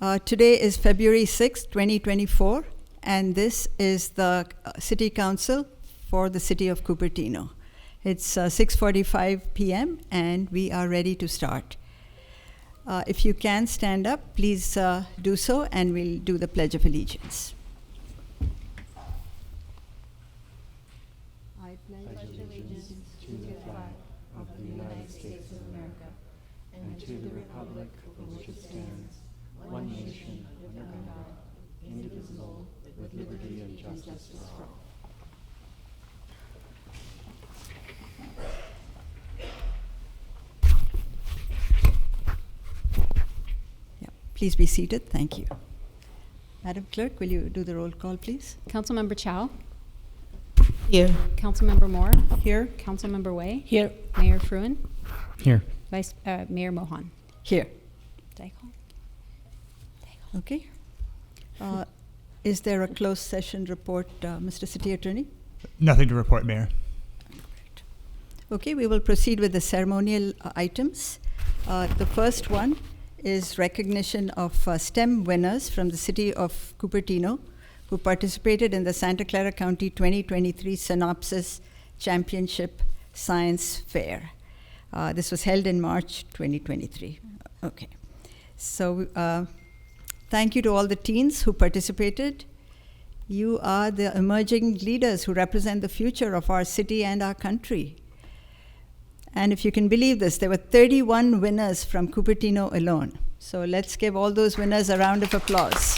Today is February 6, 2024, and this is the City Council for the City of Cupertino. It's 6:45 p.m. and we are ready to start. If you can stand up, please do so, and we'll do the Pledge of Allegiance. I pledge allegiance to the flag of the United States of America and to the republic for which it stands, one nation, under God, indivisible, with liberty and justice for all. Please be seated. Thank you. Madam Clerk, will you do the roll call, please? Councilmember Chow. Here. Councilmember Moore. Here. Councilmember Wei. Here. Mayor Fruin. Here. Mayor Mohan. Here. Did I call? Okay. Is there a closed session report, Mr. City Attorney? Nothing to report, Mayor. Okay, we will proceed with the ceremonial items. The first one is recognition of STEM winners from the city of Cupertino who participated in the Santa Clara County 2023 Synopsis Championship Science Fair. This was held in March 2023. Okay. So thank you to all the teens who participated. You are the emerging leaders who represent the future of our city and our country. And if you can believe this, there were 31 winners from Cupertino alone. So let's give all those winners a round of applause.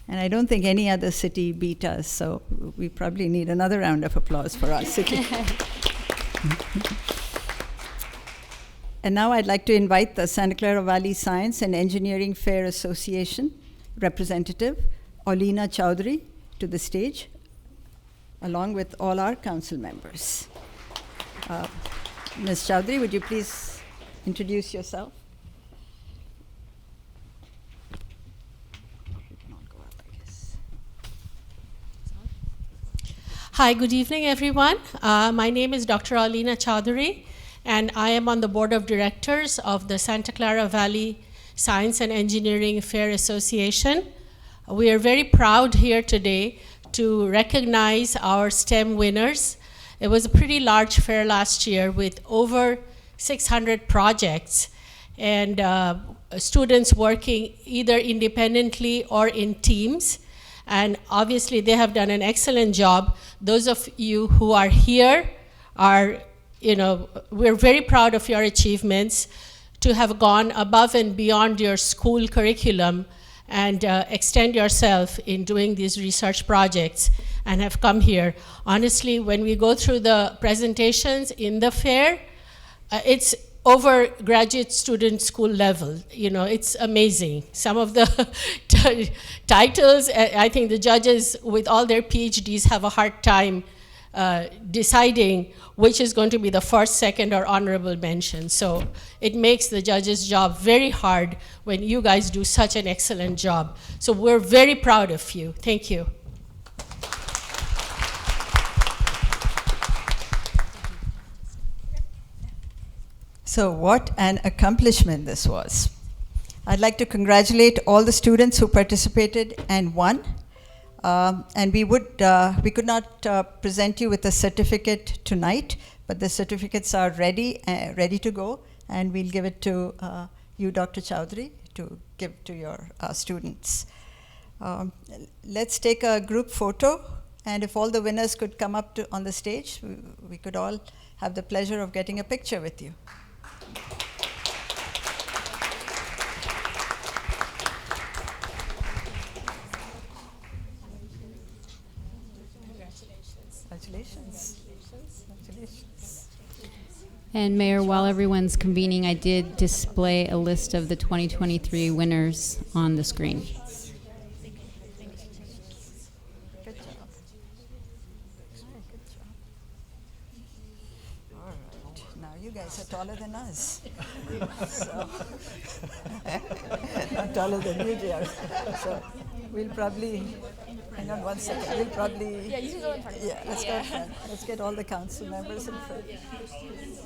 And I don't think any other city beat us, so we probably need another round of applause for our city. And now I'd like to invite the Santa Clara Valley Science and Engineering Fair Association representative, Alina Chowdhury, to the stage, along with all our council members. Ms. Chowdhury, would you please introduce yourself? Hi, good evening, everyone. My name is Dr. Alina Chowdhury, and I am on the board of directors of the Santa Clara Valley Science and Engineering Fair Association. We are very proud here today to recognize our STEM winners. It was a pretty large fair last year with over 600 projects and students working either independently or in teams. And obviously they have done an excellent job. Those of you who are here are, we're very proud of your achievements to have gone above and beyond your school curriculum and extend yourself in doing these research projects and have come here. Honestly, when we go through the presentations in the fair, it's over graduate student school level. It's amazing. Some of the titles, I think the judges with all their PhDs have a hard time deciding which is going to be the first, second, or honorable mention. So it makes the judges' job very hard when you guys do such an excellent job. So we're very proud of you. Thank you. So what an accomplishment this was. I'd like to congratulate all the students who participated and won. And we could not present you with a certificate tonight, but the certificates are ready to go, and we'll give it to you, Dr. Chowdhury, to give to your students. Let's take a group photo, and if all the winners could come up on the stage, we could all have the pleasure of getting a picture with you. Congratulations. Congratulations. And Mayor, while everyone's convening, I did display a list of the 2023 winners on the screen. Good job. Good job. All right. Now you guys are taller than us. So not taller than you, dear. So we'll probably hang on one second. We'll probably you can go in front of me. let's go in front. Let's get all the council members in front.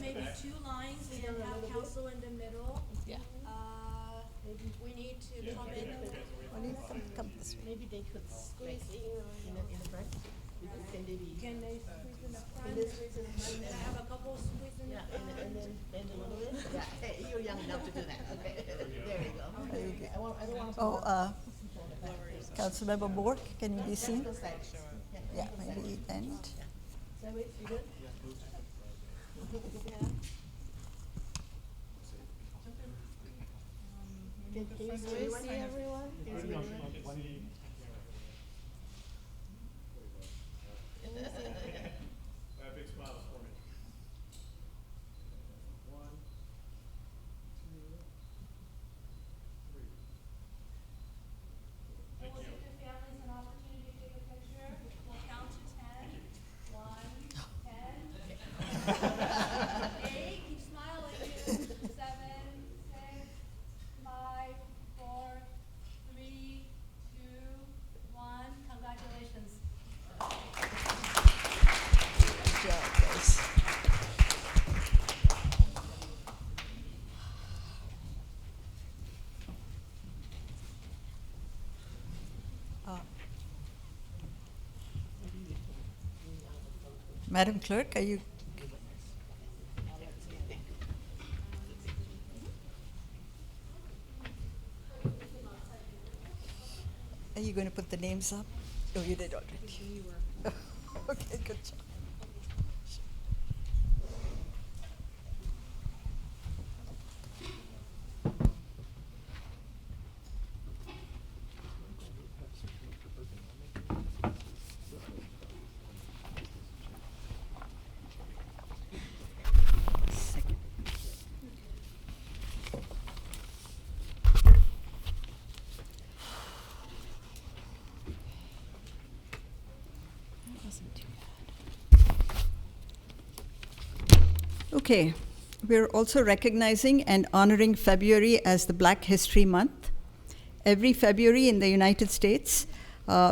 Maybe two lines and then have council also in the middle. Yeah. We need to come in. Come this way. Maybe they could Squeeze in the front. Can they be? Can they squeeze in the front? Can they squeeze in the front? Can I have a couple squeeze in the Yeah, front? and then bend a little bit. Yeah, hey, you're young enough to do that. Okay, there you go. I don't want to. Oh, Councilmember Bork, can you be seen? Yeah, maybe and. Sideways, you good? Can you see everyone? Can you see everyone? Big smiles for me. 1, 2, 3. We'll give the families an opportunity to take a picture. We'll count to 10. 1, 10. 8, keep smiling. 7, 6, 5, 4, 3, 2, 1. Congratulations. Good job, guys. Madam Clerk, are you? Are you going to put the names up? Oh, you did already. Okay, good job. Second. That wasn't too bad. Okay, we're also recognizing and honoring February as the Black History Month. Every February in the United States,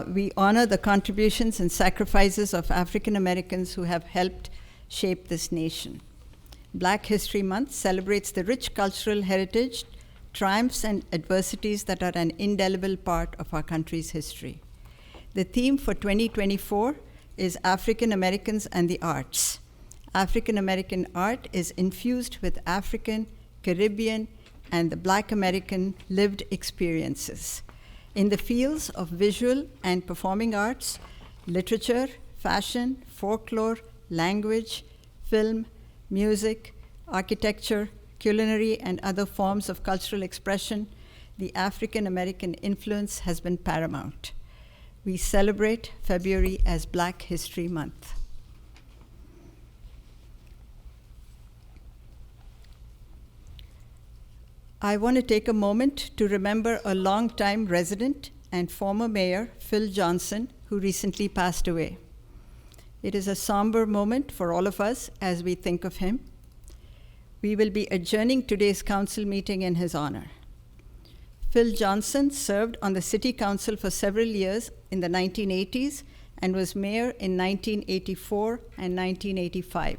we honor the contributions and sacrifices of African Americans who have helped shape this nation. Black History Month celebrates the rich cultural heritage, triumphs, and adversities that are an indelible part of our country's history. The theme for 2024 is African Americans and the Arts. African American art is infused with African, Caribbean, and the Black American lived experiences in the fields of visual and performing arts, literature, fashion, folklore, language, film, music, architecture, culinary, and other forms of cultural expression. The African American influence has been paramount. We celebrate February as Black History Month. I want to take a moment to remember a longtime resident and former mayor, Phil Johnson, who recently passed away. It is a somber moment for all of us as we think of him. We will be adjourning today's council meeting in his honor. Phil Johnson served on the city council for several years in the 1980s and was mayor in 1984 and 1985.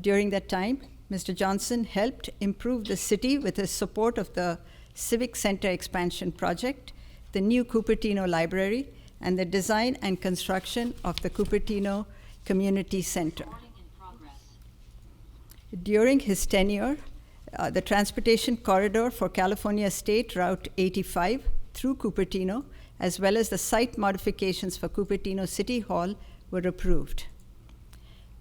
During that time, Mr. Johnson helped improve the city with his support of the Civic Center expansion project, the new Cupertino Library, and the design and construction of the Cupertino Community Center. During his tenure, the transportation corridor for California State Route 85 through Cupertino, as well as the site modifications for Cupertino City Hall, were approved.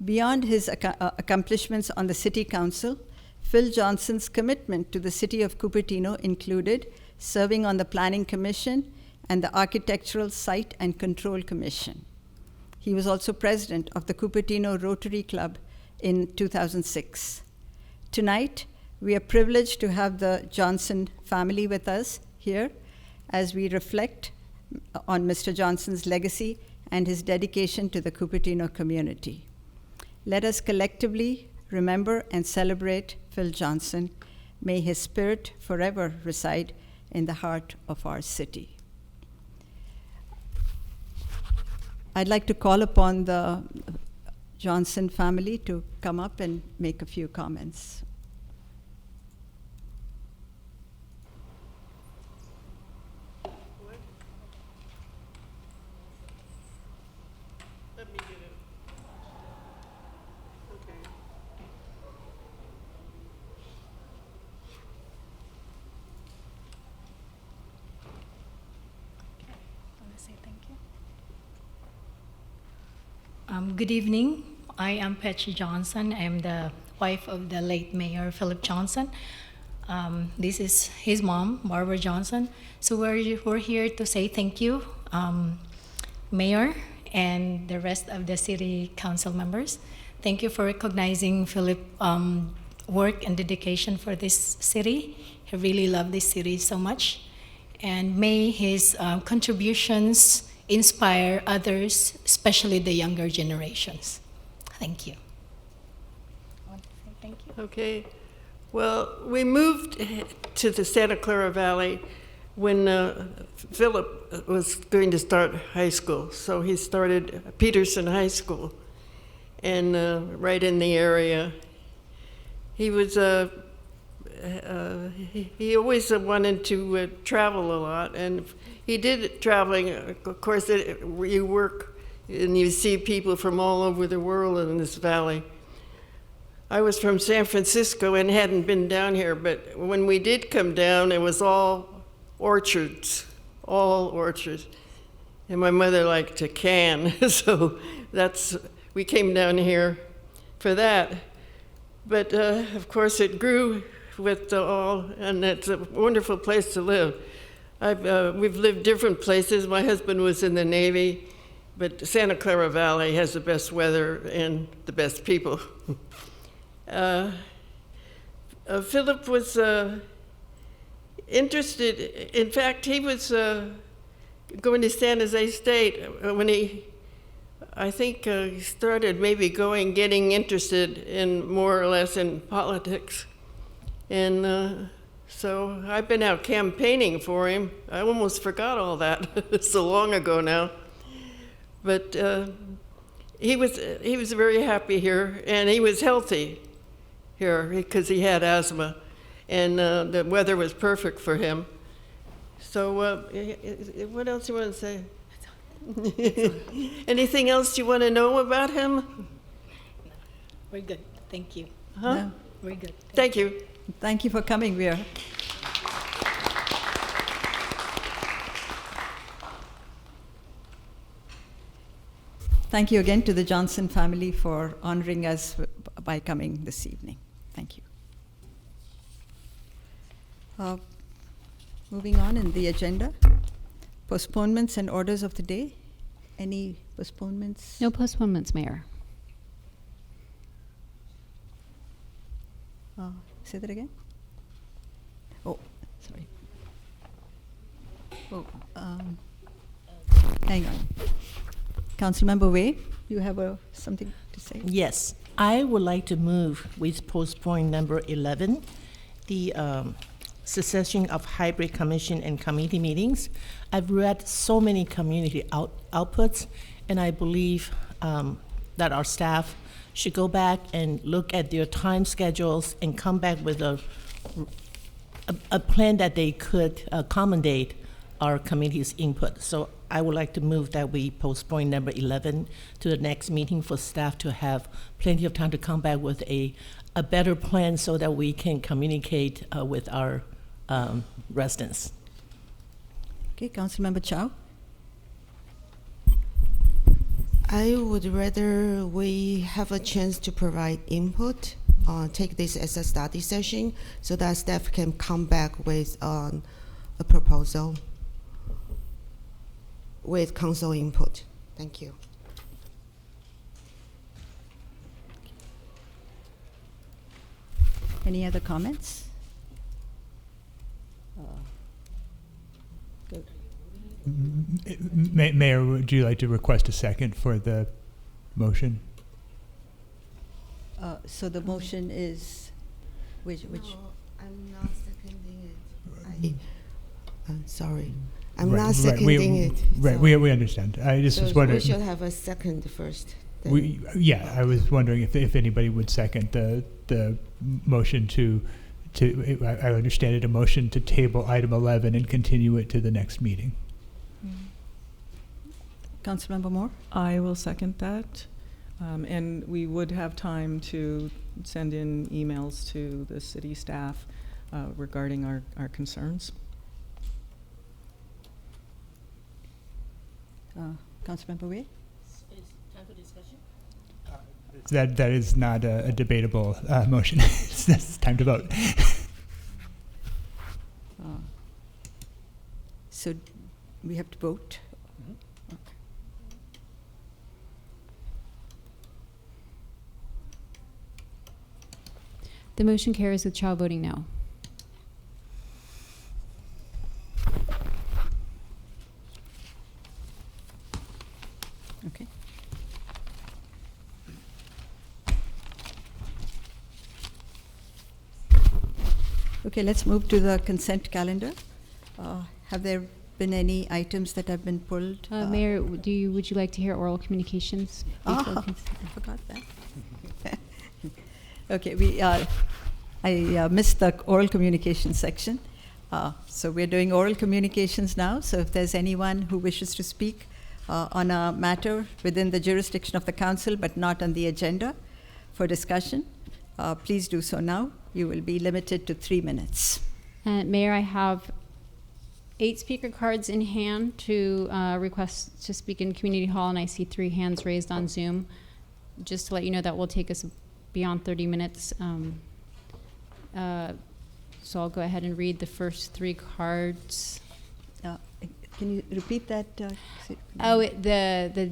Beyond his accomplishments on the City Council, Phil Johnson's commitment to the city of Cupertino included serving on the Planning Commission and the Architectural Site and Control Commission. He was also president of the Cupertino Rotary Club in 2006. Tonight, we are privileged to have the Johnson family with us here as we reflect on Mr. Johnson's legacy and his dedication to the Cupertino community. Let us collectively remember and celebrate Phil Johnson. May his spirit forever reside in the heart of our city. I'd like to call upon the Johnson family to come up and make a few comments. Good evening. I am Patsy Johnson. I am the wife of the late Mayor Philip Johnson. This is his mom, Barbara Johnson. So we're here to say thank you, Mayor and the rest of the City Council members. Thank you for recognizing Philip's work and dedication for this city. He really loved this city so much. And may his contributions inspire others, especially the younger generations. Thank you. I want to say thank you. Okay. Well, we moved to the Santa Clara Valley when Philip was going to start high school. So he started Peterson High School, and right in the area. He was he always wanted to travel a lot, and he did traveling. Of course, you work and you see people from all over the world in this valley. I was from San Francisco and hadn't been down here, but when we did come down, it was all orchards. And my mother liked to can, so we came down here for that. But of course it grew with all, and it's a wonderful place to live. We've lived different places. My husband was in the Navy, but Santa Clara Valley has the best weather and the best people. Philip was interested. In fact, he was going to San Jose State when I think he started maybe getting interested in more or less in politics. And so I've been out campaigning for him. I almost forgot all that so long ago now. But he was very happy here, and he was healthy here because he had asthma, and the weather was perfect for him. So what else you want to say? Anything else you want to know about him? We're good. Thank you. Huh? No. We're good. Thank you. Thank you for coming, Veer. Thank you again to the Johnson family for honoring us by coming this evening. Thank you. Moving on in the agenda, postponements and orders of the day. Any postponements? No postponements, Mayor. Say that again? Oh, sorry. Oh, hang on. Councilmember Wei, you have something to say? Yes, I would like to move with postpoint number 11, the cessation of hybrid commission and committee meetings. I've read so many community outputs, and I believe that our staff should go back and look at their time schedules and come back with a plan that they could accommodate our committee's input. So I would like to move that we postpone number 11 to the next meeting for staff to have plenty of time to come back with a better plan so that we can communicate with our residents. Okay, Councilmember Chow. I would rather we have a chance to provide input, take this as a study session so that staff can come back with a proposal with council input. Thank you. Any other comments? Mayor, would you like to request a second for the motion? So the motion is which? No, I'm not seconding it. I'm sorry. I'm Right, not right, seconding it. Right, so- we understand. I just was so wondering. we should have a second first. then- I was wondering if anybody would second the motion to I understand it, a motion to table item 11 and continue it to the next meeting. Councilmember Moore? I will second that. And we would have time to send in emails to the city staff regarding our concerns. Councilmember Wei? Is time for discussion? That is not a debatable motion. It's time to vote. So we have to vote. The motion carries with child voting no. Okay. Okay, let's move to the consent calendar. Have there been any items that have been pulled? Mayor, would you like to hear oral communications? I forgot that. Okay, I missed the oral communication section. So we're doing oral communications now. So if there's anyone who wishes to speak on a matter within the jurisdiction of the council but not on the agenda for discussion, please do so now. You will be limited to 3 minutes. Mayor, I have 8 speaker cards in hand to request to speak in Community Hall, and I see 3 hands raised on Zoom. Just to let you know, that will take us beyond 30 minutes. So I'll go ahead and read the first 3 cards. Can you repeat that? The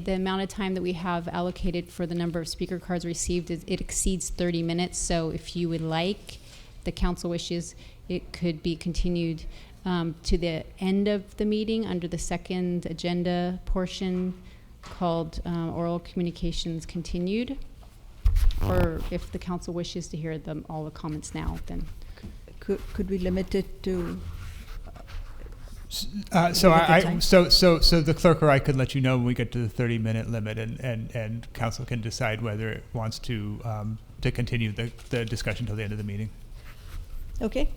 amount of time that we have allocated for the number of speaker cards received, it exceeds 30 minutes. So if you would like, the council wishes, it could be continued to the end of the meeting under the second agenda portion called Oral Communications Continued. Or if the council wishes to hear all the comments now, then. Could we limit it to? So the clerk or I could let you know when we get to the 30-minute limit, and council can decide whether it wants to continue the discussion till the end of the meeting. Okay.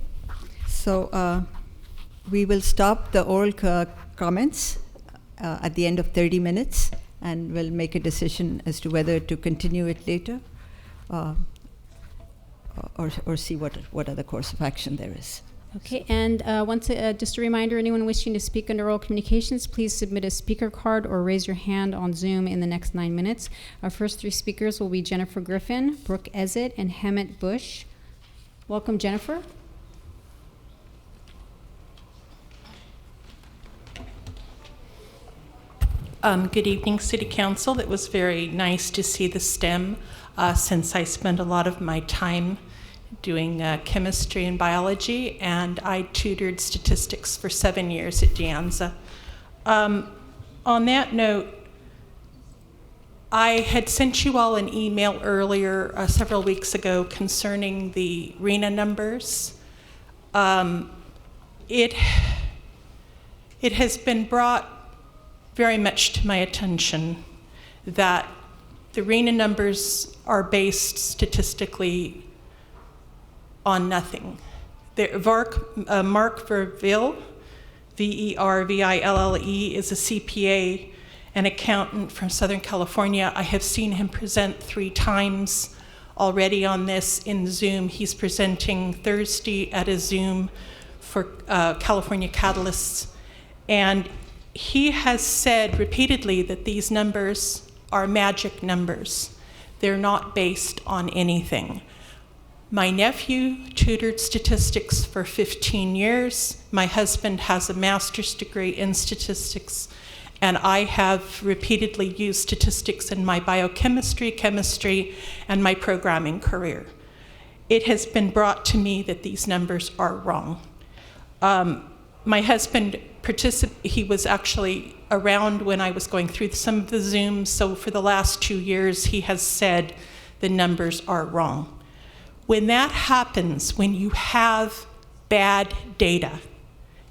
So we will stop the oral comments at the end of 30 minutes, and we'll make a decision as to whether to continue it later, or see what other course of action there is. Okay, and just a reminder, anyone wishing to speak under oral communications, please submit a speaker card or raise your hand on Zoom in the next 9 minutes. Our first 3 speakers will be Jennifer Griffin, Brooke Ezett, and Hemet Bush. Welcome, Jennifer. Good evening, City Council. It was very nice to see the STEM since I spend a lot of my time doing chemistry and biology, and I tutored statistics for 7 years at De Anza. On that note, I had sent you all an email earlier, several weeks ago, concerning the RENA numbers. It has been brought very much to my attention that the RENA numbers are based statistically on nothing. Mark Verville, Verville, is a CPA, an accountant from Southern California. I have seen him present 3 times already on this in Zoom. He's presenting Thursday at a Zoom for California Catalysts. And he has said repeatedly that these numbers are magic numbers. They're not based on anything. My nephew tutored statistics for 15 years. My husband has a master's degree in statistics, and I have repeatedly used statistics in my biochemistry, chemistry, and my programming career. It has been brought to me that these numbers are wrong. My husband he was actually around when I was going through some of the Zooms, so for the last 2 years, he has said the numbers are wrong. When that happens, when you have bad data,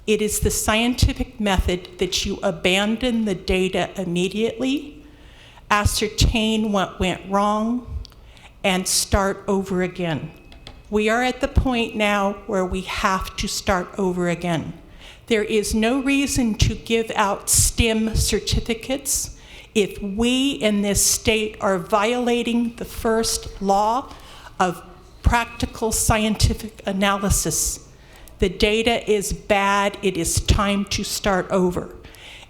it is the scientific method that you abandon the data immediately, ascertain what went wrong, and start over again. We are at the point now where we have to start over again. There is no reason to give out STEM certificates if we in this state are violating the first law of practical scientific analysis. The data is bad. It is time to start over.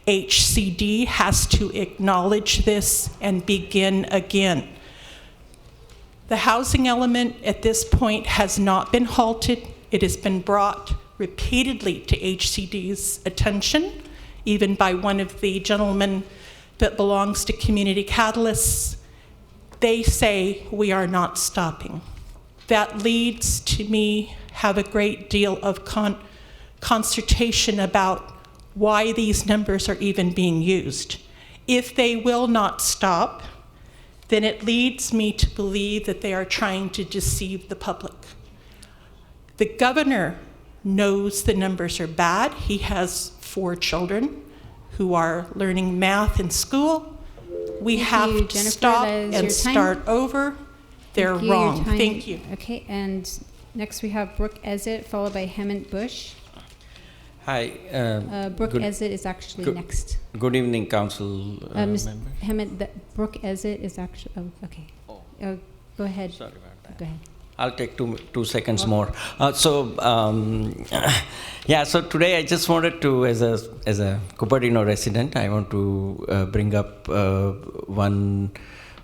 HCD has to acknowledge this and begin again. The housing element at this point has not been halted. It has been brought repeatedly to HCD's attention, even by one of the gentlemen that belongs to Community Catalysts. They say we are not stopping. That leads to me have a great deal of consultation about why these numbers are even being used. If they will not stop, then it leads me to believe that they are trying to deceive the public. The governor knows the numbers are bad. He has 4 children who are learning math in school. We have to Jennifer. stop That is and your time. start over. They're Thank you, your wrong. time. Thank you. Okay, and next we have Brooke Ezett, followed by Hemant Bush. Hi. Brooke good- Ezett is actually good- next. Good evening, Council Ms. member. Hemant, Brooke Ezett is actually, oh, okay. Go ahead. Sorry about that. Go ahead. I'll take two seconds more. Yeah. So today I just wanted to, as a Cupertino resident, I want to bring up one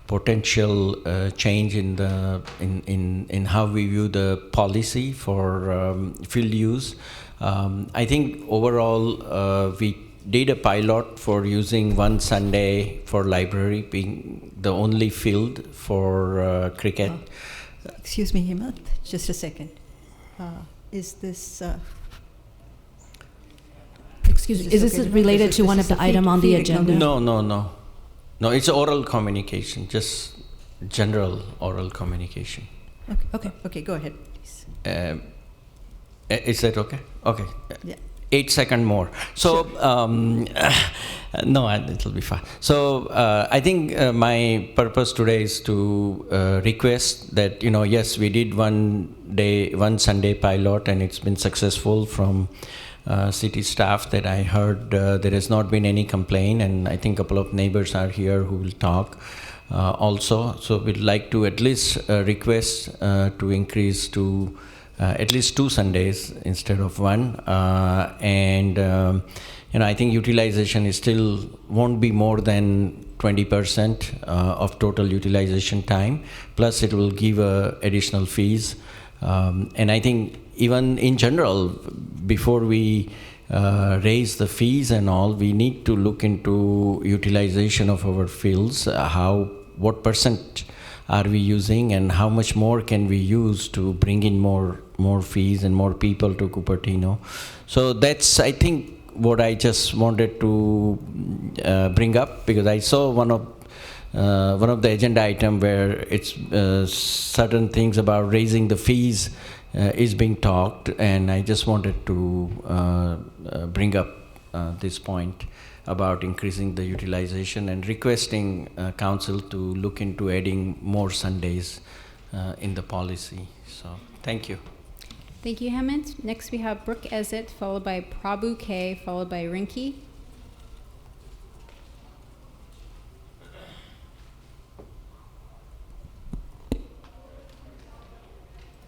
potential change in in how we view the policy for field use. I think overall we did a pilot for using one Sunday for library being the only field for cricket. Excuse me, Hemant, just a second. Is this... Excuse me, is this okay? related to one of the item on the agenda? No, it's oral communication, just general oral communication. Okay, go ahead, please. Is that okay? Okay. Yeah. 8 seconds more. So, no, it'll be fine. So, I think my purpose today is to request that, yes, we did one Sunday pilot and it's been successful from city staff that I heard. There has not been any complaint, and I think a couple of neighbors are here who will talk also. So, we'd like to at least request to increase to at least 2 Sundays instead of one, and I think utilization is still won't be more than 20% of total utilization time. Plus, it will give additional fees, and I think even in general, before we raise the fees and all, we need to look into utilization of our fields. What percent are we using, and how much more can we use to bring in more fees and more people to Cupertino? So that's, I think, what I just wanted to bring up, because I saw one of the agenda item where it's certain things about raising the fees is being talked, and I just wanted to bring up this point about increasing the utilization and requesting council to look into adding more Sundays in the policy. So, thank you. Thank you, Hemant. Next we have Brooke Ezett, followed by Prabhu K, followed by Rinki.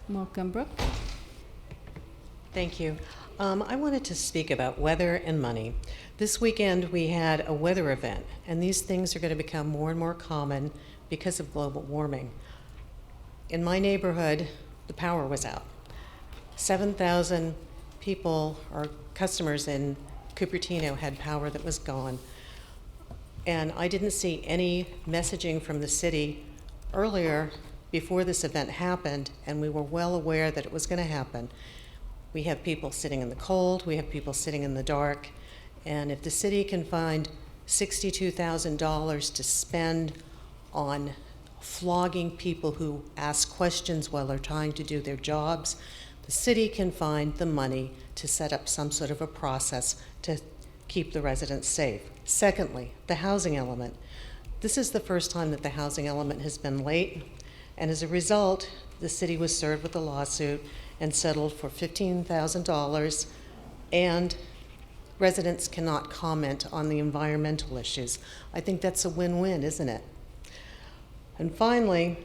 Welcome, Brooke. Thank you. I wanted to speak about weather and money. This weekend we had a weather event, and these things are going to become more and more common because of global warming. In my neighborhood, the power was out. 7,000 people or customers in Cupertino had power that was gone. And I didn't see any messaging from the city earlier before this event happened, and we were well aware that it was going to happen. We have people sitting in the cold, we have people sitting in the dark, and if the city can find $62,000 to spend on flogging people who ask questions while they're trying to do their jobs, the city can find the money to set up some sort of a process to keep the residents safe. Secondly, the housing element. This is the first time that the housing element has been late, and as a result, the city was served with a lawsuit and settled for $15,000, and residents cannot comment on the environmental issues. I think that's a win-win, isn't it? And finally,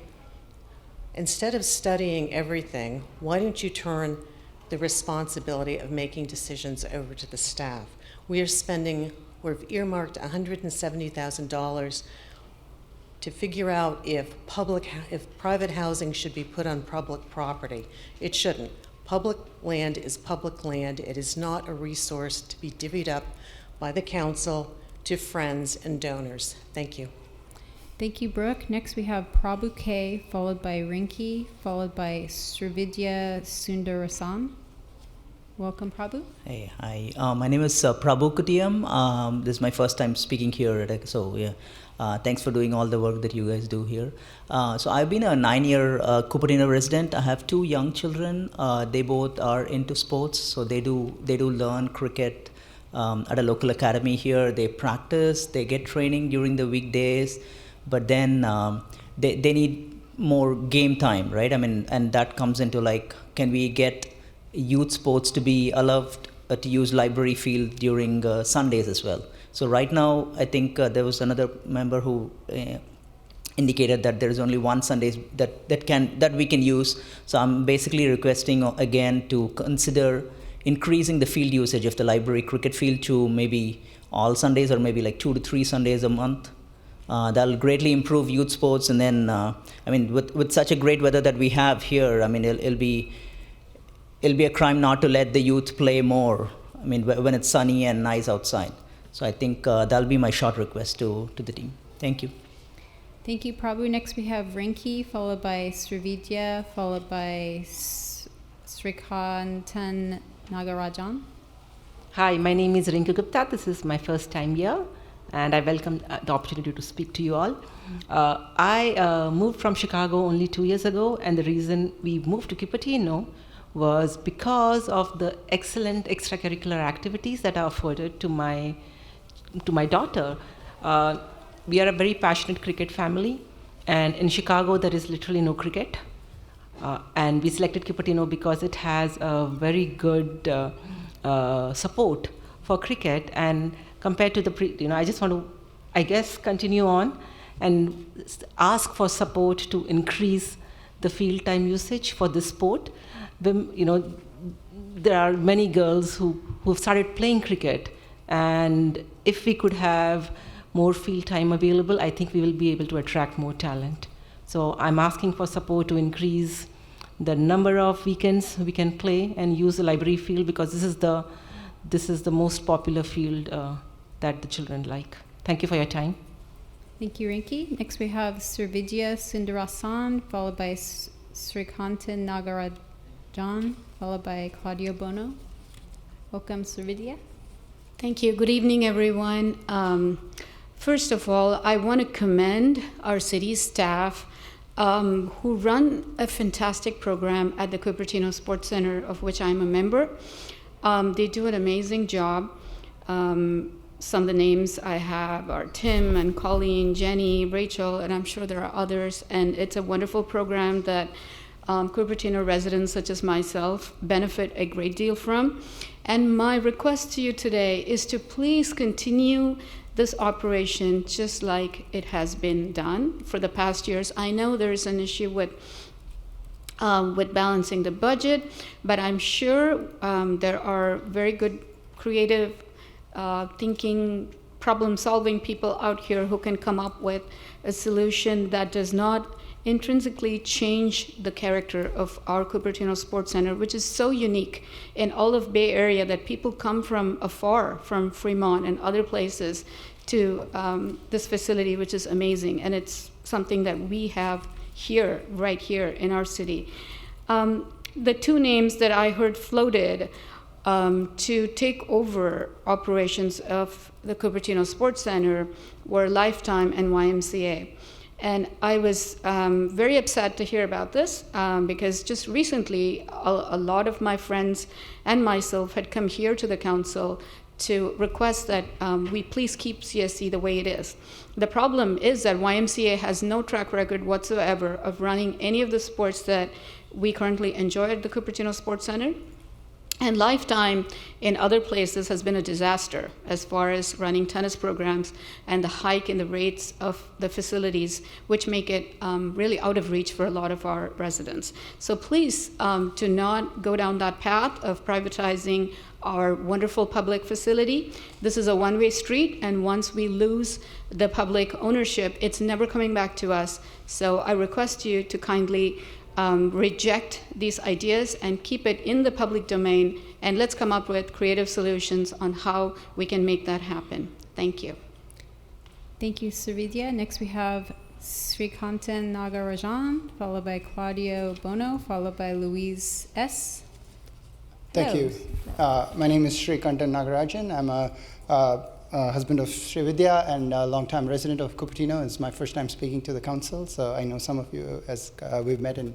instead of studying everything, why don't you turn the responsibility of making decisions over to the staff? We've earmarked $170,000 to figure out if private housing should be put on public property. It shouldn't. Public land is public land. It is not a resource to be divvied up by the council to friends and donors. Thank you. Thank you, Brooke. Next we have Prabhu K, followed by Rinki, followed by Srividya Sundarasan. Welcome, Prabhu. Hey, hi. My name is Prabhu Kutiyam. This is my first time speaking here. Thanks for doing all the work that you guys do here. So I've been a 9-year Cupertino resident. I have 2 young children. They both are into sports, so they do learn cricket at a local academy here. They practice, they get training during the weekdays, but then they need more game time, right? I mean, and that comes into like, can we get youth sports to be allowed to use library field during Sundays as well? So right now, I think there was another member who indicated that there is only one Sundays that we can use. So I'm basically requesting again to consider increasing the field usage of the library cricket field to maybe all Sundays or maybe like 2 to 3 Sundays a month. That'll greatly improve youth sports. And then, I mean, with such a great weather that we have here, I mean, it'll be a crime not to let the youth play more. I mean, when it's sunny and nice outside. So I think that'll be my short request to the team. Thank you. Thank you, Prabhu. Next we have Rinki, followed by Srividya, followed by Srikantan Nagarajan. Hi, my name is Rinki Gupta. This is my first time here, and I welcome the opportunity to speak to you all. I moved from Chicago only 2 years ago, and the reason we moved to Cupertino was because of the excellent extracurricular activities that are afforded to my daughter. We are a very passionate cricket family, and in Chicago there is literally no cricket. And we selected Cupertino because it has a very good support for cricket. And compared to I just want to, I guess, continue on and ask for support to increase the field time usage for this sport. There are many girls who've started playing cricket, and if we could have more field time available, I think we will be able to attract more talent. So I'm asking for support to increase the number of weekends we can play and use the library field, because this is the most popular field that the children like. Thank you for your time. Thank you, Rinki. Next we have Srividya Sundarasan, followed by Srikantan Nagarajan, followed by Claudio Bono. Welcome, Srividya. Thank you. Good evening, everyone. First of all, I want to commend our city staff who run a fantastic program at the Cupertino Sports Center, of which I'm a member. They do an amazing job. Some of the names I have are Tim and Colleen, Jenny, Rachel, and I'm sure there are others. And it's a wonderful program that Cupertino residents such as myself benefit a great deal from. And my request to you today is to please continue this operation just like it has been done for the past years. I know there is an issue with balancing the budget, but I'm sure there are very good creative thinking, problem-solving people out here who can come up with a solution that does not intrinsically change the character of our Cupertino Sports Center, which is so unique in all of Bay Area that people come from afar, from Fremont and other places, to this facility, which is amazing. And it's something that we have here, right here in our city. The 2 names that I heard floated to take over operations of the Cupertino Sports Center were Lifetime and YMCA. And I was very upset to hear about this because just recently a lot of my friends and myself had come here to the council to request that we please keep CSC the way it is. The problem is that YMCA has no track record whatsoever of running any of the sports that we currently enjoy at the Cupertino Sports Center. And Lifetime in other places has been a disaster as far as running tennis programs and the hike in the rates of the facilities, which make it really out of reach for a lot of our residents. So please do not go down that path of privatizing our wonderful public facility. This is a one-way street, and once we lose the public ownership, it's never coming back to us. So I request you to kindly reject these ideas and keep it in the public domain, and let's come up with creative solutions on how we can make that happen. Thank you. Thank you, Srividya. Next we have Srikantan Nagarajan, followed by Claudio Bono, followed by Louise S. Thank you. My name is Srikantan Nagarajan. I'm a husband of Srividya and a longtime resident of Cupertino. It's my first time speaking to the council, so I know some of you as we've met in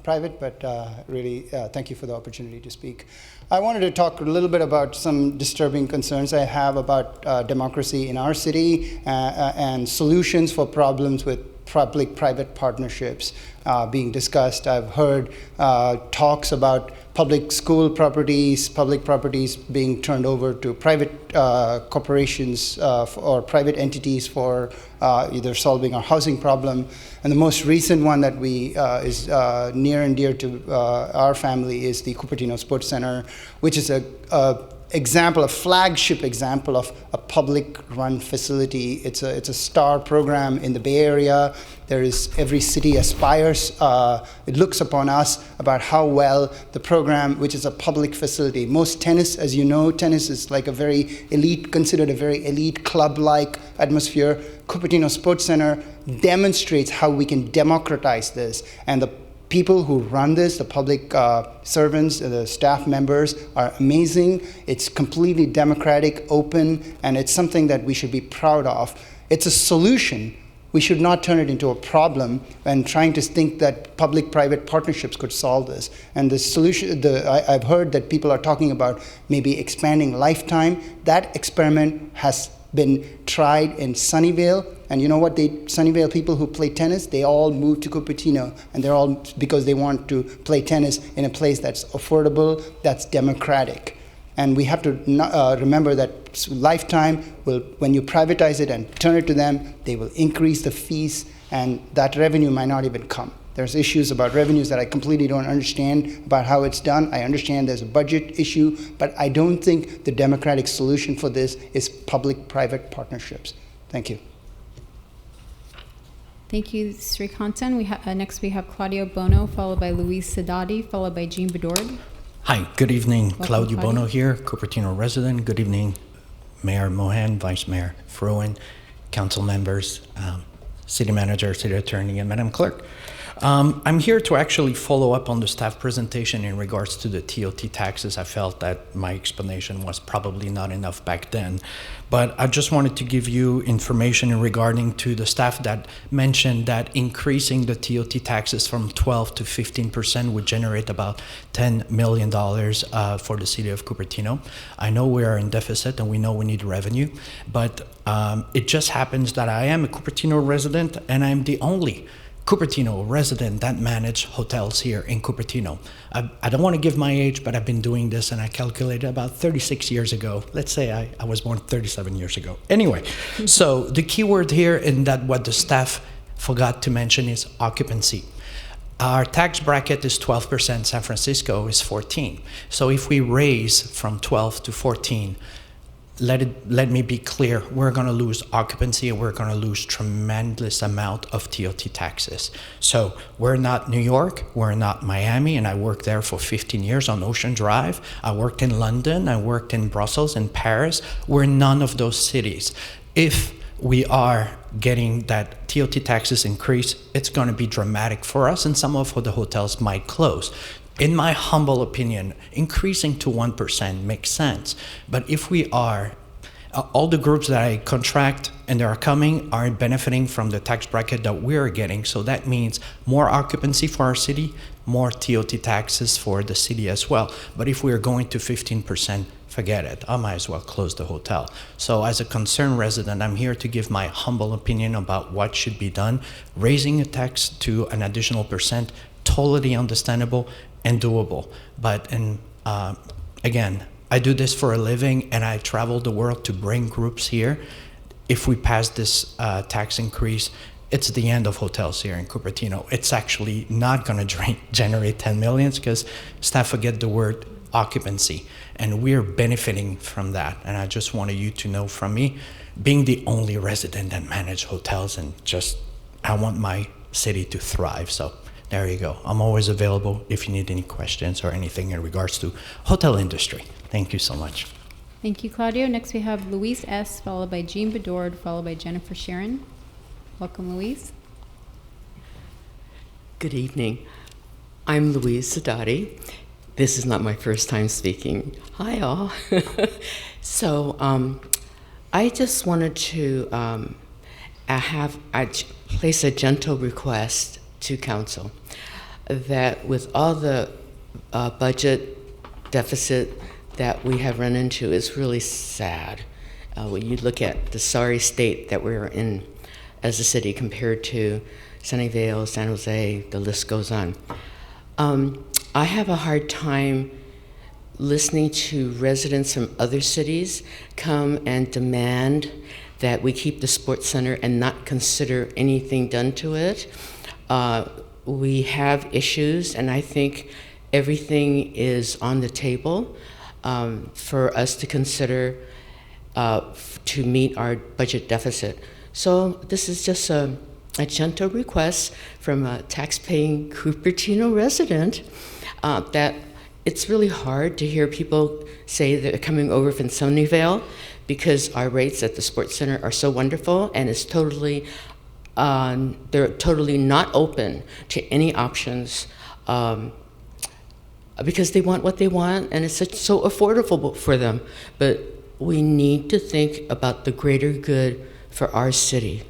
private, but really thank you for the opportunity to speak. I wanted to talk a little bit about some disturbing concerns I have about democracy in our city and solutions for problems with public-private partnerships being discussed. I've heard talks about public school properties, public properties being turned over to private corporations or private entities for either solving our housing problem. And the most recent one that is near and dear to our family is the Cupertino Sports Center, which is a flagship example of a public-run facility. It's a star program in the Bay Area. Every city aspires. It looks upon us about how well the program, which is a public facility. Most tennis, as you know, tennis is like considered a very elite club-like atmosphere. Cupertino Sports Center demonstrates how we can democratize this, and the people who run this, the public servants, the staff members, are amazing. It's completely democratic, open, and it's something that we should be proud of. It's a solution. We should not turn it into a problem and trying to think that public-private partnerships could solve this. And the solution, I've heard that people are talking about maybe expanding lifetime. That experiment has been tried in Sunnyvale, and you know what? Sunnyvale people who play tennis, they all moved to Cupertino, and they're all because they want to play tennis in a place that's affordable, that's democratic. And we have to remember that lifetime when you privatize it and turn it to them, they will increase the fees, and that revenue might not even come. There's issues about revenues that I completely don't understand about how it's done. I understand there's a budget issue, but I don't think the democratic solution for this is public-private partnerships. Thank you. Thank you, Srikantan. Next we have Claudio Bono, followed by Luis Sidati, followed by Jean Bedorg. Hi, good evening. Welcome, Claudio Claudio. Bono here, Cupertino resident. Good evening, Mayor Mohan, Vice Mayor Fruin, council members, city manager, city attorney, and Madam Clerk. I'm here to actually follow up on the staff presentation in regards to the TOT taxes. I felt that my explanation was probably not enough back then, but I just wanted to give you information regarding to the staff that mentioned that increasing the TOT taxes from 12 to 15% would generate about $10 million for the city of Cupertino. I know we are in deficit and we know we need revenue, but it just happens that I am a Cupertino resident and I'm the only Cupertino resident that manage hotels here in Cupertino. I don't want to give my age, but I've been doing this and I calculated about 36 years ago. Let's say I was born 37 years ago. Anyway, so the key word here in that what the staff forgot to mention is occupancy. Our tax bracket is 12%, San Francisco is 14. So if we raise from 12 to 14, let me be clear, we're going to lose occupancy and we're going to lose tremendous amount of TOT taxes. So we're not New York, we're not Miami, and I worked there for 15 years on Ocean Drive. I worked in London, I worked in Brussels and Paris. We're none of those cities. If we are getting that TOT taxes increase, it's going to be dramatic for us, and some of the hotels might close. In my humble opinion, increasing to 1% makes sense. But if we are, all the groups that I contract and they are coming are benefiting from the tax bracket that we're getting. So that means more occupancy for our city, more TOT taxes for the city as well. But if we're going to 15%, forget it. I might as well close the hotel. So as a concerned resident, I'm here to give my humble opinion about what should be done. Raising a tax to an additional percent, totally understandable and doable. But again, I do this for a living and I travel the world to bring groups here. If we pass this tax increase, it's the end of hotels here in Cupertino. It's actually not going to generate 10 million because staff forget the word occupancy, and we're benefiting from that. And I just wanted you to know from me, being the only resident that manage hotels, and just I want my city to thrive. So there you go. I'm always available if you need any questions or anything in regards to hotel industry. Thank you so much. Thank you, Claudio. Next we have Louise S., followed by Jean Bedord, followed by Jennifer Sharon. Welcome, Louise. Good evening. I'm Louise Sadati. This is not my first time speaking. Hi, all. So I just wanted to place a gentle request to council that with all the budget deficit that we have run into, is really sad. When you look at the sorry state that we're in as a city compared to Sunnyvale, San Jose, the list goes on. I have a hard time listening to residents from other cities come and demand that we keep the sports center and not consider anything done to it. We have issues, and I think everything is on the table for us to consider to meet our budget deficit. So this is just a gentle request from a tax-paying Cupertino resident that it's really hard to hear people say they're coming over from Sunnyvale because our rates at the sports center are so wonderful, and it's totally, they're totally not open to any options because they want what they want, and it's so affordable for them. But we need to think about the greater good for our city.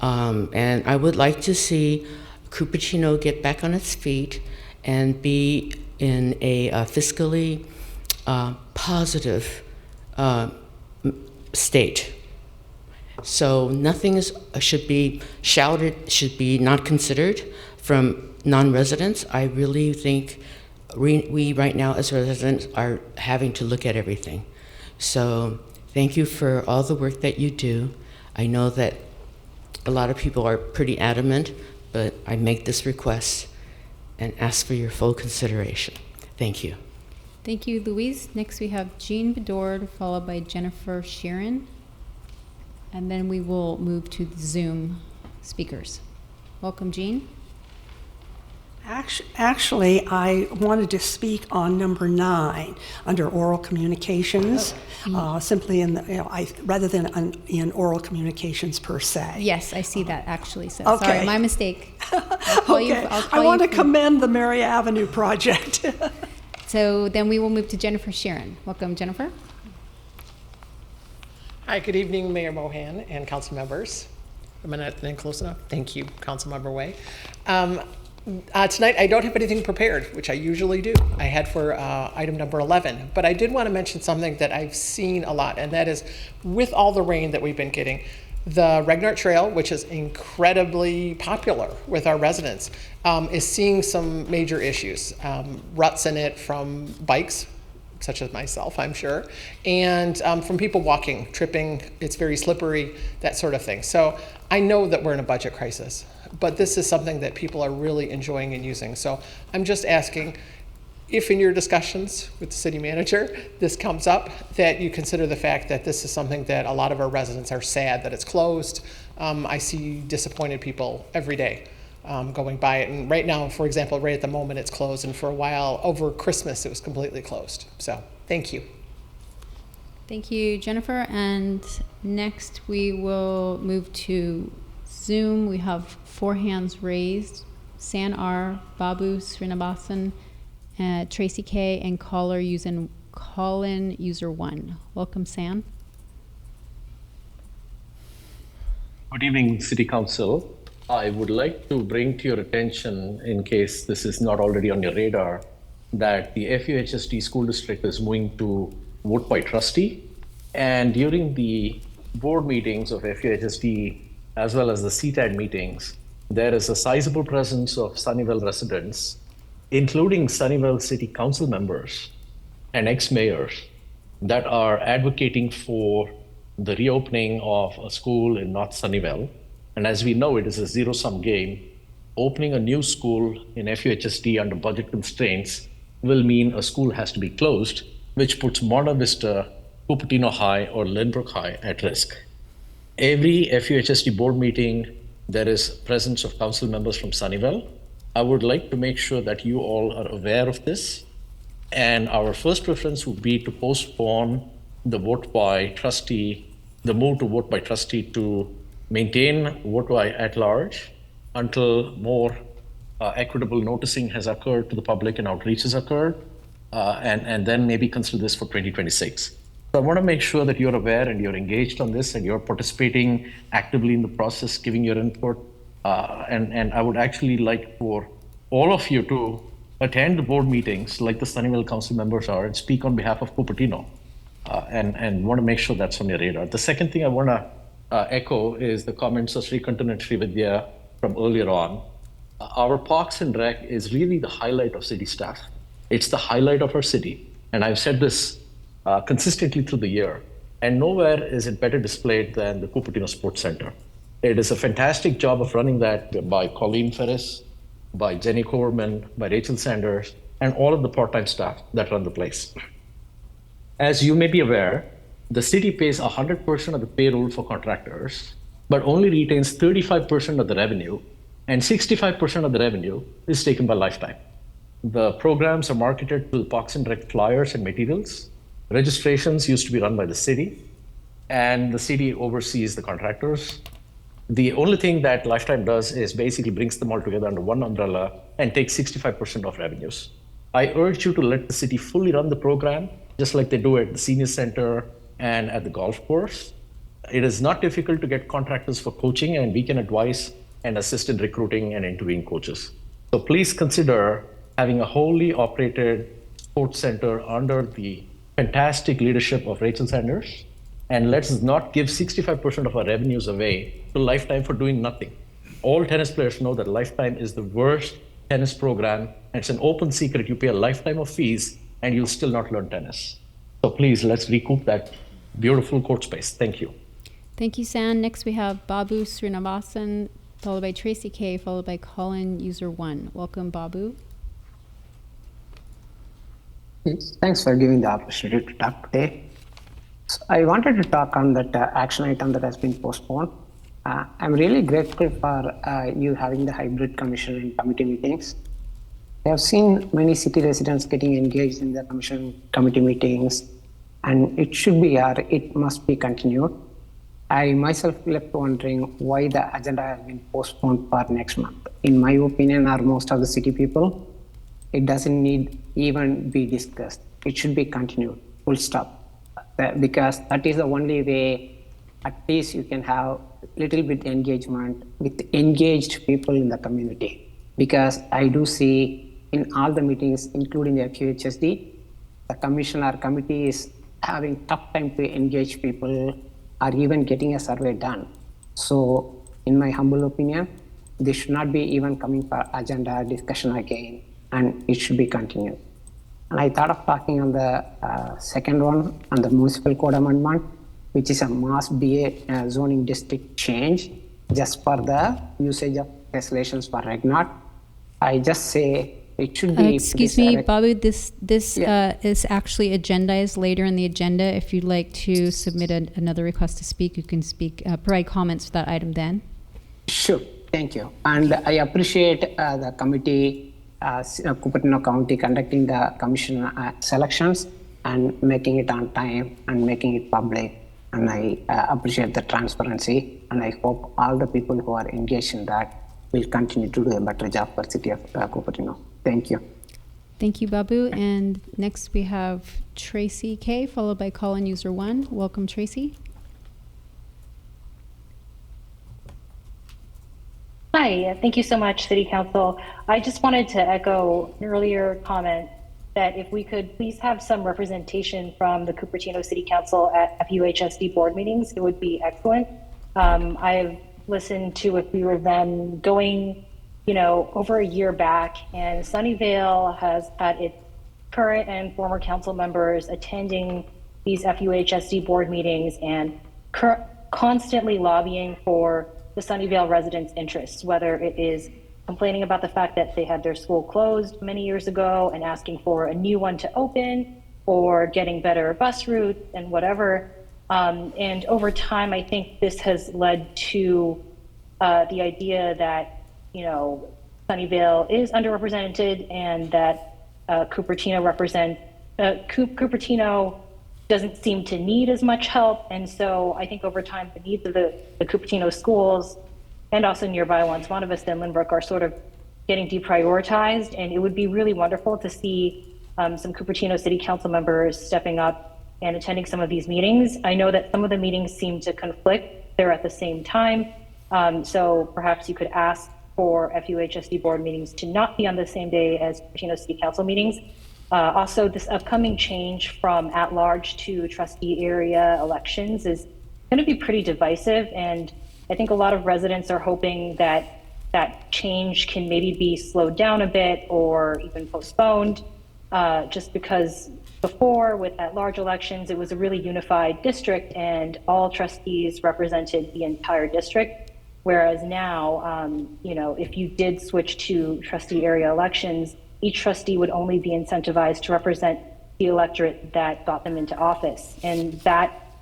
And I would like to see Cupertino get back on its feet and be in a fiscally positive state. So nothing should be shouted, should be not considered from non-residents. I really think we right now as residents are having to look at everything. So thank you for all the work that you do. I know that a lot of people are pretty adamant, but I make this request and ask for your full consideration. Thank you. Thank you, Louise. Next we have Jean Bedord, followed by Jennifer Sharon. And then we will move to the Zoom speakers. Welcome, Jean. Actually, I wanted to speak on number 9 under oral communications, simply in the, rather than in oral communications per se. Yes, I see that actually. So Okay. sorry, my mistake. I want to commend the Mary Avenue project. So then we will move to Jennifer Sharon. Welcome, Jennifer. Hi, good evening, Mayor Mohan and council members. Am I not then close enough? Thank you, Councilmember Way. Tonight, I don't have anything prepared, which I usually do. I had for item number 11, but I did want to mention something that I've seen a lot, and that is with all the rain that we've been getting, the Regnart Trail, which is incredibly popular with our residents, is seeing some major issues. Ruts in it from bikes, such as myself, I'm sure, and from people walking, tripping, it's very slippery, that sort of thing. So I know that we're in a budget crisis, but this is something that people are really enjoying and using. So I'm just asking if in your discussions with the city manager, this comes up, that you consider the fact that this is something that a lot of our residents are sad that it's closed. I see disappointed people every day going by it. And right now, for example, right at the moment it's closed, and for a while over Christmas it was completely closed. So thank you. Thank you, Jennifer. And next we will move to Zoom. We have 4 hands raised. San R, Babu Srinivasan, Tracy K, and call-in user 1. Welcome, San. Good evening, City Council. I would like to bring to your attention, in case this is not already on your radar, that the FUHSD school district is moving to vote by trustee. And during the board meetings of FUHSD, as well as the CTAD meetings, there is a sizable presence of Sunnyvale residents, including Sunnyvale City Council members and ex-mayors, that are advocating for the reopening of a school in North Sunnyvale. And as we know, it is a zero-sum game. Opening a new school in FUHSD under budget constraints will mean a school has to be closed, which puts Monta Vista, Cupertino High, or Lynbrook High at risk. Every FUHSD board meeting, there is presence of council members from Sunnyvale. I would like to make sure that you all are aware of this. And our first preference would be to postpone the vote by trustee, the move to vote by trustee to maintain vote by at large until more equitable noticing has occurred to the public and outreach has occurred, and then maybe consider this for 2026. So I want to make sure that you're aware and you're engaged on this and you're participating actively in the process, giving your input. And I would actually like for all of you to attend the board meetings like the Sunnyvale Council members are and speak on behalf of Cupertino, and want to make sure that's on your radar. The second thing I want to echo is the comments of Sri Kantan and Sri Vidya from earlier on. Our Parks and Rec is really the highlight of city staff. It's the highlight of our city. And I've said this consistently through the year. And nowhere is it better displayed than the Cupertino Sports Center. It is a fantastic job of running that by Colleen Ferris, by Jenny Coverman, by Rachel Sanders, and all of the part-time staff that run the place. As you may be aware, the city pays 100% of the payroll for contractors, but only retains 35% of the revenue, and 65% of the revenue is taken by Lifetime. The programs are marketed to the Parks and Rec flyers and materials. Registrations used to be run by the city, and the city oversees the contractors. The only thing that Lifetime does is basically brings them all together under one umbrella and takes 65% of revenues. I urge you to let the city fully run the program, just like they do at the senior center and at the golf course. It is not difficult to get contractors for coaching, and we can advise and assist in recruiting and interviewing coaches. So please consider having a wholly operated sports center under the fantastic leadership of Rachel Sanders. And let's not give 65% of our revenues away to Lifetime for doing nothing. All tennis players know that Lifetime is the worst tennis program. And it's an open secret. You pay a lifetime of fees and you'll still not learn tennis. So please, let's recoup that beautiful court space. Thank you. Thank you, San. Next we have Babu Srinivasan, followed by Tracy K, followed by Colin, user 1. Welcome, Babu. Thanks for giving the opportunity to talk today. So I wanted to talk on that action item that has been postponed. I'm really grateful for you having the hybrid commission and committee meetings. I have seen many city residents getting engaged in the commission committee meetings, and it should be or it must be continued. I myself left wondering why the agenda has been postponed for next month. In my opinion, or most of the city people, it doesn't need even be discussed. It should be continued, full stop. Because that is the only way at least you can have little bit engagement with engaged people in the community. Because I do see in all the meetings, including the FUHSD, the commission or committee is having tough time to engage people or even getting a survey done. So in my humble opinion, this should not be even coming for agenda discussion again, and it should be continued. And I thought of talking on the second one, on the municipal code amendment, which is a mass BA zoning district change just for the usage of tessellations for RegNot. I just say it should be. Excuse me, Babu, this is actually agendized later in the agenda. If you'd like to submit another request to speak, you can speak, provide comments for that item then. Sure, thank you. And I appreciate the committee, Cupertino County, conducting the commission selections and making it on time and making it public. And I appreciate the transparency, and I hope all the people who are engaged in that will continue to do a better job for the city of Cupertino. Thank you. Thank you, Babu. And next we have Tracy K, followed by Colin, user 1. Welcome, Tracy. Hi, thank you so much, City Council. I just wanted to echo an earlier comment that if we could please have some representation from the Cupertino City Council at FUHSD board meetings, it would be excellent. I've listened to a few of them going, over a year back, and Sunnyvale has had its current and former council members attending these FUHSD board meetings and constantly lobbying for the Sunnyvale residents' interests, whether it is complaining about the fact that they had their school closed many years ago and asking for a new one to open, or getting better bus routes and whatever. And over time, I think this has led to the idea that, you know, Sunnyvale is underrepresented and that Cupertino Cupertino doesn't seem to need as much help. And so I think over time, the needs of the Cupertino schools and also nearby ones, Monte Vista and Lynbrook, are sort of getting deprioritized. And it would be really wonderful to see some Cupertino City Council members stepping up and attending some of these meetings. I know that some of the meetings seem to conflict. They're at the same time. So perhaps you could ask for FUHSD board meetings to not be on the same day as Cupertino City Council meetings. Also, this upcoming change from at-large to trustee area elections is going to be pretty divisive, and I think a lot of residents are hoping that that change can maybe be slowed down a bit or even postponed, just because before, with at-large elections, it was a really unified district and all trustees represented the entire district. Whereas now, you know, if you did switch to trustee area elections, each trustee would only be incentivized to represent the electorate that got them into office. And that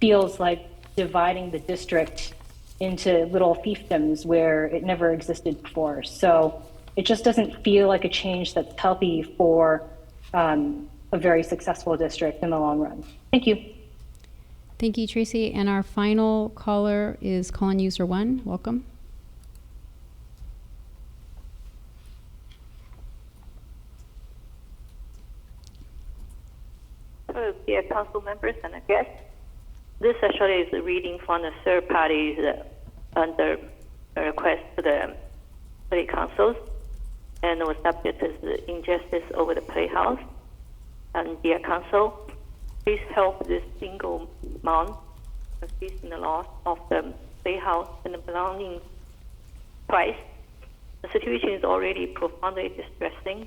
feels like dividing the district into little fiefdoms where it never existed before. So it just doesn't feel like a change that's healthy for a very successful district in the long run. Thank you. Thank you, Tracy. And our final caller is call-in user 1. Welcome. Hello, dear council members and guests. This actually is a reading from the third party under a request to the city councils, and was subject to the injustice over the playhouse. And dear council, please help this single mom facing the loss of the playhouse and the belongings twice. The situation is already profoundly distressing,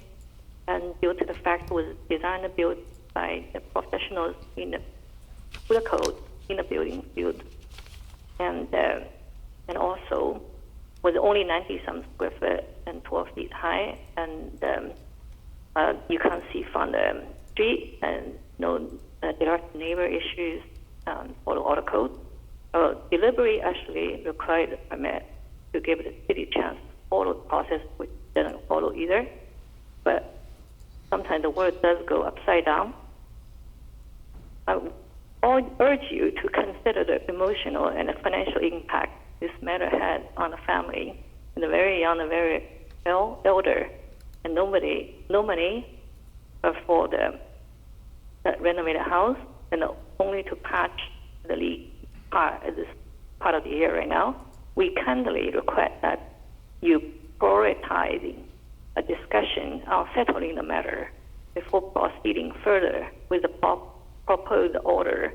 and due to the fact it was designed and built by the professionals in the code in the building field, and also was only 90-some square foot and 12 feet high, and you can see from the street, and no direct neighbor issues for the auto code. Delivery actually required a permit to give the city a chance to follow the process, which doesn't follow either. But sometimes the world does go upside down. I urge you to consider the emotional and the financial impact this matter had on the family, and the very young and very elder, and no money for the renovated house, and only to patch the leak part of this part of the year right now. We kindly request that you prioritizing a discussion on settling the matter before proceeding further with the proposed order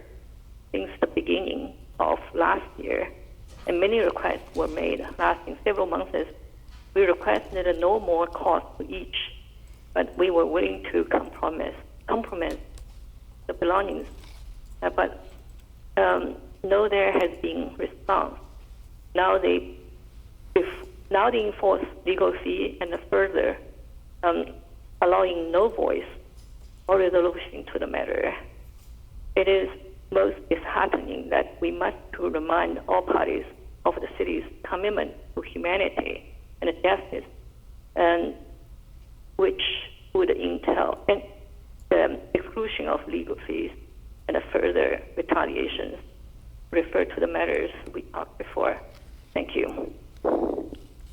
since the beginning of last year. And many requests were made lasting several months. We requested no more cost to each, but we were willing to compromise the belongings. But no, there has been response. Now they enforce legal fee and further allowing no voice or resolution to the matter. It is most disheartening that we must to remind all parties of the city's commitment to humanity and justice, and which would entail the exclusion of legal fees and further retaliations. Refer to the matters we talked before. Thank you.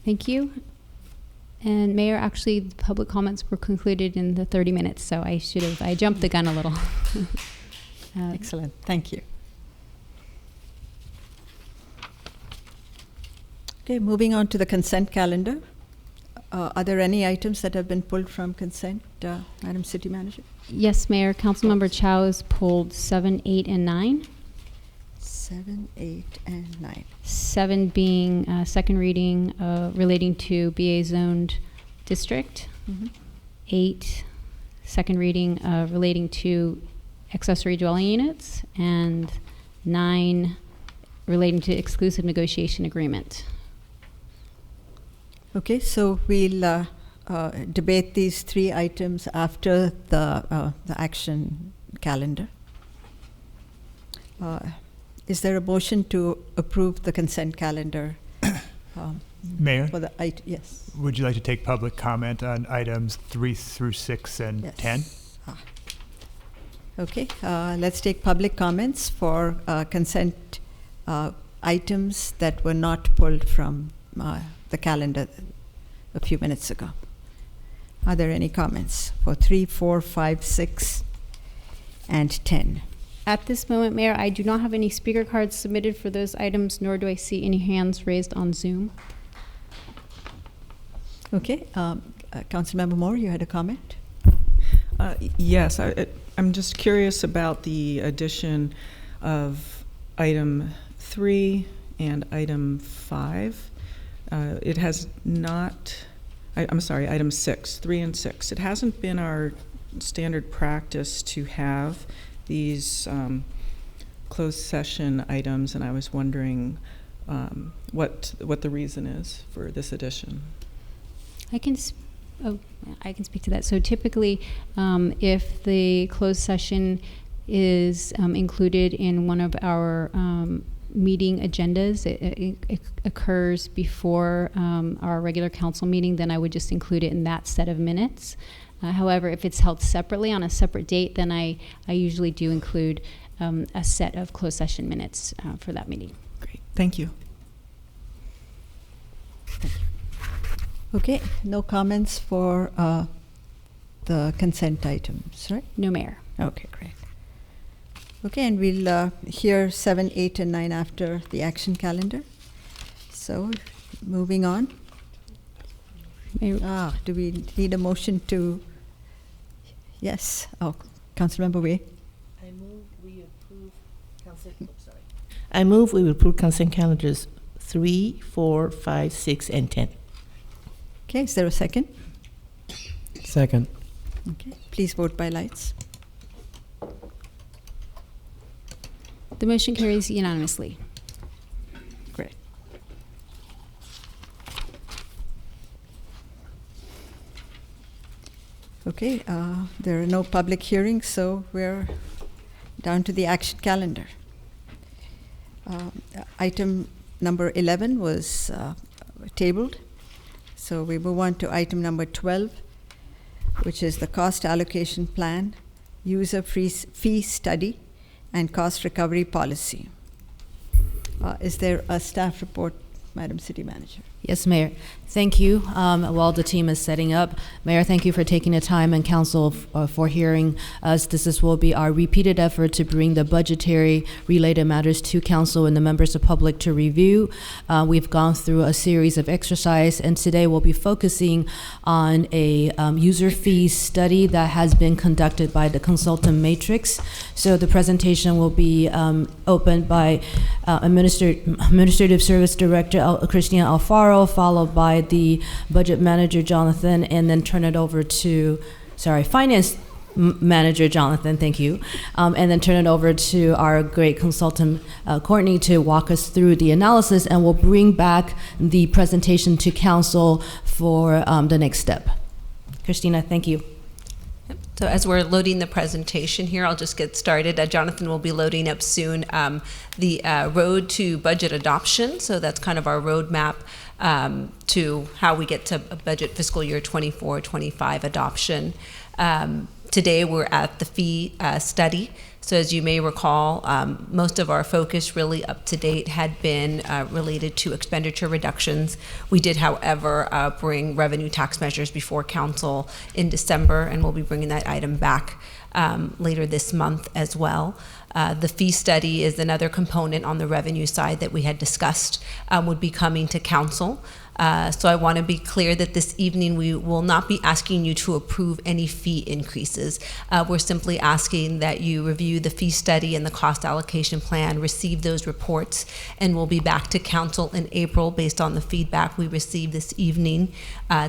Thank you. And Mayor, actually, the public comments were concluded in the 30 minutes, so I jumped the gun a little. Excellent. Thank you. Okay, moving on to the consent calendar. Are there any items that have been pulled from consent, Madam City Manager? Yes, Mayor. Councilmember Chow has pulled 7, 8, and 9. 7, 8, and 9. 7 being second reading relating to BA zoned district. 8, second reading relating to accessory dwelling units, and 9 relating to exclusive negotiation agreement. Okay, so we'll debate these 3 items after the action calendar. Is there a motion to approve the consent calendar? Mayor? For the yes. Would you like to take public comment on items 3 through 6 and Yes. 10? Okay, let's take public comments for consent items that were not pulled from the calendar a few minutes ago. Are there any comments for 3, 4, 5, 6, and 10? At this moment, Mayor, I do not have any speaker cards submitted for those items, nor do I see any hands raised on Zoom. Okay, Councilmember Moore, you had a comment? Yes, I'm just curious about the addition of item 3 and item 5. It has not, I'm sorry, item 6, 3 and 6. It hasn't been our standard practice to have these closed session items, and I was wondering what the reason is for this addition. I can speak to that. So typically, if the closed session is included in one of our meeting agendas, it occurs before our regular council meeting, then I would just include it in that set of minutes. However, if it's held separately on a separate date, then I usually do include a set of closed session minutes for that meeting. Great, thank you. Okay, no comments for the consent items, right? No, Mayor. Okay, great. Okay, and we'll hear 7, 8, and 9 after the action calendar. So, moving on. Do we need a motion to? Yes. Oh, Councilmember Wei. I move we approve consent. I move we approve consent calendars 3, 4, 5, 6, and 10. Okay, is there a second? Second. Okay, please vote by lights. The motion carries unanimously. Great. Okay, there are no public hearings, so we're down to the action calendar. Item number 11 was tabled. So we move on to item number 12, which is the cost allocation plan, user fee study, and cost recovery policy. Is there a staff report, Madam City Manager? Yes, Mayor. Thank you. While the team is setting up, Mayor, thank you for taking the time and council for hearing us. This will be our repeated effort to bring the budgetary related matters to council and the members of public to review. We've gone through a series of exercise, and today we'll be focusing on a user fee study that has been conducted by the consultant matrix. So the presentation will be opened by Administrative Service Director Christina Alfaro, followed by the Budget Manager Jonathan, and then turn it over to, Finance Manager Jonathan, thank you, and then turn it over to our great consultant Courtney to walk us through the analysis, and we'll bring back the presentation to council for the next step. Christina, thank you. So as we're loading the presentation here, I'll just get started. Jonathan will be loading up soon the road to budget adoption. So that's kind of our roadmap to how we get to budget fiscal year 24-25 adoption. Today we're at the fee study. So as you may recall, most of our focus really up to date had been related to expenditure reductions. We did, however, bring revenue tax measures before council in December, and we'll be bringing that item back later this month as well. The fee study is another component on the revenue side that we had discussed would be coming to council. So I want to be clear that this evening we will not be asking you to approve any fee increases. We're simply asking that you review the fee study and the cost allocation plan, receive those reports, and we'll be back to council in April based on the feedback we received this evening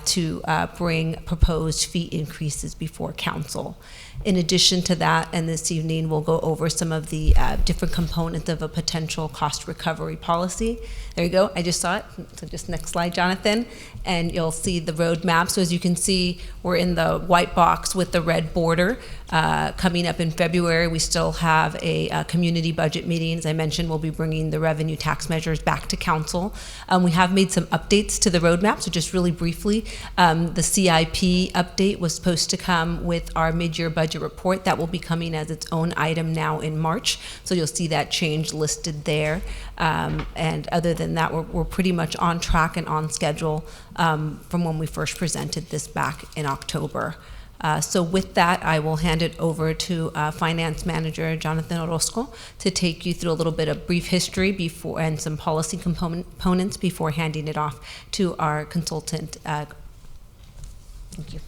to bring proposed fee increases before council. In addition to that, and this evening we'll go over some of the different components of a potential cost recovery policy. There you go, I just saw it. So just next slide, Jonathan. And you'll see the roadmap. So as you can see, we're in the white box with the red border. Coming up in February, we still have a community budget meeting. As I mentioned, we'll be bringing the revenue tax measures back to council. We have made some updates to the roadmap. So just really briefly, the CIP update was supposed to come with our mid-year budget report. That will be coming as its own item now in March. So you'll see that change listed there. And other than that, we're pretty much on track and on schedule from when we first presented this back in October. So with that, I will hand it over to Finance Manager Jonathan Orozco to take you through a little bit of brief history before and some policy components before handing it off to our consultant. Thank you.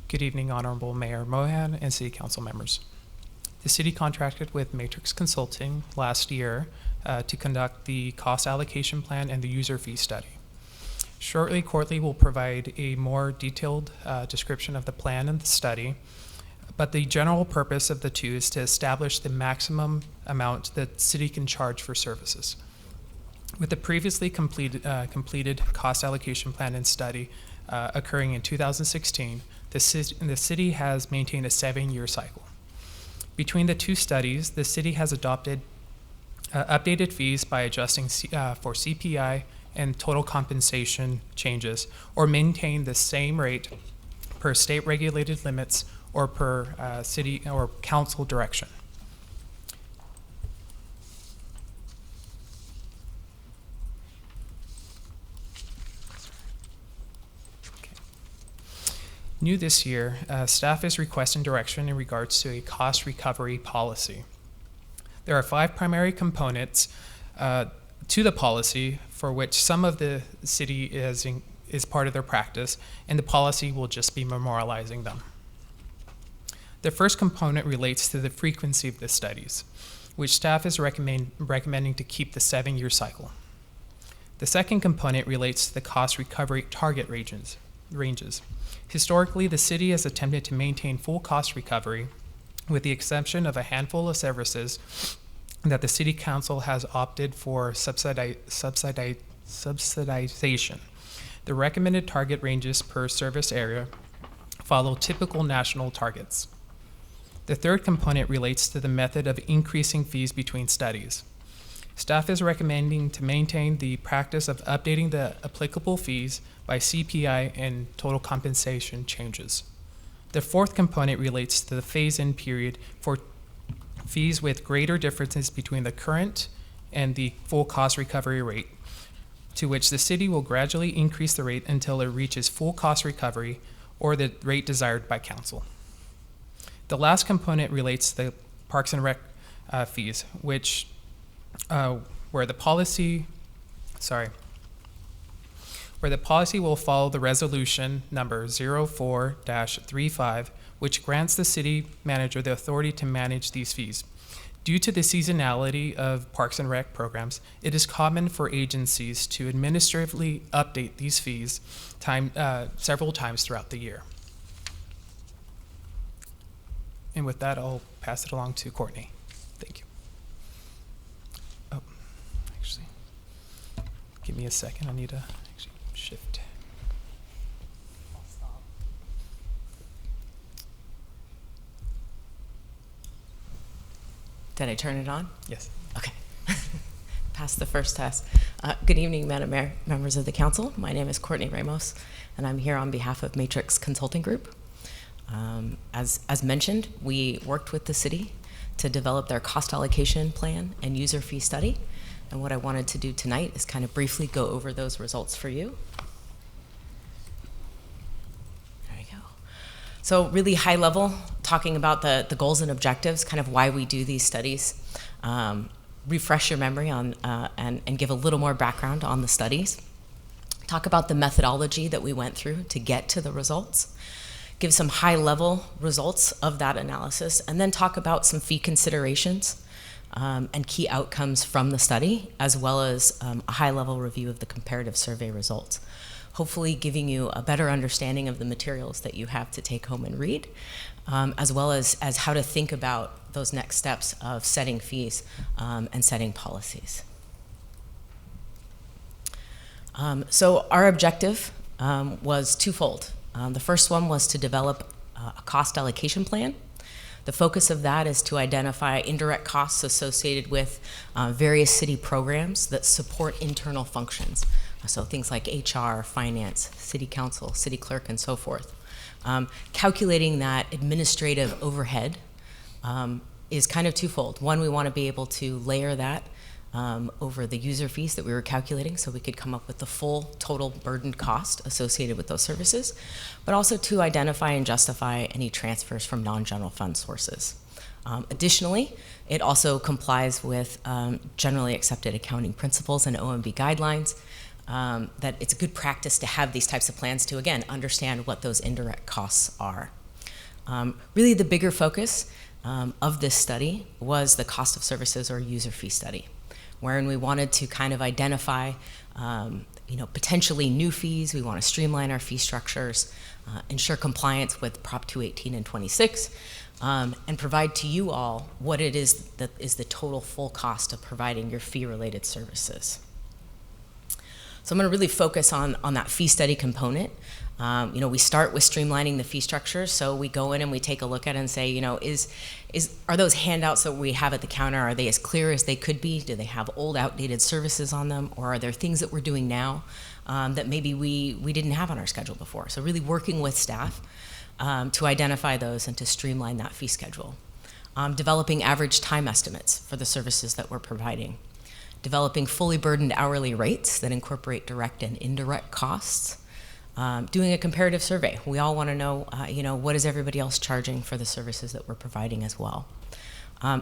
Good evening, Honorable Mayor Mohan and City Council members. The city contracted with Matrix Consulting last year to conduct the cost allocation plan and the user fee study. Shortly, Courtney will provide a more detailed description of the plan and the study, but the general purpose of the two is to establish the maximum amount that the city can charge for services. With the previously completed cost allocation plan and study occurring in 2016, the city has maintained a 7-year cycle. Between the two studies, the city has adopted updated fees by adjusting for CPI and total compensation changes, or maintain the same rate per state regulated limits or per city or council direction. New this year, staff is requesting direction in regards to a cost recovery policy. There are 5 primary components to the policy for which some of the city is part of their practice, and the policy will just be memorializing them. The first component relates to the frequency of the studies, which staff is recommending to keep the 7-year cycle. The second component relates to the cost recovery target ranges. Historically, the city has attempted to maintain full cost recovery, with the exception of a handful of services that the city council has opted for subsidization. The recommended target ranges per service area follow typical national targets. The third component relates to the method of increasing fees between studies. Staff is recommending to maintain the practice of updating the applicable fees by CPI and total compensation changes. The fourth component relates to the phase-in period for fees with greater differences between the current and the full cost recovery rate, to which the city will gradually increase the rate until it reaches full cost recovery or the rate desired by council. The last component relates to the Parks and Rec fees, which where the policy will follow the resolution number 04-35, which grants the city manager the authority to manage these fees. Due to the seasonality of Parks and Rec programs, it is common for agencies to administratively update these fees several times throughout the year. And with that, I'll pass it along to Courtney. Thank you. Oh, actually, give me a second. I need to actually shift. Did I turn it on? Yes. Okay. Passed the first test. Good evening, Madam Mayor, members of the council. My name is Courtney Ramos, and I'm here on behalf of Matrix Consulting Group. As mentioned, we worked with the city to develop their cost allocation plan and user fee study. And what I wanted to do tonight is kind of briefly go over those results for you. There you go. So really high level, talking about the goals and objectives, kind of why we do these studies. Refresh your memory on and give a little more background on the studies. Talk about the methodology that we went through to get to the results. Give some high-level results of that analysis, and then talk about some fee considerations and key outcomes from the study, as well as a high-level review of the comparative survey results, hopefully giving you a better understanding of the materials that you have to take home and read, as well as how to think about those next steps of setting fees and setting policies. So our objective was twofold. The first one was to develop a cost allocation plan. The focus of that is to identify indirect costs associated with various city programs that support internal functions. So things like HR, finance, city council, city clerk, and so forth. Calculating that administrative overhead is kind of twofold. One, we want to be able to layer that over the user fees that we were calculating, so we could come up with the full total burdened cost associated with those services, but also to identify and justify any transfers from non-general fund sources. Additionally, it also complies with generally accepted accounting principles and OMB guidelines, that it's a good practice to have these types of plans to, again, understand what those indirect costs are. Really, the bigger focus of this study was the cost of services or user fee study, wherein we wanted to kind of identify potentially new fees. We want to streamline our fee structures, ensure compliance with Prop 218 and 26, and provide to you all what it is that is the total full cost of providing your fee-related services. So I'm going to really focus on that fee study component. We start with streamlining the fee structure, so we go in and we take a look at it and say, are those handouts that we have at the counter, are they as clear as they could be? Do they have old, outdated services on them? Or are there things that we're doing now that maybe we didn't have on our schedule before? So really working with staff to identify those and to streamline that fee schedule. Developing average time estimates for the services that we're providing. Developing fully burdened hourly rates that incorporate direct and indirect costs. Doing a comparative survey. We all want to know, what is everybody else charging for the services that we're providing as well.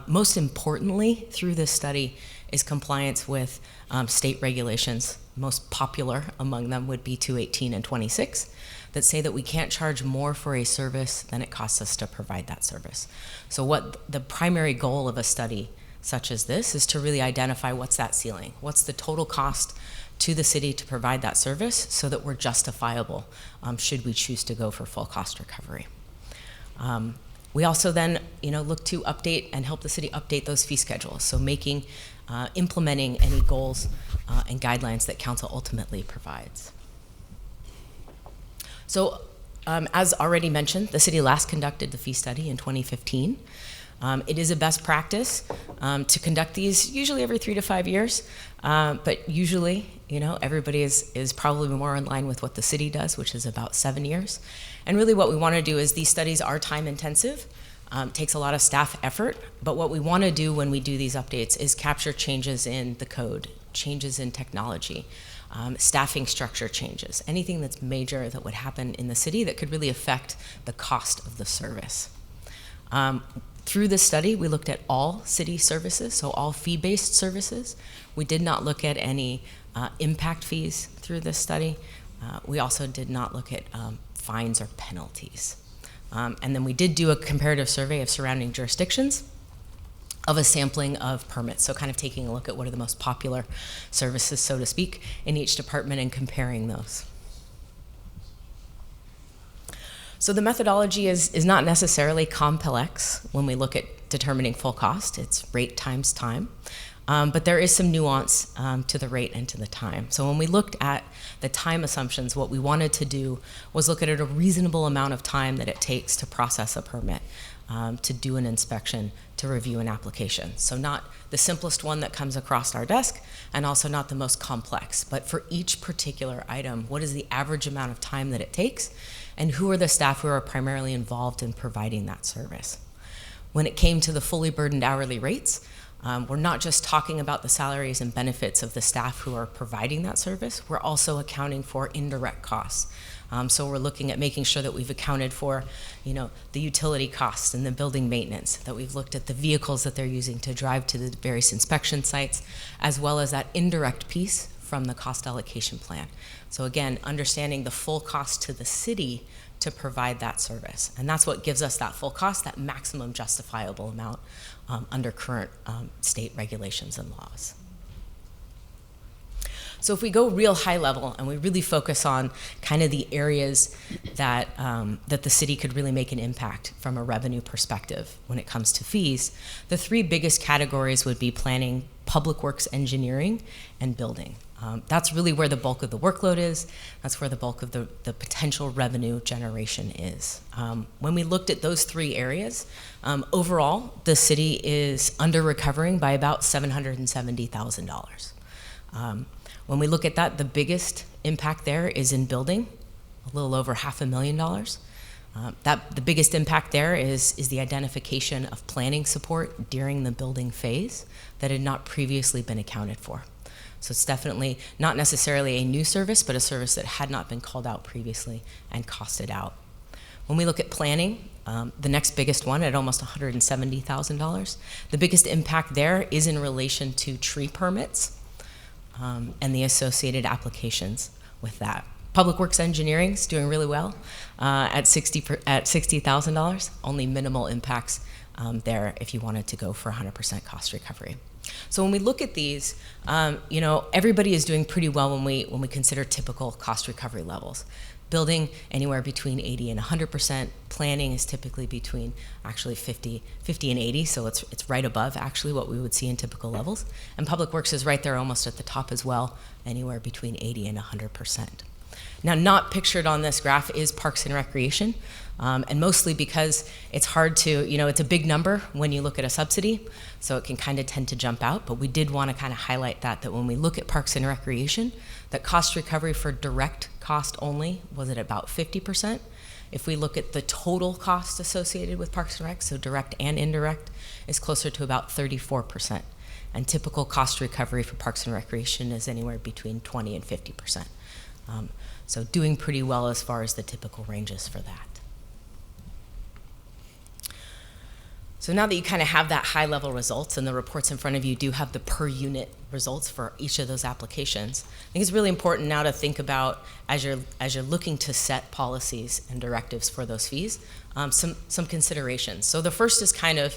Most importantly, through this study is compliance with state regulations. Most popular among them would be 218 and 26 that say that we can't charge more for a service than it costs us to provide that service. So what the primary goal of a study such as this is to really identify what's that ceiling, what's the total cost to the city to provide that service so that we're justifiable should we choose to go for full cost recovery. We also then look to update and help the city update those fee schedules, so implementing any goals and guidelines that council ultimately provides. So as already mentioned, the city last conducted the fee study in 2015. It is a best practice to conduct these usually every 3 to 5 years, but usually, everybody is probably more in line with what the city does, which is about 7 years. And really what we want to do is these studies are time intensive, takes a lot of staff effort, but what we want to do when we do these updates is capture changes in the code, changes in technology, staffing structure changes, anything that's major that would happen in the city that could really affect the cost of the service. Through this study, we looked at all city services, so all fee-based services. We did not look at any impact fees through this study. We also did not look at fines or penalties. And then we did do a comparative survey of surrounding jurisdictions of a sampling of permits, so kind of taking a look at what are the most popular services, so to speak, in each department and comparing those. So the methodology is not necessarily complex when we look at determining full cost. It's rate times time. But there is some nuance to the rate and to the time. So when we looked at the time assumptions, what we wanted to do was look at a reasonable amount of time that it takes to process a permit, to do an inspection, to review an application. So not the simplest one that comes across our desk, and also not the most complex. But for each particular item, what is the average amount of time that it takes? And who are the staff who are primarily involved in providing that service? When it came to the fully burdened hourly rates, we're not just talking about the salaries and benefits of the staff who are providing that service, we're also accounting for indirect costs. So we're looking at making sure that we've accounted for, the utility costs and the building maintenance, that we've looked at the vehicles that they're using to drive to the various inspection sites, as well as that indirect piece from the cost allocation plan. So again, understanding the full cost to the city to provide that service. And that's what gives us that full cost, that maximum justifiable amount under current state regulations and laws. So if we go real high level and we really focus on kind of the areas that, that the city could really make an impact from a revenue perspective when it comes to fees, the three biggest categories would be planning, public works engineering, and building. That's really where the bulk of the workload is. That's where the bulk of the potential revenue generation is. When we looked at those three areas, overall, the city is under recovering by about $770,000. When we look at that, the biggest impact there is in building, a little over $500,000. The biggest impact there is the identification of planning support during the building phase that had not previously been accounted for. So it's definitely not necessarily a new service, but a service that had not been called out previously and costed out. When we look at planning, the next biggest one at almost $170,000, the biggest impact there is in relation to tree permits and the associated applications with that. Public Works Engineering is doing really well at $60,000. Only minimal impacts there if you wanted to go for 100% cost recovery. So when we look at these, you know, everybody is doing pretty well when we consider typical cost recovery levels. Building anywhere between 80 and 100%. Planning is typically between actually 50 and 80, so it's right above actually what we would see in typical levels. And Public Works is right there almost at the top as well, anywhere between 80 and 100%. Now, not pictured on this graph is Parks and Recreation, and mostly because it's hard to, you know, it's a big number when you look at a subsidy, so it can kind of tend to jump out, but we did want to kind of highlight that when we look at Parks and Recreation, that cost recovery for direct cost only was at about 50%. If we look at the total cost associated with Parks and Rec, so direct and indirect, is closer to about 34%. And typical cost recovery for Parks and Recreation is anywhere between 20 and 50%. So doing pretty well as far as the typical ranges for that. So now that you kind of have that high level results and the reports in front of you do have the per unit results for each of those applications, I think it's really important now to think about, as you're looking to set policies and directives for those fees, some considerations. So the first is kind of,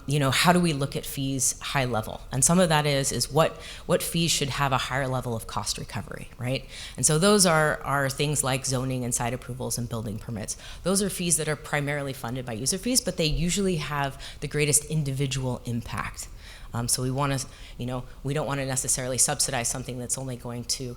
you know, how do we look at fees high level? And some of that is what fees should have a higher level of cost recovery, right? And so those are things like zoning and site approvals and building permits. Those are fees that are primarily funded by user fees, but they usually have the greatest individual impact. So we want to, you know, we don't want to necessarily subsidize something that's only going to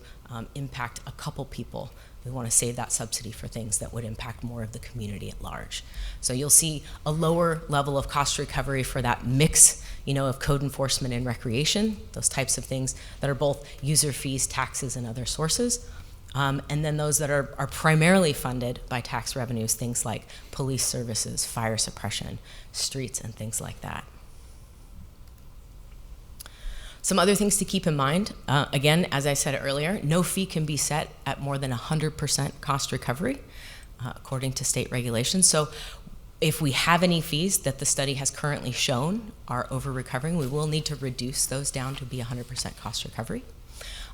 impact a couple people. We want to save that subsidy for things that would impact more of the community at large. So you'll see a lower level of cost recovery for that mix, you know, of code enforcement and recreation, those types of things that are both user fees, taxes, and other sources. And then those that are primarily funded by tax revenues, things like police services, fire suppression, streets, and things like that. Some other things to keep in mind, again, as I said earlier, no fee can be set at more than 100% cost recovery, according to state regulations. So if we have any fees that the study has currently shown are over-recovering, we will need to reduce those down to be 100% cost recovery.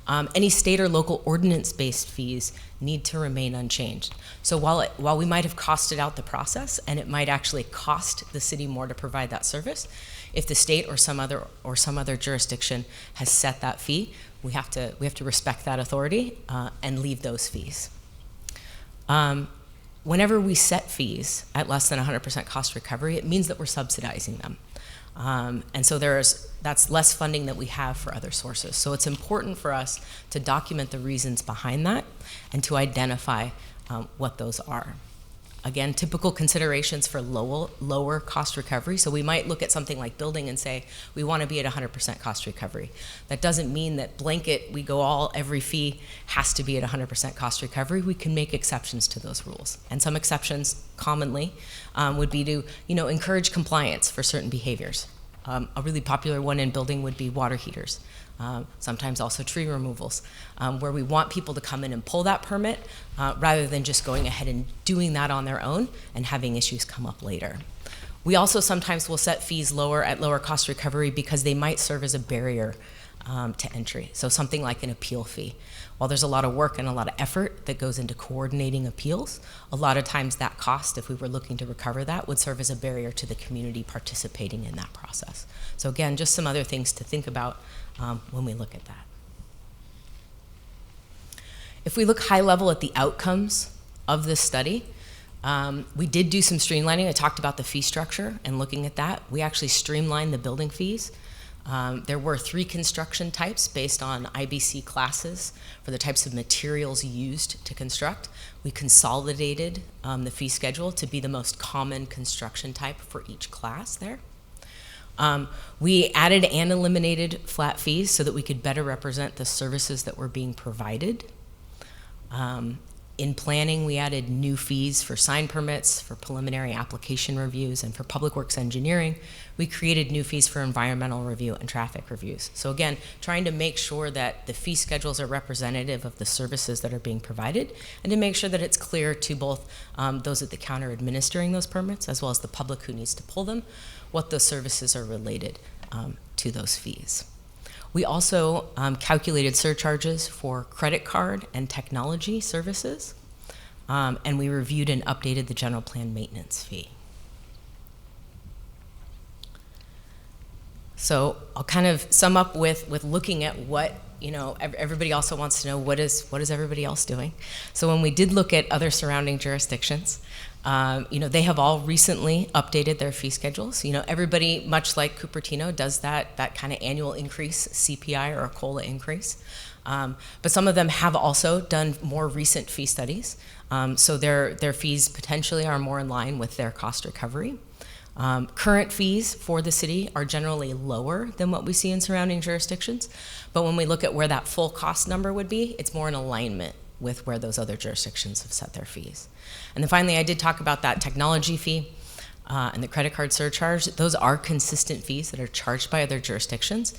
Any state or local ordinance-based fees need to remain unchanged. So while we might have costed out the process, and it might actually cost the city more to provide that service, if the state or some other jurisdiction has set that fee, we have to respect that authority and leave those fees. Whenever we set fees at less than 100% cost recovery, it means that we're subsidizing them. And so that's less funding that we have for other sources. So it's important for us to document the reasons behind that and to identify what those are. Again, typical considerations for lower cost recovery. So we might look at something like building and say, we want to be at 100% cost recovery. That doesn't mean that blanket, every fee has to be at 100% cost recovery. We can make exceptions to those rules. And some exceptions commonly would be to, you know, encourage compliance for certain behaviors. A really popular one in building would be water heaters. Sometimes also tree removals, where we want people to come in and pull that permit rather than just going ahead and doing that on their own and having issues come up later. We also sometimes will set fees at lower cost recovery because they might serve as a barrier to entry. So something like an appeal fee. While there's a lot of work and a lot of effort that goes into coordinating appeals, a lot of times that cost, if we were looking to recover that, would serve as a barrier to the community participating in that process. So again, just some other things to think about when we look at that. If we look high level at the outcomes of this study, we did do some streamlining. I talked about the fee structure and looking at that. We actually streamlined the building fees. There were 3 construction types based on IBC classes for the types of materials used to construct. We consolidated the fee schedule to be the most common construction type for each class there. We added and eliminated flat fees so that we could better represent the services that were being provided. In planning, we added new fees for sign permits, for preliminary application reviews, and for public works engineering. We created new fees for environmental review and traffic reviews. So again, trying to make sure that the fee schedules are representative of the services that are being provided, and to make sure that it's clear to both those at the counter administering those permits, as well as the public who needs to pull them, what those services are related to those fees. We also calculated surcharges for credit card and technology services, and we reviewed and updated the general plan maintenance fee. So I'll kind of sum up with looking at what, everybody also wants to know what is everybody else doing. So when we did look at other surrounding jurisdictions, they have all recently updated their fee schedules. Everybody, much like Cupertino, does that kind of annual increase, CPI or a COLA increase. But some of them have also done more recent fee studies. So their fees potentially are more in line with their cost recovery. Current fees for the city are generally lower than what we see in surrounding jurisdictions. But when we look at where that full cost number would be, it's more in alignment with where those other jurisdictions have set their fees. And then finally, I did talk about that technology fee and the credit card surcharge. Those are consistent fees that are charged by other jurisdictions.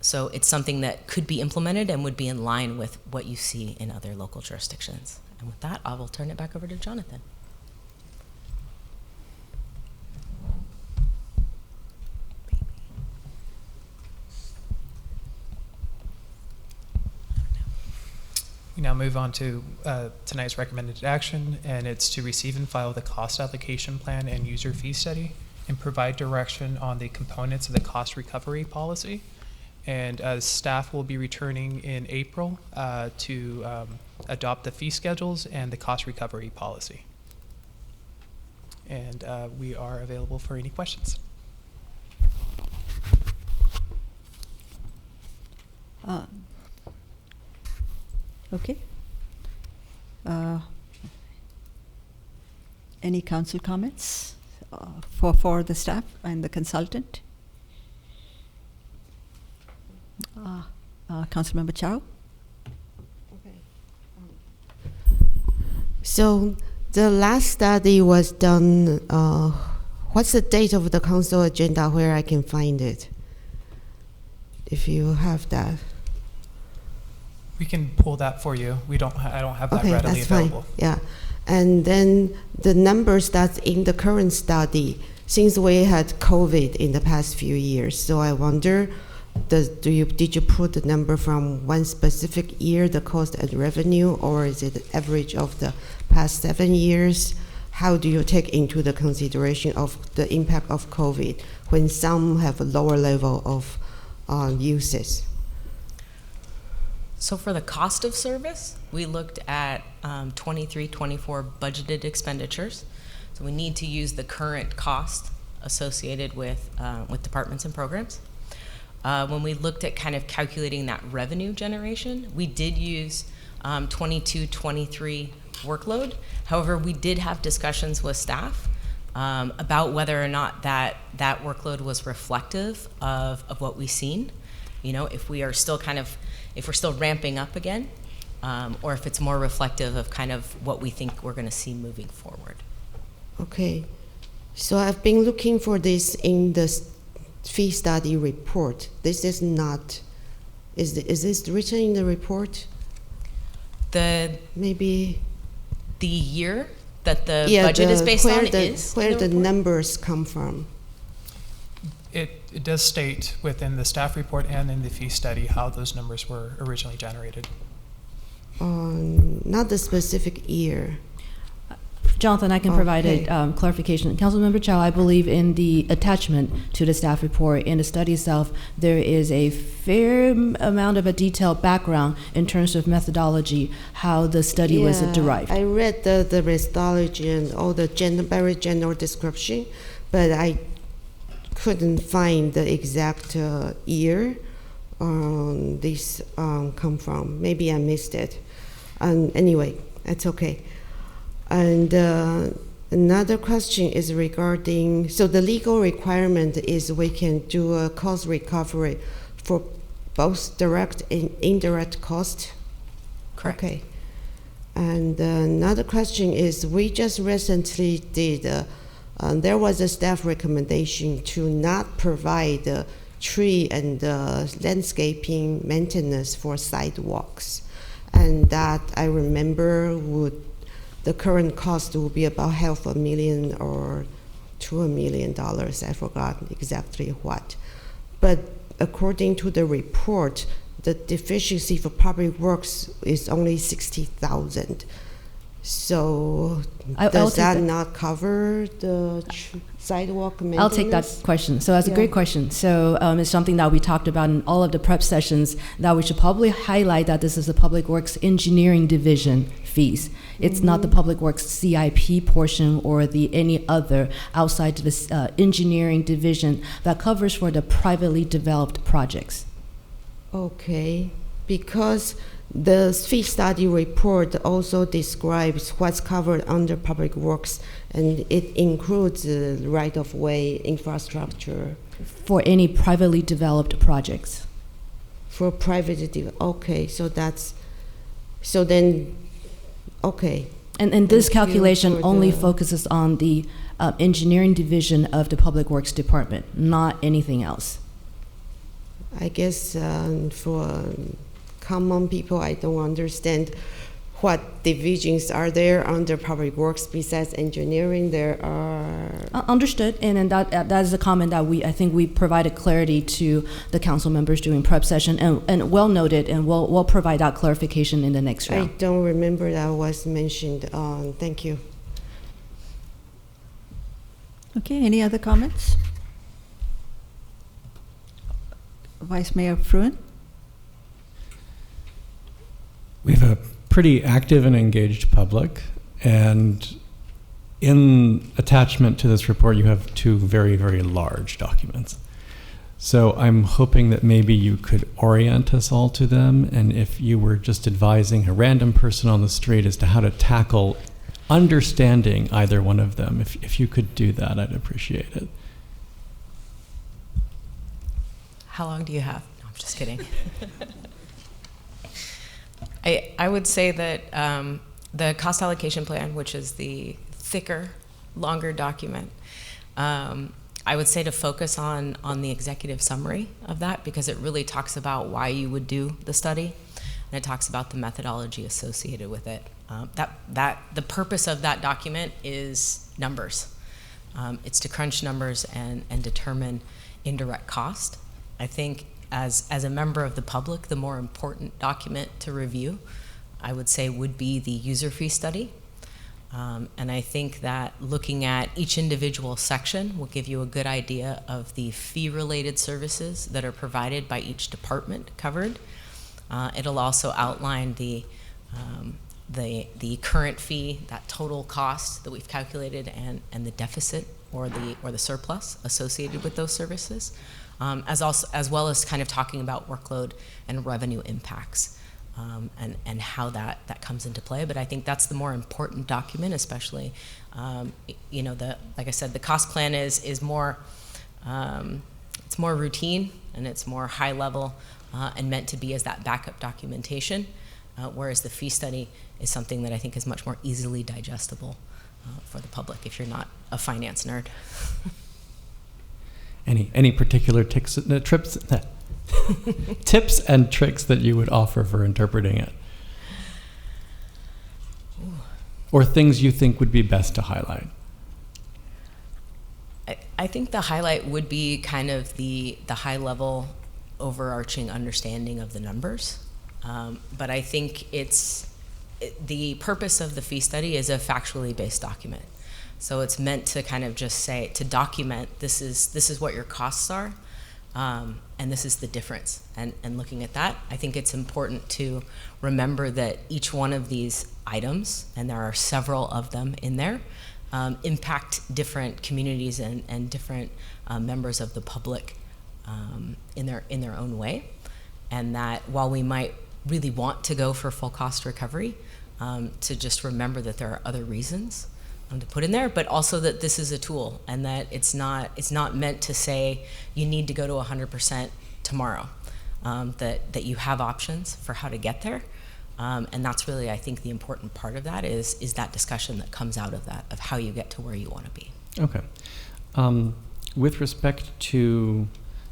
So it's something that could be implemented and would be in line with what you see in other local jurisdictions. And with that, I will turn it back over to Jonathan. We now move on to tonight's recommended action, and it's to receive and file the cost allocation plan and user fee study and provide direction on the components of the cost recovery policy. And staff will be returning in April to adopt the fee schedules and the cost recovery policy. And we are available for any questions. Okay. Any council comments for the staff and the consultant? Councilmember Chow. So the last study was done, what's the date of the council agenda where I can find it? If you have that. We can pull that for you. I don't have that readily that's available. Fine. Yeah. And then the numbers that's in the current study, since we had COVID in the past few years, so I wonder, did you put the number from one specific year, the cost and revenue, or is it the average of the past 7 years? How do you take into the consideration of the impact of COVID when some have a lower level of uses? So for the cost of service, we looked at 23-24 budgeted expenditures. So we need to use the current cost associated with departments and programs. When we looked at kind of calculating that revenue generation, we did use 22-23 workload. However, we did have discussions with staff about whether or not that workload was reflective of what we've seen. If we are still if we're still ramping up again, or if it's more reflective of kind of what we think we're going to see moving forward. Okay, so I've been looking for this in the fee study report. This is not, is this written in the report? Maybe the year that the budget is based on is where the numbers come from. it does state within the staff report and in the fee study how those numbers were originally generated. Not the specific year. Jonathan, I can provide Okay. a clarification. Councilmember Chow, I believe in the attachment to the staff report, in the study itself, there is a fair amount of a detailed background in terms of methodology, how the study was derived. I read the methodology and all the very general description, but I couldn't find the exact year this come from. Maybe I missed it. Anyway, that's okay. And another question is regarding, so the legal requirement is we can do a cost recovery for both direct and indirect cost? Correct. Okay. And another question is, we just recently did, there was a staff recommendation to not provide tree and landscaping maintenance for sidewalks. And that I remember the current cost will be about $500,000 or to $1 million. I forgot exactly what. But according to the report, the deficiency for public works is only $60,000. So does that not cover the sidewalk maintenance? I'll take that question. So that's a great question. So it's something that we talked about in all of the prep sessions, that we should probably highlight that this is the Public Works Engineering Division fees. It's not the Public Works CIP portion or any other outside this engineering division that covers for the privately developed projects. Okay, because the fee study report also describes what's covered under public works, and it includes right-of-way infrastructure. For any privately developed projects. For privately, okay, so then, okay. And this calculation only focuses on the engineering division of the Public Works Department, not anything else. I guess for common people, I don't understand what divisions are there under public works besides engineering. There are understood, and that is a comment that I think we provided clarity to the council members during prep session, and well noted, and we'll provide that clarification in the next round. I don't remember that was mentioned. Thank you. Okay, any other comments? Vice Mayor Fruin? We have a pretty active and engaged public, and in attachment to this report you have two very, very large documents. So I'm hoping that maybe you could orient us all to them, and if you were just advising a random person on the street as to how to tackle understanding either one of them, if you could do that, I'd appreciate it. How long do you have? No, I'm just kidding. I would say that the cost allocation plan, which is the thicker, longer document, I would say to focus on the executive summary of that, because it really talks about why you would do the study, and it talks about the methodology associated with it. The purpose of that document is numbers. It's to crunch numbers and determine indirect cost. I think as a member of the public, the more important document to review, I would say, would be the user fee study. And I think that looking at each individual section will give you a good idea of the fee-related services that are provided by each department covered. It'll also outline the current fee, that total cost that we've calculated, and the deficit or the surplus associated with those services. As well as kind of talking about workload and revenue impacts, and how that comes into play. But I think that's the more important document, especially, like I said, the cost plan is more, it's more routine, and it's more high level, and meant to be as that backup documentation, whereas the fee study is something that I think is much more easily digestible for the public if you're not a finance nerd. Any particular tips and tricks that you would offer for interpreting it? Or things you think would be best to highlight? I think the highlight would be kind of the high level overarching understanding of the numbers. But I think the purpose of the fee study is a factually based document. So it's meant to kind of just say, to document this is what your costs are, and this is the difference. And looking at that, I think it's important to remember that each one of these items, and there are several of them in there, impact different communities and different members of the public in their own way. And that while we might really want to go for full cost recovery, to just remember that there are other reasons to put in there, but also that this is a tool and that it's not meant to say you need to go to 100% tomorrow, that you have options for how to get there. And that's really, I think, the important part of that is that discussion that comes out of that, of how you get to where you want to be. Okay. With respect to,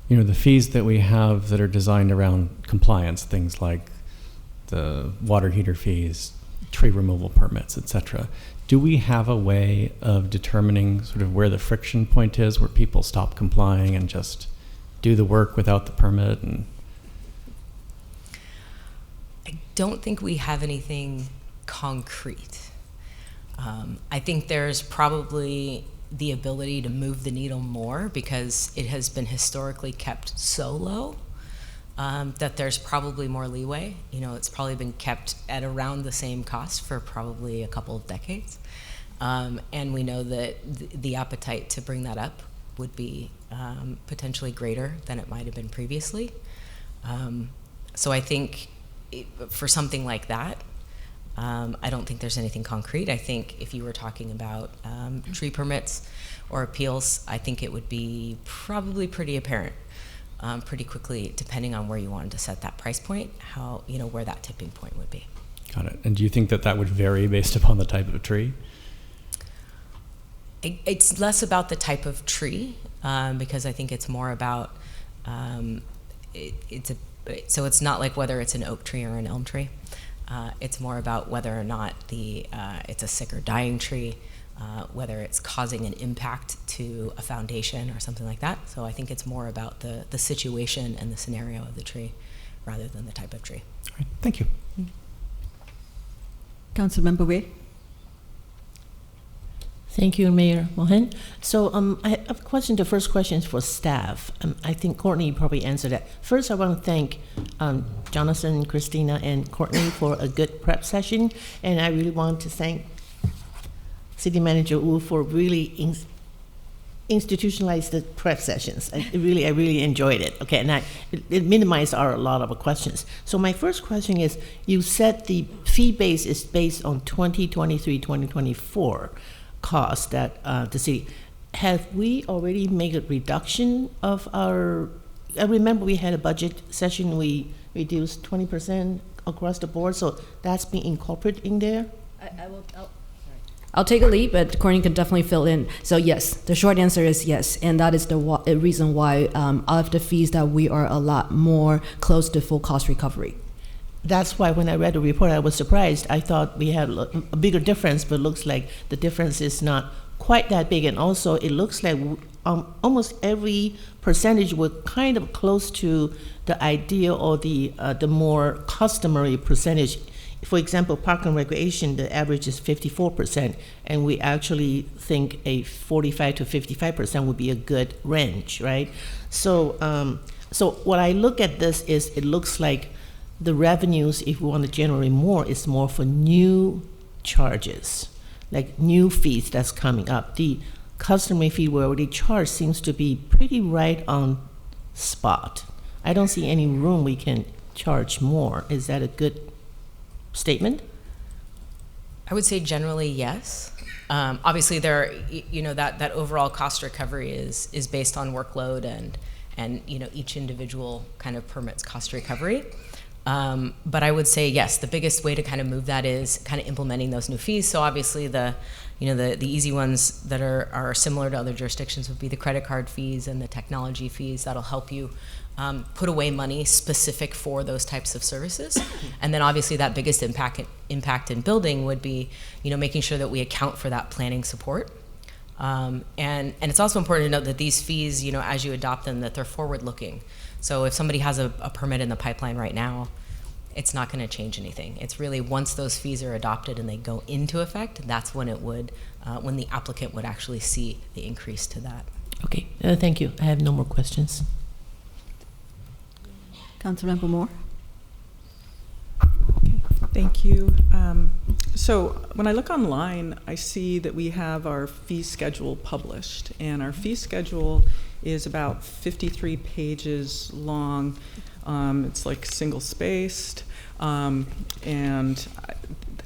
the fees that we have that are designed around compliance, things like the water heater fees, tree removal permits, etc. Do we have a way of determining sort of where the friction point is, where people stop complying and just do the work without the permit? And I don't think we have anything concrete. I think there's probably the ability to move the needle more because it has been historically kept so low that there's probably more leeway. It's probably been kept at around the same cost for probably a couple of decades. And we know that the appetite to bring that up would be potentially greater than it might have been previously. So I think for something like that, I don't think there's anything concrete. I think if you were talking about tree permits or appeals, I think it would be probably pretty apparent pretty quickly, depending on where you wanted to set that price point, where that tipping point would be. Got it. And do you think that would vary based upon the type of tree? It's less about the type of tree because I think it's more about so it's not like whether it's an oak tree or an elm tree. It's more about whether or not it's a sick or dying tree, whether it's causing an impact to a foundation or something like that. So I think it's more about the situation and the scenario of the tree rather than the type of tree. All right. Thank you. Councilmember Wei. Thank you, Mayor Mohan. So I have a question. The first question is for staff. I think Courtney probably answered that. First, I want to thank Jonathan, Christina, and Courtney for a good prep session. And I really want to thank City Manager Wu for really institutionalized the prep sessions. I really enjoyed it. Okay, and it minimized a lot of questions. So my first question is, you said the fee base is based on 2023-2024 cost that the city. Have we already made a reduction of our, I remember we had a budget session, we reduced 20% across the board, so that's being incorporated in there? I'll take a lead, but Courtney can definitely fill in. So yes, the short answer is yes, and that is the reason why of the fees that we are a lot more close to full cost recovery. That's why when I read the report, I was surprised. I thought we had a bigger difference, but it looks like the difference is not quite that big. And also, it looks like almost every percentage was kind of close to the idea or the more customary percentage. For example, park and recreation, the average is 54%, and we actually think a 45 to 55% would be a good range, right? So, so what I look at this is, it looks like the revenues, if we want to generate more, is more for new charges, like new fees that's coming up. The customary fee we already charge seems to be pretty right on spot. I don't see any room we can charge more. Is that a good statement? I would say generally yes. Obviously, there, that overall cost recovery is based on workload and each individual kind of permits cost recovery. But I would say yes, the biggest way to kind of move that is kind of implementing those new fees. So obviously the easy ones that are similar to other jurisdictions would be the credit card fees and the technology fees. That'll help you put away money specific for those types of services. And then obviously that biggest impact in building would be, making sure that we account for that planning support And it's also important to note that these fees, you know, as you adopt them, that they're forward-looking. So if somebody has a permit in the pipeline right now, it's not going to change anything. It's really once those fees are adopted and they go into effect, that's when it would, when the applicant would actually see the increase to that. Okay, thank you. I have no more questions. Councilmember Moore. Thank you. So when I look online, I see that we have our fee schedule published, and our fee schedule is about 53 pages long. It's like single-spaced, and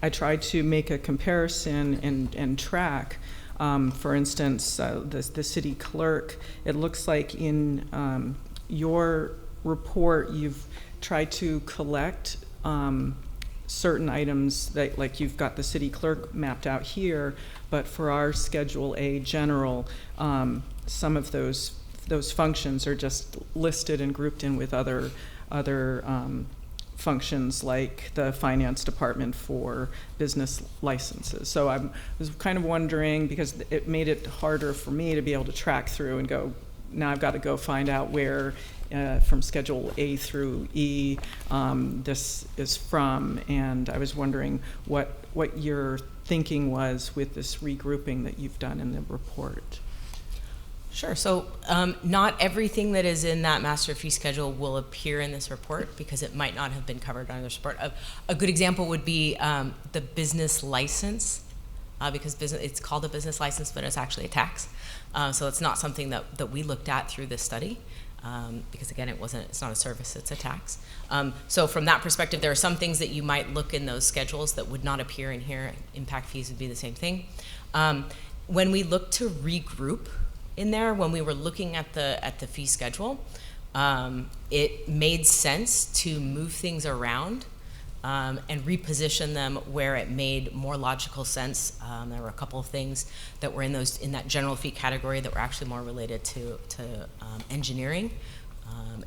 I tried to make a comparison and track. For instance, the city clerk, it looks like in your report you've tried to collect certain items that, like, you've got the city clerk mapped out here, but for our Schedule A general, some of those functions are just listed and grouped in with other functions, like the finance department for business licenses. So I was kind of wondering, because it made it harder for me to be able to track through and go, now I've got to go find out where from Schedule A through E this is from, and I was wondering what your thinking was with this regrouping that you've done in the report. Sure. So not everything that is in that master fee schedule will appear in this report because it might not have been covered under this report. A good example would be the business license, because it's called a business license, but it's actually a tax. So it's not something that we looked at through this study. Because again, it's not a service, it's a tax. So from that perspective, there are some things that you might look in those schedules that would not appear in here. Impact fees would be the same thing. When we look to regroup in there, when we were looking at the fee schedule, it made sense to move things around and reposition them where it made more logical sense. There were a couple of things that were in that general fee category that were actually more related to engineering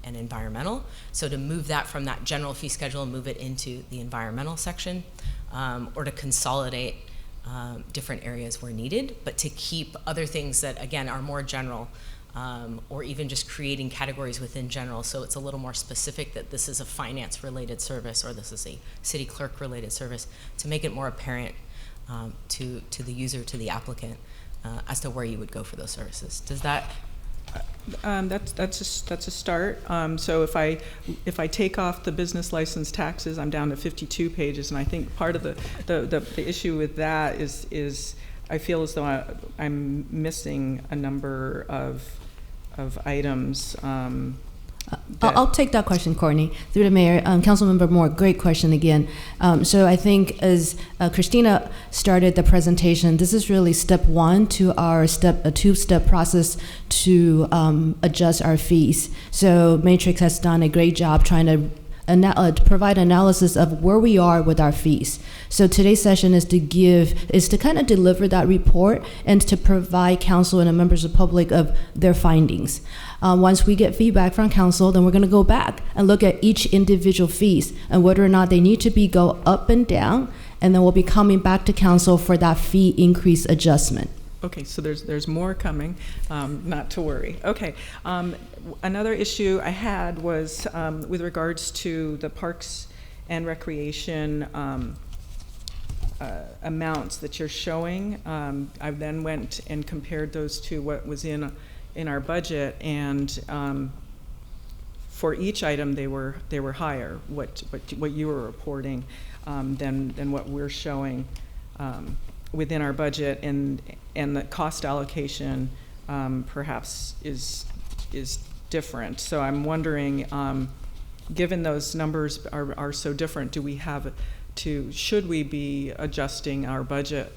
and environmental. So to move that from that general fee schedule and move it into the environmental section, or to consolidate different areas where needed, but to keep other things that, again, are more general, or even just creating categories within general, so it's a little more specific that this is a finance-related service or this is a city clerk-related service, to make it more apparent to the user, to the applicant, as to where you would go for those services. Does that? That's a start. So if I take off the business license taxes, I'm down to 52 pages, and I think part of the issue with that is I feel as though I'm missing a number of items. I'll take that question, Courtney. Through the mayor, Councilmember Moore, great question again. So I think as Christina started the presentation, this is really step one to our two-step process to adjust our fees. So Matrix has done a great job trying to provide analysis of where we are with our fees. So today's session is to kind of deliver that report and to provide council and the members of the public of their findings. Once we get feedback from council, then we're going to go back and look at each individual fees and whether or not they need to go up and down, and then we'll be coming back to council for that fee increase adjustment. Okay, so there's more coming, not to worry. Okay, another issue I had was with regards to the Parks and Recreation amounts that you're showing. I then went and compared those to what was in our budget, and for each item they were higher. What you were reporting than what we're showing within our budget, and the cost allocation perhaps is different. So I'm wondering, given those numbers are so different, should we be adjusting our budget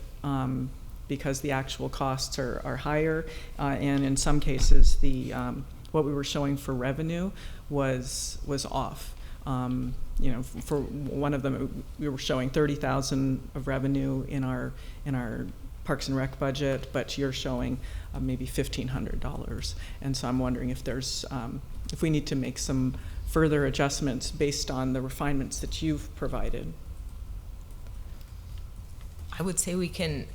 because the actual costs are higher, and in some cases what we were showing for revenue was off. For one of them, we were showing $30,000 of revenue in our Parks and Rec budget, but you're showing maybe $1,500. And so I'm wondering if if we need to make some further adjustments based on the refinements that you've provided. I would say we can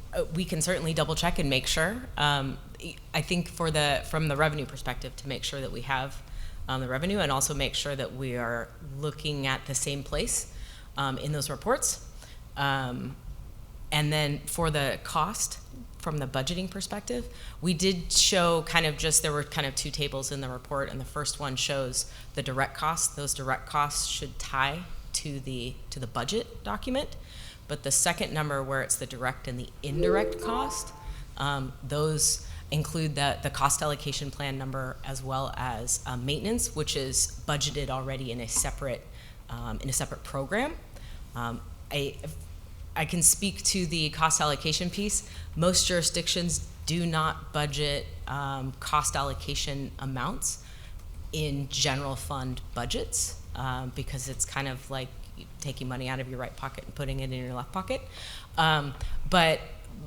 certainly double check and make sure. I think from the revenue perspective, to make sure that we have the revenue, and also make sure that we are looking at the same place in those reports. And then for the cost, from the budgeting perspective, we did show there were kind of two tables in the report, and the first one shows the direct costs. Those direct costs should tie to the budget document, but the second number, where it's the direct and the indirect cost, those include the cost allocation plan number, as well as maintenance, which is budgeted already in a separate program. I can speak to the cost allocation piece. Most jurisdictions do not budget cost allocation amounts in general fund budgets because it's kind of like taking money out of your right pocket and putting it in your left pocket. But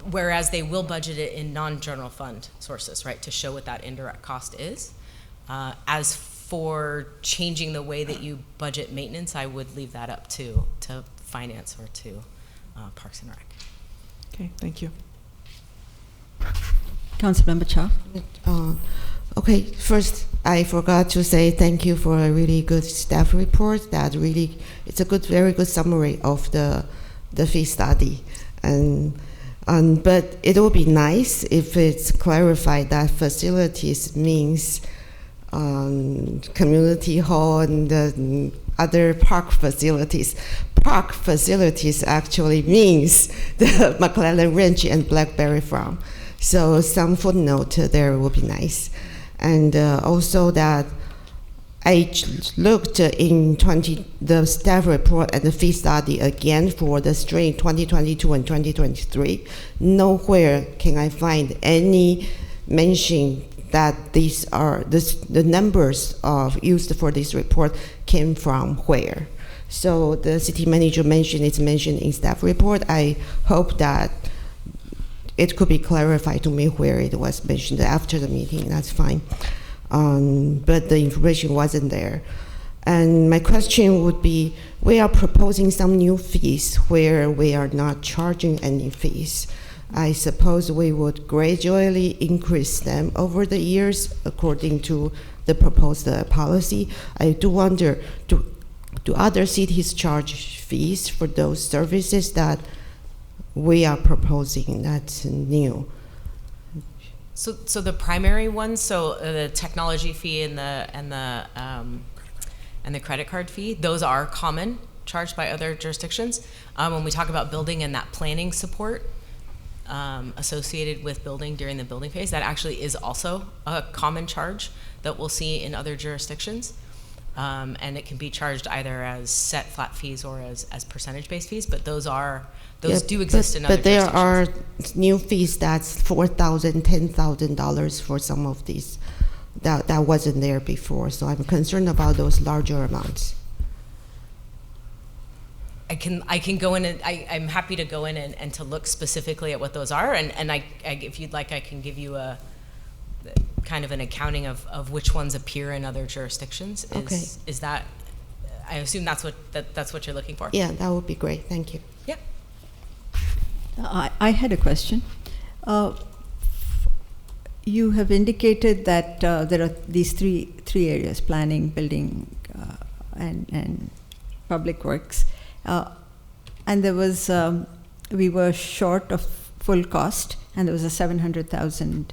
whereas they will budget it in non-general fund sources, right, to show what that indirect cost is. As for changing the way that you budget maintenance, I would leave that up to finance or to Parks and Rec. Okay, thank you. Councilmember Cha. Okay, first I forgot to say thank you for a really good staff report. It's a very good summary of the fee study, but it would be nice if it's clarified that facilities means community hall and other park facilities. Park facilities actually means the McClellan Ranch and Blackberry Farm. So some footnote there would be nice. And also that I looked in the staff report and the fee study again for the stream 2022 and 2023. Nowhere can I find any mention that these are the numbers used for this report came from where. So the city manager it's mentioned in staff report. I hope that it could be clarified to me where it was mentioned after the meeting. That's fine. But the information wasn't there. And my question would be, we are proposing some new fees where we are not charging any fees. I suppose we would gradually increase them over the years according to the proposed policy. I do wonder, do other cities charge fees for those services that we are proposing that's new? So the primary ones, the technology fee and the credit card fee, those are common, charged by other jurisdictions. When we talk about building and that planning support associated with building during the building phase, that actually is also a common charge that we'll see in other jurisdictions. And it can be charged either as set flat fees or as percentage-based fees, but those do exist in other jurisdictions. But there are new fees that's $4,000, $10,000 for some of these. That wasn't there before, so I'm concerned about those larger amounts. I can go in and I'm happy to go in and to look specifically at what those are, and I if you'd like, I can give you a kind of an accounting of which ones appear in other jurisdictions. Is that, I assume that's what you're looking for? Yeah, that would be great. Thank you. Yeah. I had a question. You have indicated that there are these three areas: planning, building, and public works. And there was we were short of full cost, and there was a $700,000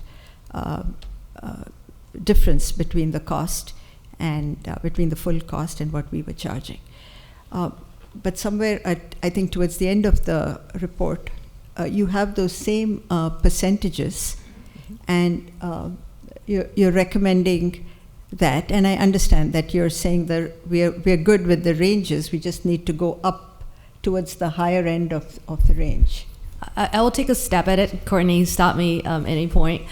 difference between the cost and between the full cost and what we were charging. But somewhere, I think towards the end of the report, you have those same percentages, and you're recommending that. And I understand that you're saying that we're good with the ranges. We just need to go up towards the higher end of the range. I will take a stab at it. Courtney, stop me at any point.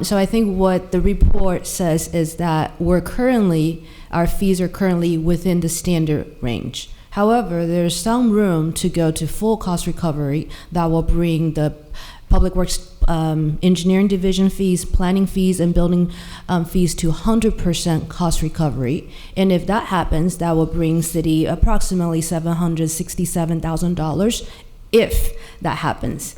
So I think what the report says is that our fees are currently within the standard range. However, there's some room to go to full cost recovery that will bring the Public Works engineering division fees, planning fees, and building fees to 100% cost recovery. And if that happens, that will bring city approximately $767,000 if that happens.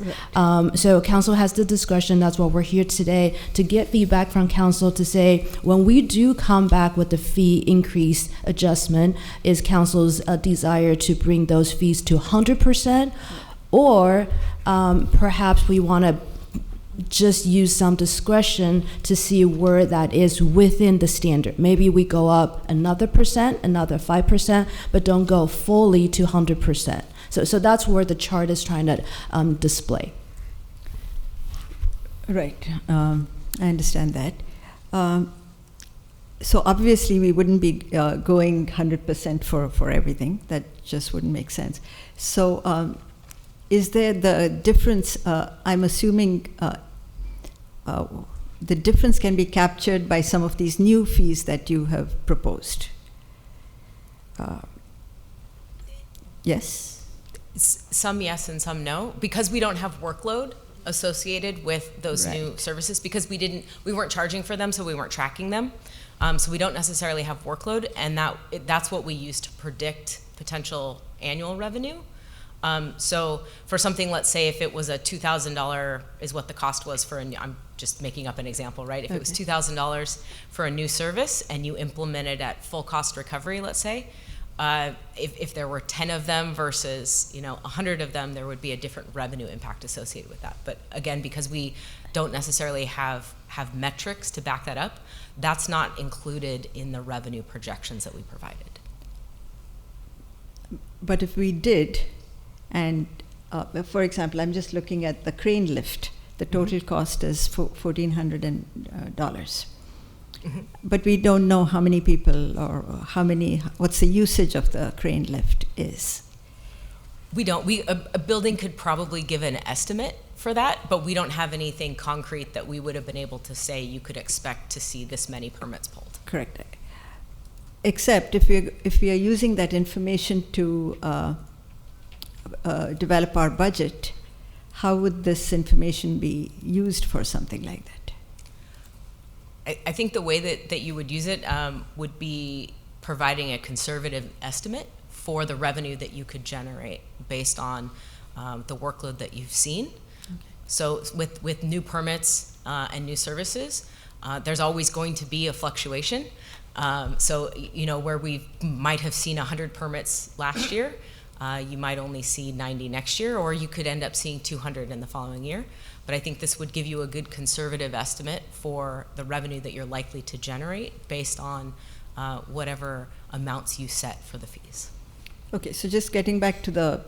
So council has the discretion, that's why we're here today, to get feedback from council to say, when we do come back with the fee increase adjustment, is council's desire to bring those fees to 100%, or perhaps we want to just use some discretion to see where that is within the standard. Maybe we go up another percent, another 5%, but don't go fully to 100%. So that's where the chart is trying to display. Right. I understand that. So obviously we wouldn't be going 100% for everything. That just wouldn't make sense. So is there the difference? I'm assuming the difference can be captured by some of these new fees that you have proposed. Yes? Some yes and some no, because we don't have workload associated with those new services, because we weren't charging for them, so we weren't tracking them. So we don't necessarily have workload, and that's what we use to predict potential annual revenue. So for something, let's say if it was a $2,000 is what the cost was for I'm just making up an example, right? If it was $2,000 for a new service and you implemented at full cost recovery, let's say, if there were 10 of them versus 100 of them, there would be a different revenue impact associated with that. But again, because we don't necessarily have metrics to back that up, that's not included in the revenue projections that we provided. But if we did, and for example, I'm just looking at the crane lift, the total cost is $1,400. But we don't know how many people or what's the usage of the crane lift is. We don't. A building could probably give an estimate for that, but we don't have anything concrete that we would have been able to say you could expect to see this many permits pulled. Correct. Except if we are using that information to develop our budget, how would this information be used for something like that? I think the way that you would use it would be providing a conservative estimate for the revenue that you could generate based on the workload that you've seen. Okay. So with new permits and new services, there's always going to be a fluctuation. So where we might have seen 100 permits last year, you might only see 90 next year, or you could end up seeing 200 in the following year. But I think this would give you a good conservative estimate for the revenue that you're likely to generate based on whatever amounts you set for the fees. Okay, so just getting back to the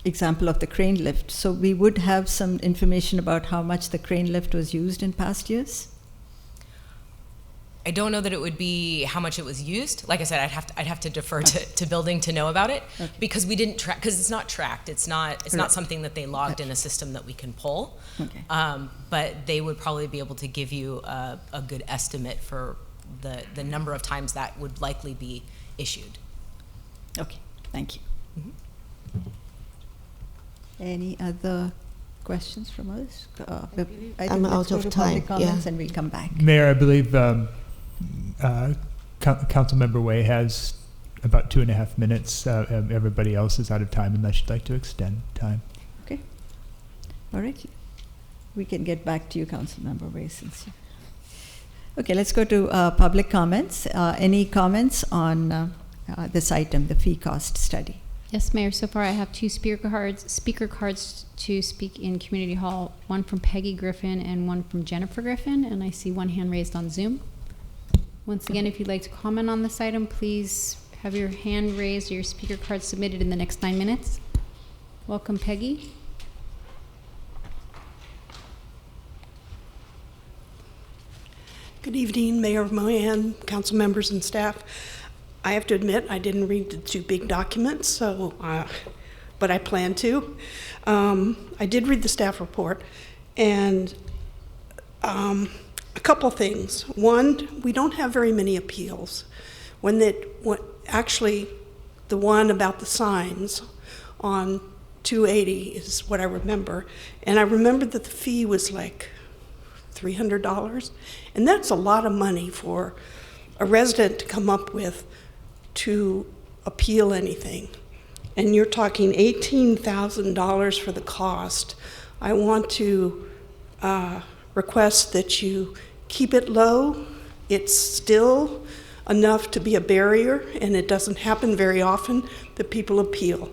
example of the crane lift. So we would have some information about how much the crane lift was used in past years? I don't know that it would be how much it was used. Like I said, I'd have to defer to building to know about it, because we didn't track, because it's not tracked. It's not something that they logged in a system that we can pull. Okay. But they would probably be able to give you a good estimate for the number of times that would likely be issued. Okay, thank you. Mm-hmm. Any other questions from us? I'm out of time. Comments and we'll come back. Mayor, I believe Councilmember Way has about 2.5 minutes. Everybody else is out of time unless you'd like to extend time. Okay. All right. We can get back to you, Councilmember Way. Okay, let's go to public comments. Any comments on this item, the fee cost study? Yes, Mayor. So far, I have 2 speaker cards to speak in Community Hall. One from Peggy Griffin and one from Jennifer Griffin. And I see one hand raised on Zoom. Once again, if you'd like to comment on this item, please have your hand raised or your speaker card submitted in the next 9 minutes. Welcome, Peggy. Good evening, Mayor Mohan, council members and staff. I have to admit, I didn't read the 2 big documents, so, but I plan to. I did read the staff report, and a couple things. One, we don't have very many appeals. Actually, the one about the signs on 280 is what I remember, and I remember that the fee was like $300, and that's a lot of money for a resident to come up with to appeal anything. and you're talking $18,000 for the cost, I want to request that you keep it low. It's still enough to be a barrier, and it doesn't happen very often that people appeal.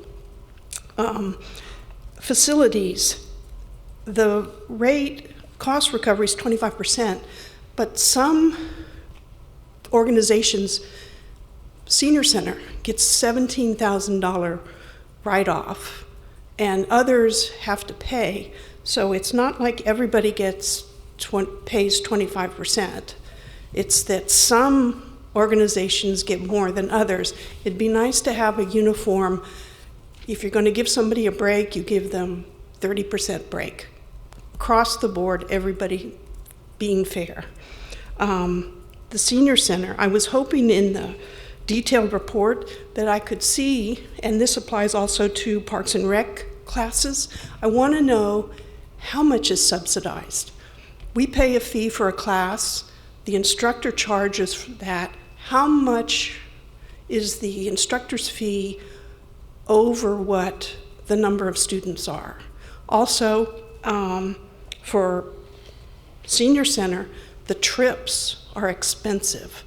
Facilities, the rate, cost recovery is 25%, but some organizations, Senior Center gets $17,000 write-off, and others have to pay. So it's not like everybody pays 25%. It's that some organizations get more than others. It'd be nice to have a uniform. If you're going to give somebody a break, you give them 30% break. Across the board, everybody being fair. The Senior Center, I was hoping in the detailed report that I could see, and this applies also to Parks and Rec classes, I want to know how much is subsidized. We pay a fee for a class, the instructor charges for that. How much is the instructor's fee over what the number of students are? Also, for Senior Center, the trips are expensive.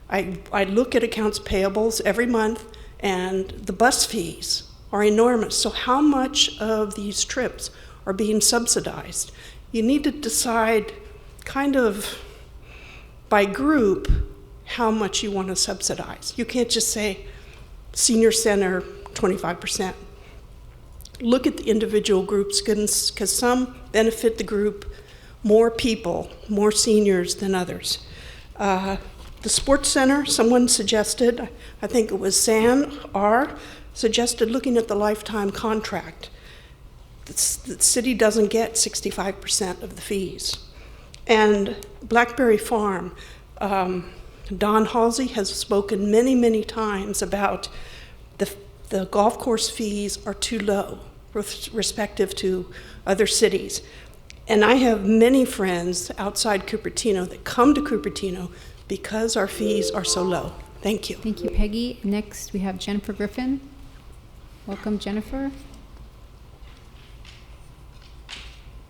I look at accounts payables every month, and the bus fees are enormous. So how much of these trips are being subsidized? You need to decide kind of by group how much you want to subsidize. You can't just say Senior Center 25%. Look at the individual groups, because some benefit the group, more people, more seniors than others. The Sports Center, someone suggested, I think it was San R, suggested looking at the lifetime contract. The city doesn't get 65% of the fees. And Blackberry Farm, Don Halsey has spoken many, many times about the golf course fees are too low respective to other cities. And I have many friends outside Cupertino that come to Cupertino because our fees are so low. Thank you. Thank you, Peggy. Next, we have Jennifer Griffin. Welcome, Jennifer.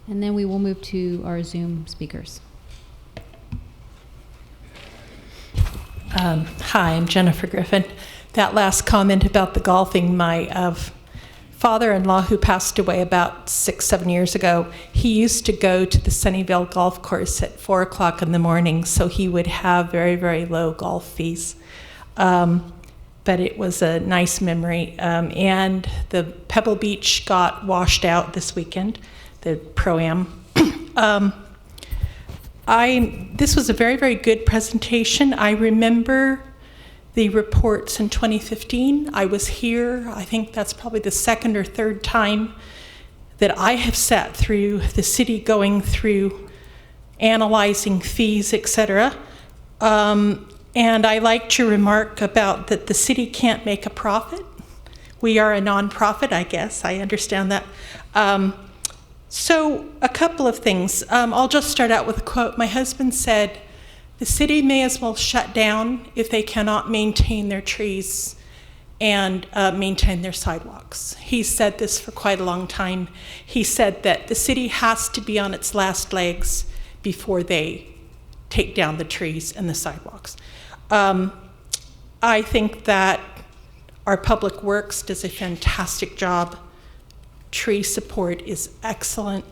And then we will move to our Zoom speakers. Hi, I'm Jennifer Griffin. That last comment about the golfing, my father-in-law, who passed away about 6-7 years ago, he used to go to the Sunnyvale golf course at 4 o'clock in the morning, so he would have very, very low golf fees. But it was a nice memory. And the Pebble Beach got washed out this weekend, the Pro-Am. This was a very, very good presentation. I remember the reports in 2015. I was here. I think that's probably the second or third time that I have sat through the city going through analyzing fees, etc. And I liked your remark about that the city can't make a profit. We are a nonprofit, I guess. I understand that. So a couple of things. I'll just start out with a quote. My husband said, "The city may as well shut down if they cannot maintain their trees and maintain their sidewalks." He said this for quite a long time. He said that the city has to be on its last legs before they take down the trees and the sidewalks. I think that our public works does a fantastic job. Tree support is excellent,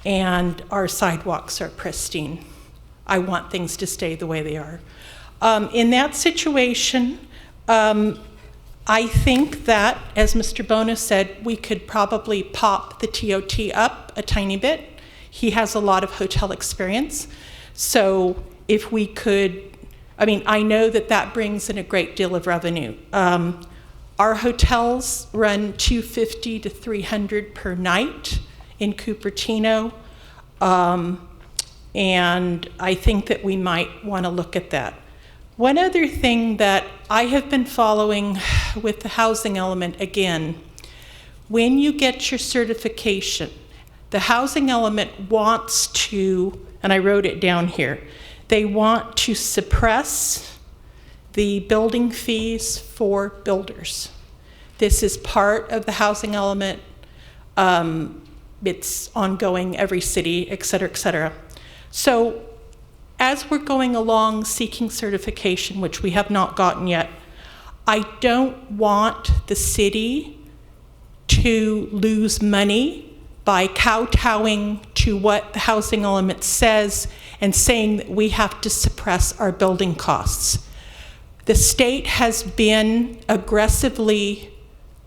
and our sidewalks are pristine. I want things to stay the way they are. In that situation, I think that, as Mr. Bona said, we could probably pop the TOT up a tiny bit. He has a lot of hotel experience. So if we could, I know that that brings in a great deal of revenue. Our hotels run $250 to $300 per night in Cupertino. And I think that we might want to look at that. One other thing that I have been following with the housing element, again, when you get your certification, the housing element wants to, and I wrote it down here, they want to suppress the building fees for builders. This is part of the housing element. It's ongoing, every city, et cetera, et cetera. So as we're going along seeking certification, which we have not gotten yet, I don't want the city to lose money by kowtowing to what the housing element says and saying that we have to suppress our building costs. The state has been aggressively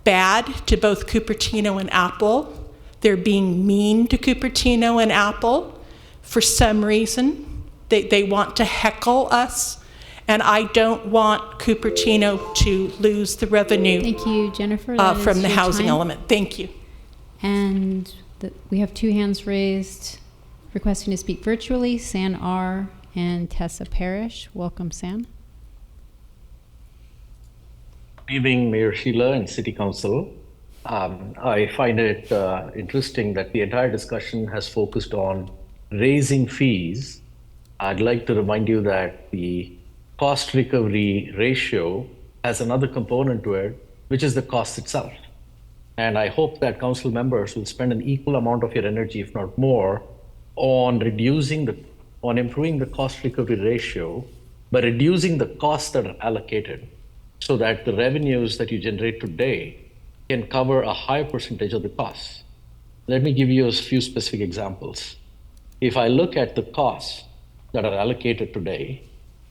bad to both Cupertino and Apple. They're being mean to Cupertino and Apple for some reason. They want to heckle us, and I don't want Cupertino to lose the revenue. Thank you, Jennifer. From the housing element. Thank you. And we have two hands raised requesting to speak virtually, San R. and Tessa Parrish. Welcome, San. Good evening, Mayor Sheila and City Council. I find it interesting that the entire discussion has focused on raising fees. I'd like to remind you that the cost recovery ratio has another component to it, which is the cost itself. And I hope that council members will spend an equal amount of your energy, if not more, on improving the cost recovery ratio by reducing the costs that are allocated so that the revenues that you generate today can cover a higher percentage of the costs. Let me give you a few specific examples. If I look at the costs that are allocated today,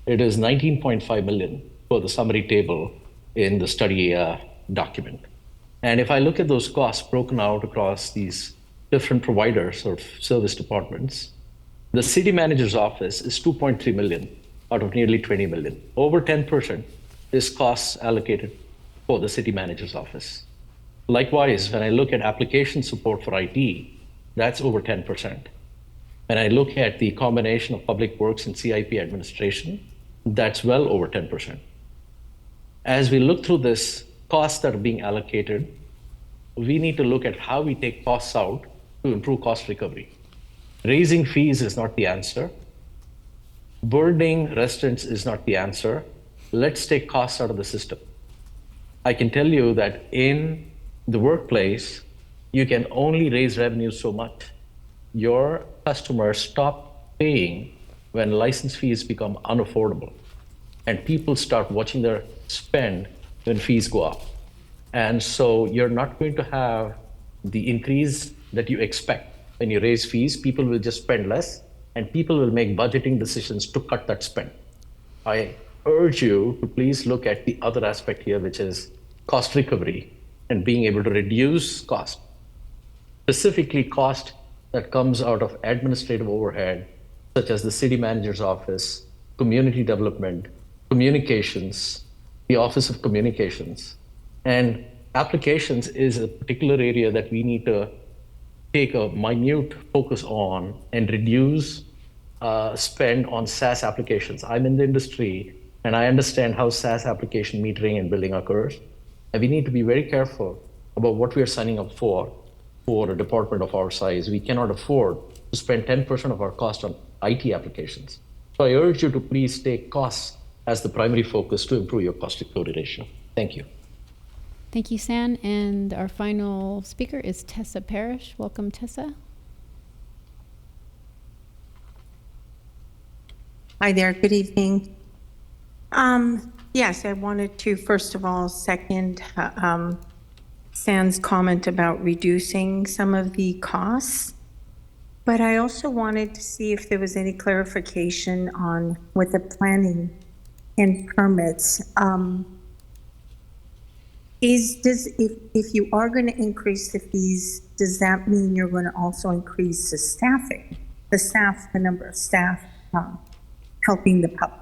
it is 19.5 million for the summary table in the study document. And if I look at those costs broken out across these different providers or service departments, the city manager's office is 2.3 million out of nearly 20 million. Over 10% is costs allocated for the city manager's office. Likewise, when I look at application support for IT, that's over 10%. When I look at the combination of public works and CIP administration, that's well over 10%. As we look through this costs that are being allocated, we need to look at how we take costs out to improve cost recovery. Raising fees is not the answer. Burdening residents is not the answer. Let's take costs out of the system. I can tell you that in the workplace, you can only raise revenue so much. Your customers stop paying when license fees become unaffordable, and people start watching their spend when fees go up. And so you're not going to have the increase that you expect when you raise fees. People will just spend less, and people will make budgeting decisions to cut that spend. I urge you to please look at the other aspect here, which is cost recovery and being able to reduce cost, specifically cost that comes out of administrative overhead, such as the city manager's office, community development, communications, the Office of Communications. And applications is a particular area that we need to take a minute focus on and reduce spend on SaaS applications. I'm in the industry and I understand how SaaS application metering and billing occurs. And we need to be very careful about what we are signing up for a department of our size. We cannot afford to spend 10% of our cost on IT applications. So I urge you to please take costs as the primary focus to improve your cost recovery ratio. Thank you. Thank you, San. And our final speaker is Tessa Parrish. Welcome, Tessa. Hi there, good evening. Yes, I wanted to first of all second San's comment about reducing some of the costs, but I also wanted to see if there was any clarification on with the planning and permits. If you are going to increase the fees, does that mean you're going to also increase the staffing, the number of staff helping the public?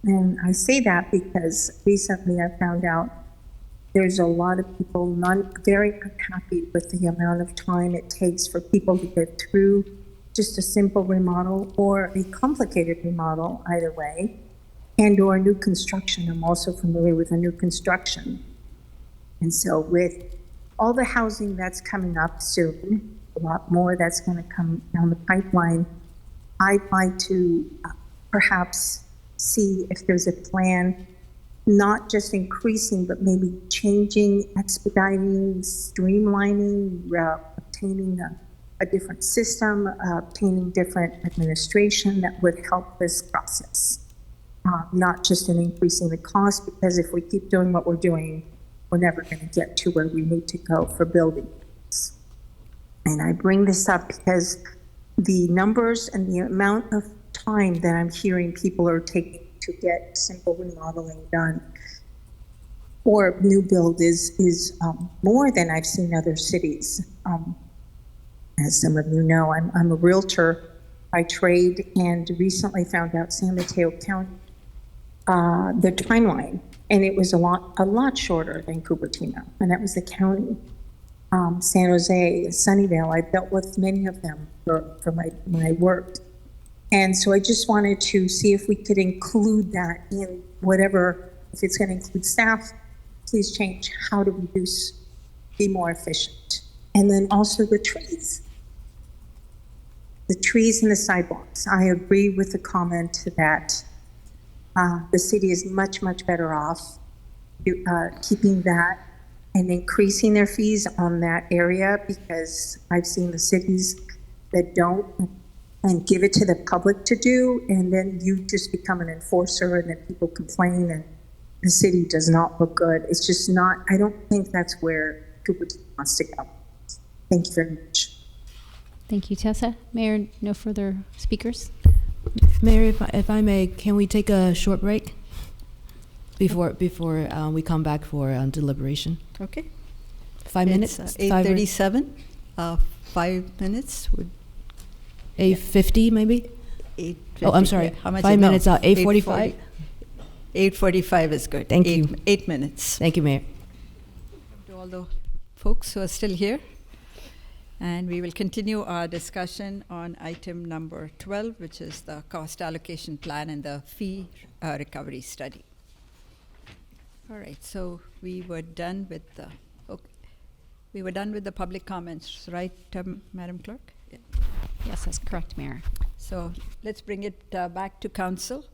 And I say that because recently I found out there's a lot of people not very unhappy with the amount of time it takes for people to get through just a simple remodel or a complicated remodel, either way, and or new construction. I'm also familiar with a new construction. And so with all the housing that's coming up soon, a lot more that's going to come down the pipeline, I'd like to perhaps see if there's a plan not just increasing, but maybe changing, expediting, streamlining, obtaining a different system, obtaining different administration that would help this process. Not just in increasing the cost, because if we keep doing what we're doing, we're never going to get to where we need to go for building. And I bring this up because the numbers and the amount of time that I'm hearing people are taking to get simple remodeling done or new build is more than I've seen other cities. As some of you know, I'm a realtor by trade, and recently found out San Mateo County, the timeline, and it was a lot shorter than Cupertino, and that was the county. San Jose, Sunnyvale, I dealt with many of them for when I worked. And so I just wanted to see if we could include that in whatever, if it's going to include staff, please change how to reduce, be more efficient. And then also the trees and the sidewalks. I agree with the comment that the city is much, much better off keeping that and increasing their fees on that area, because I've seen the cities that don't and give it to the public to do, and then you just become an enforcer, and then people complain, and the city does not look good. It's just not, I don't think that's where Cupertino wants to go. Thank you very much. Thank you, Tessa. Mayor, no further speakers? Mayor, if I may, can we take a short break before we come back for deliberation? Okay. 5 minutes? 8:37. 5 minutes would. 8:50 maybe? 8:50. Oh, I'm sorry. How much? 5 minutes out. 8:45. 8:45 is good. Thank you. 8 minutes. Thank you, Mayor. To all the folks who are still here. And we will continue our discussion on item number 12, which is the cost allocation plan and the fee recovery study. All right, so we were done with the public comments, right, Madam Clerk? Yeah. Yes, that's correct, Mayor. So let's bring it back to council.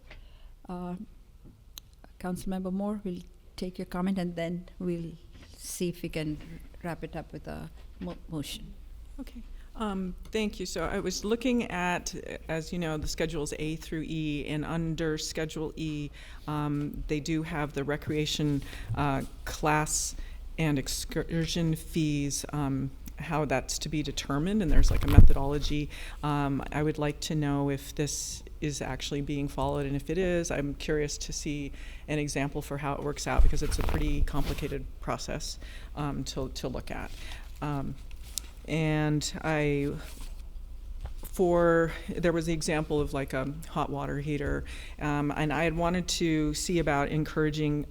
Councilmember Moore will take your comment, and then we'll see if we can wrap it up with a motion. Okay. Thank you. So I was looking at, as you know, the schedules A through E, and under Schedule E, they do have the recreation class and excursion fees, how that's to be determined, and there's like a methodology. I would like to know if this is actually being followed, and if it is, I'm curious to see an example for how it works out, because it's a pretty complicated process to look at. And there was the example of like a hot water heater, and I had wanted to see about encouraging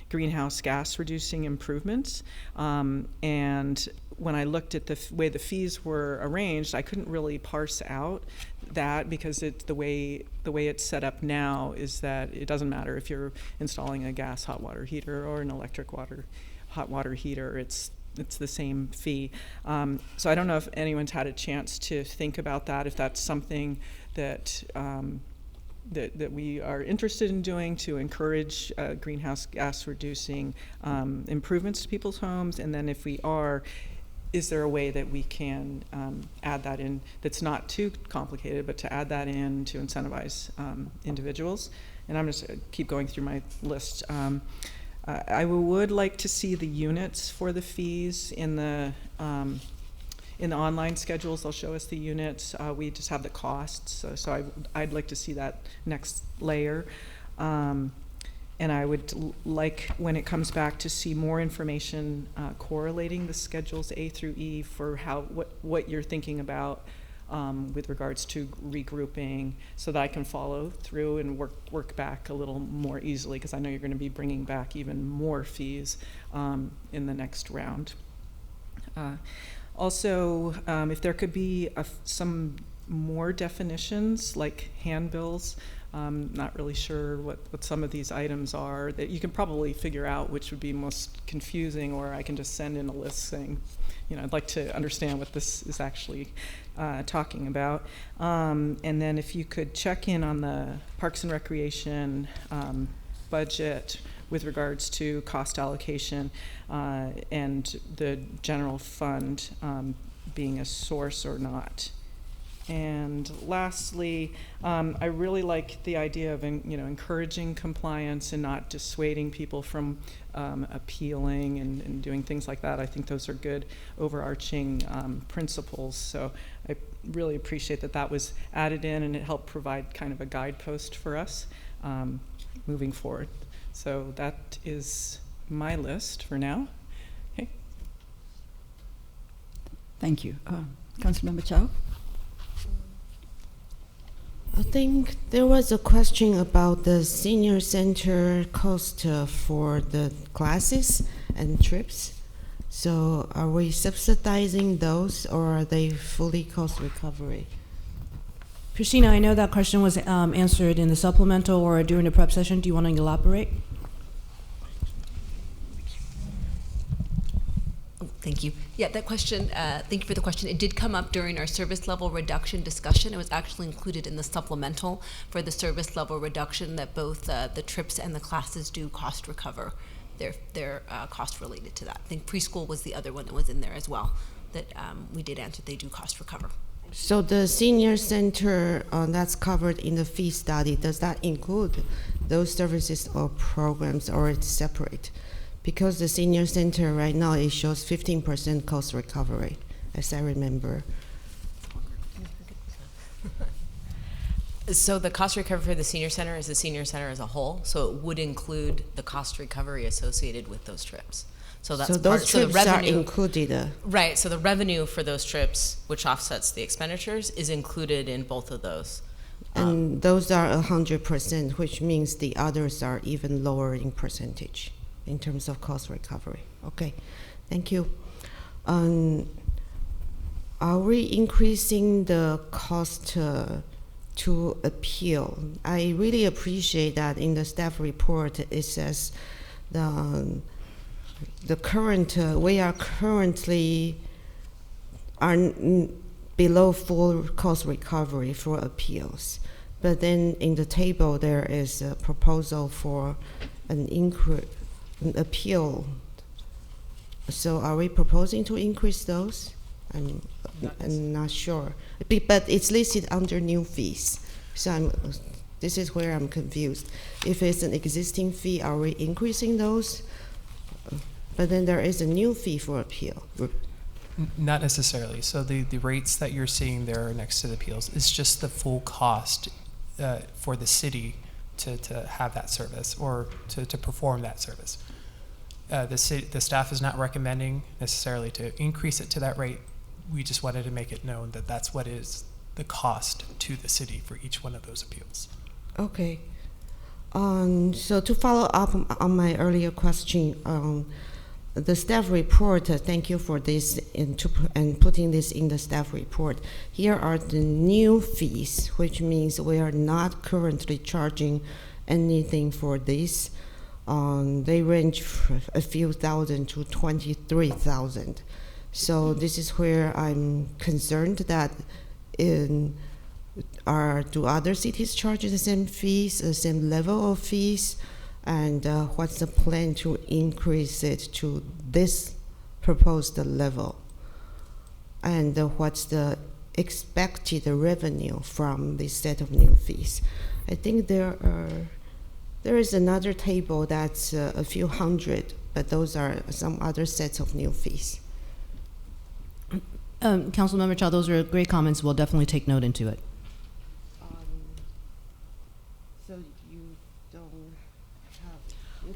greenhouse gas reducing improvements. And when I looked at the way the fees were arranged, I couldn't really parse out that, because the way it's set up now is that it doesn't matter if you're installing a gas hot water heater or an electric hot water heater. It's the same fee. So I don't know if anyone's had a chance to think about that, if that's something that that we are interested in doing to encourage greenhouse gas reducing improvements to people's homes, and then if we are, is there a way that we can add that in that's not too complicated, but to add that in to incentivize individuals? And I'm just keep going through my list. I would like to see the units for the fees in the online schedules. They'll show us the units. We just have the costs. So I'd like to see that next layer. And I would like, when it comes back, to see more information correlating the schedules A through E for what you're thinking about with regards to regrouping, so that I can follow through and work back a little more easily, because I know you're going to be bringing back even more fees in the next round. Also, if there could be some more definitions, like handbills. Not really sure what some of these items are. That you can probably figure out which would be most confusing, or I can just send in a list saying, I'd like to understand what this is actually talking about. And then if you could check in on the Parks and Recreation budget with regards to cost allocation and the general fund being a source or not. And lastly, I really like the idea of encouraging compliance and not dissuading people from appealing and doing things like that. I think those are good overarching principles. So I really appreciate that that was added in, and it helped provide kind of a guidepost for us moving forward. So that is my list for now. Okay. Thank you. Councilmember Chow? I think there was a question about the senior center cost for the classes and trips. So are we subsidizing those, or are they fully cost recovery? Christina, I know that question was answered in the supplemental or during the prep session. Do you want to elaborate? Thank you. Yeah, that question, thank you for the question. It did come up during our service level reduction discussion. It was actually included in the supplemental for the service level reduction that both the trips and the classes do cost recover their cost related to that. I think preschool was the other one that was in there as well that we did answer. They do cost recover. So the senior center that's covered in the fee study, does that include those services or programs, or it's separate? Because the senior center right now, it shows 15% cost recovery, as I remember. So the cost recovery for the senior center is the senior center as a whole, so it would include the cost recovery associated with those trips. So that's those trips the revenue, are included. Right, so the revenue for those trips, which offsets the expenditures, is included in both of those. And those are 100%, which means the others are even lower in percentage in terms of cost recovery. Okay, thank you. Are we increasing the cost to appeal? I really appreciate that in the staff report it says the current we are currently below full cost recovery for appeals, but then in the table there is a proposal for an appeal. So are we proposing to increase those? I'm not sure, but it's listed under new fees. So this is where I'm confused. If it's an existing fee, are we increasing those? But then there is a new fee for appeal. Not necessarily. So the rates that you're seeing there next to the appeals is just the full cost for the city to have that service or to perform that service. The staff is not recommending necessarily to increase it to that rate. We just wanted to make it known that that's what is the cost to the city for each one of those appeals. Okay. So to follow up on my earlier question, the staff report, thank you for this and putting this in the staff report. Here are the new fees, which means we are not currently charging anything for this. They range from a few thousand to 23,000. So this is where I'm concerned that do other cities charge the same fees, the same level of fees? And what's the plan to increase it to this proposed level? And what's the expected revenue from this set of new fees? I think there is another table that's a few hundred, but those are some other sets of new fees. Councilmember Chow, those are great comments. We'll definitely take note into it. So you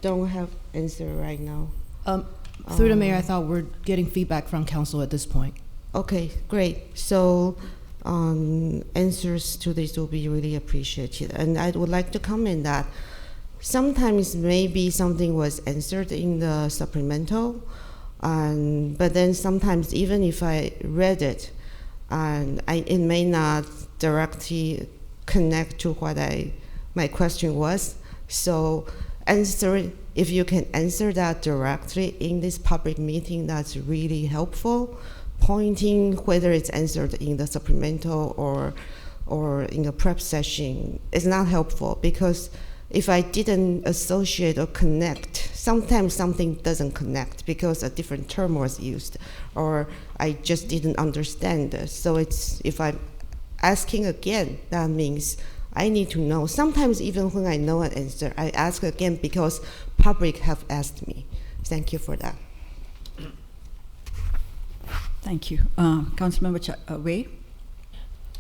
don't have answer right now? Through the mayor, I thought we're getting feedback from council at this point. Okay, great. So answers to this will be really appreciated. And I would like to comment that sometimes maybe something was answered in the supplemental, but then sometimes even if I read it, it may not directly connect to what my question was. So if you can answer that directly in this public meeting, that's really helpful. Pointing whether it's answered in the supplemental or in a prep session is not helpful, because if I didn't associate or connect, sometimes something doesn't connect because a different term was used, or I just didn't understand it. So it's, if I'm asking again, that means I need to know. Sometimes even when I know an answer, I ask again because public have asked me. Thank you for that. Thank you. Councilmember Wei?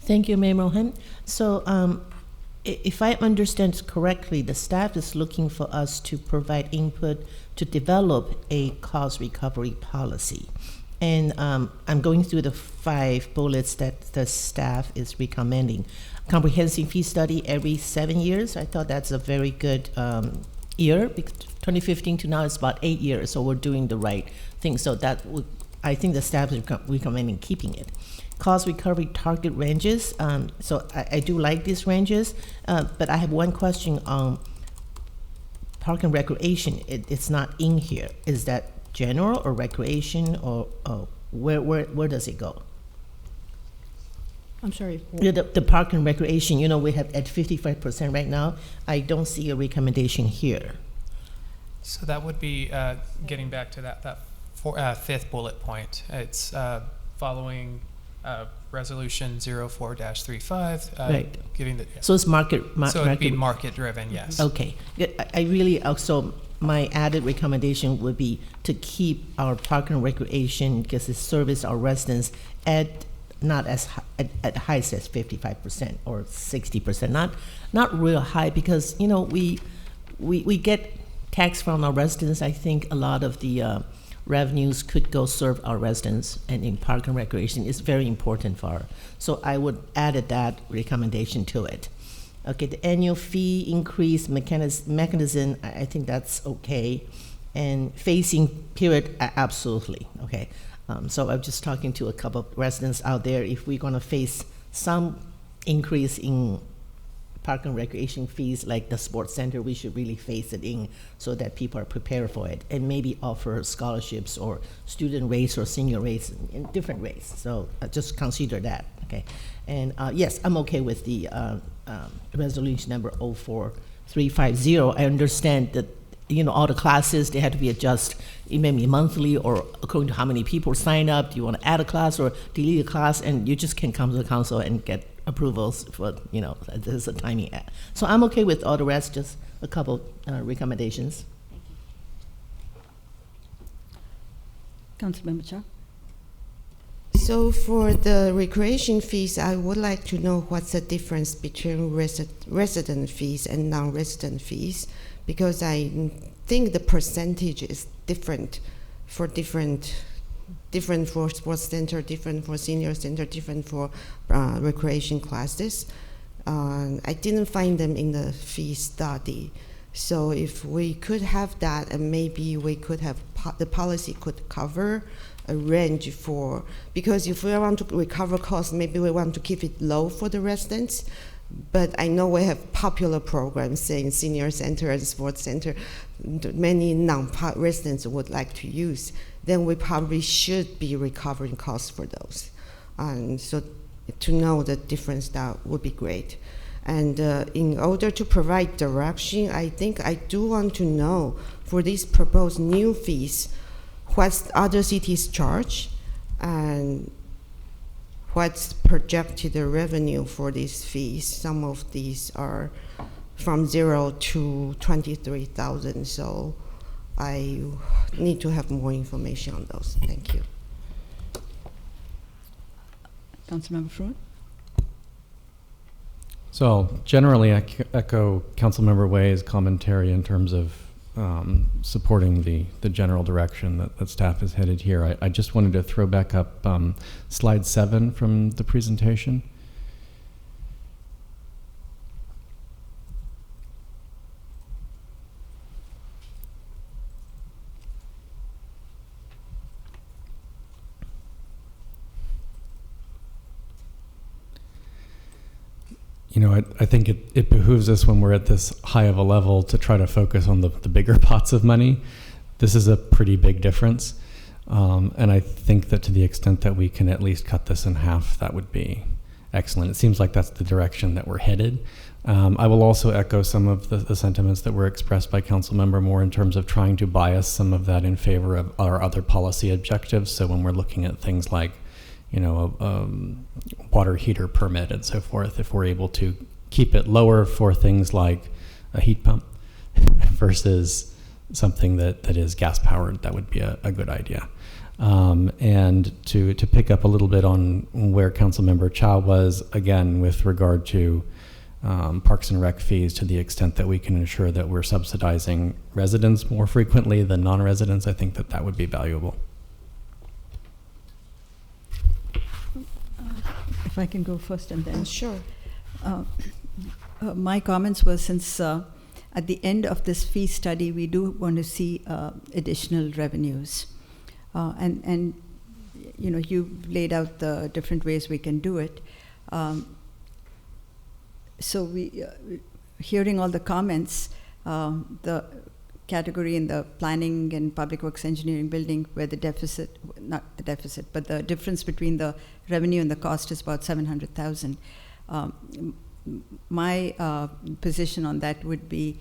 Thank you, Mayor Mohan. So if I understand correctly, the staff is looking for us to provide input to develop a cost recovery policy. And I'm going through the 5 bullets that the staff is recommending. Comprehensive fee study every 7 years. I thought that's a very good year. 2015 to now is about 8 years, so we're doing the right thing. So that would, I think the staff is recommending keeping it. Cost recovery target ranges. So I do like these ranges, but I have one question on park and recreation. It's not in here. Is that general or recreation, or where does it go? I'm sorry. Yeah, the park and recreation, we have at 55% right now. I don't see a recommendation here. So that would be getting back to that 5th bullet point. It's following resolution 04-35. Right. Giving the, So it's market. So it'd be market driven, yes. Okay. I really also, my added recommendation would be to keep our park and recreation, because it service our residents at not as high, at highest as 55% or 60%, not real high, because we get tax from our residents. I think a lot of the revenues could go serve our residents, and in park and recreation is very important for our. So I would add that recommendation to it. Okay, the annual fee increase mechanism, I think that's okay. And phasing period, absolutely, okay. So I'm just talking to a couple of residents out there. If we're gonna face some increase in park and recreation fees like the sports center, we should really phase it in so that people are prepared for it, and maybe offer scholarships or student rates or senior rates in different rates. So just consider that, okay? And yes, I'm okay with the resolution number 04350. I understand that all the classes, they had to be adjusted, maybe monthly or according to how many people sign up. Do you want to add a class or delete a class? And you just can come to the council and get approvals for, there's a timing. So I'm okay with all the rest, just a couple recommendations. Councilmember Cha? So for the recreation fees, I would like to know what's the difference between resident fees and non-resident fees, because I think the percentage is different for different for sports center, different for senior center, different for recreation classes. I didn't find them in the fee study. So if we could have that, and maybe we could have, the policy could cover a range for, because if we want to recover costs, maybe we want to keep it low for the residents. But I know we have popular programs saying senior center and sports center, many non-residents would like to use. Then we probably should be recovering costs for those. And so to know the difference, that would be great. And in order to provide direction, I think I do want to know for these proposed new fees, what other cities charge, and what's projected revenue for these fees. Some of these are from 0 to 23,000, so I need to have more information on those. Thank you. Councilmember Fruin? So generally, I echo Councilmember Wei's commentary in terms of supporting the general direction that staff is headed here. I just wanted to throw back up slide 7 from the presentation. I think it behooves us when we're at this high of a level to try to focus on the bigger pots of money. This is a pretty big difference. And I think that to the extent that we can at least cut this in half, that would be excellent. It seems like that's the direction that we're headed. I will also echo some of the sentiments that were expressed by Councilmember Moore in terms of trying to bias some of that in favor of our other policy objectives. So when we're looking at things like, you know, water heater permit and so forth, if we're able to keep it lower for things like a heat pump versus something that is gas powered, that would be a good idea. And to pick up a little bit on where Councilmember Chow was, again, with regard to Parks and Rec fees, to the extent that we can ensure that we're subsidizing residents more frequently than non-residents, I think that would be valuable. If I can go first and then. Sure. My comments were, since at the end of this fee study, we do want to see additional revenues. And you know, you laid out the different ways we can do it. So we, hearing all the comments, the category in the planning and public works engineering building where the deficit, not the deficit, but the difference between the revenue and the cost is about 700,000. My position on that would be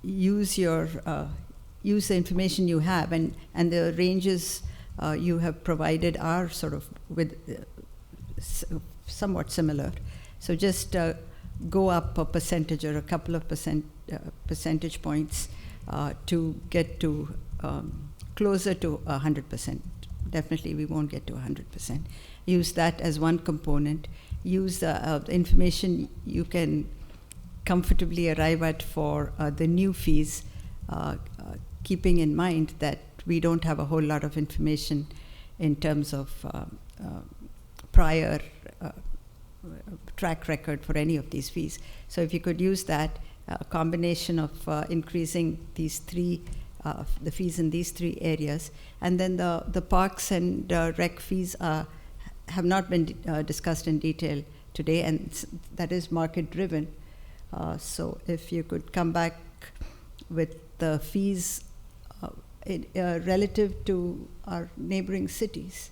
use the information you have, and the ranges you have provided are sort of with somewhat similar. So just go up a percentage or a couple of percentage points to get to closer to 100%. Definitely we won't get to 100%. Use that as one component. Use the information you can comfortably arrive at for the new fees, keeping in mind that we don't have a whole lot of information in terms of prior track record for any of these fees. So if you could use that, a combination of increasing these three, the fees in these three areas, and then the parks and rec fees have not been discussed in detail today, and that is market driven. So if you could come back with the fees relative to our neighboring cities,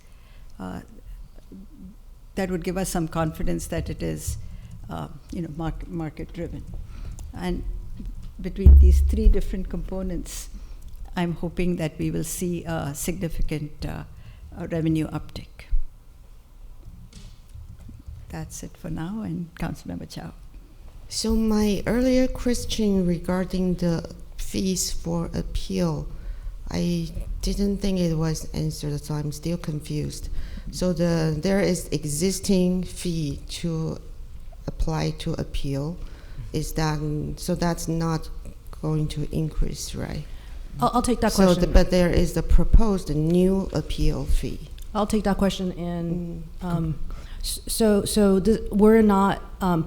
that would give us some confidence that it is, you know, market driven. And between these three different components, I'm hoping that we will see a significant revenue uptick. That's it for now, and Councilmember Chow. So my earlier question regarding the fees for appeal, I didn't think it was answered, so I'm still confused. So there is existing fee to apply to appeal. Is that, so that's not going to increase, right? I'll take that question. So but there is the proposed new appeal fee. I'll take that question, and we're not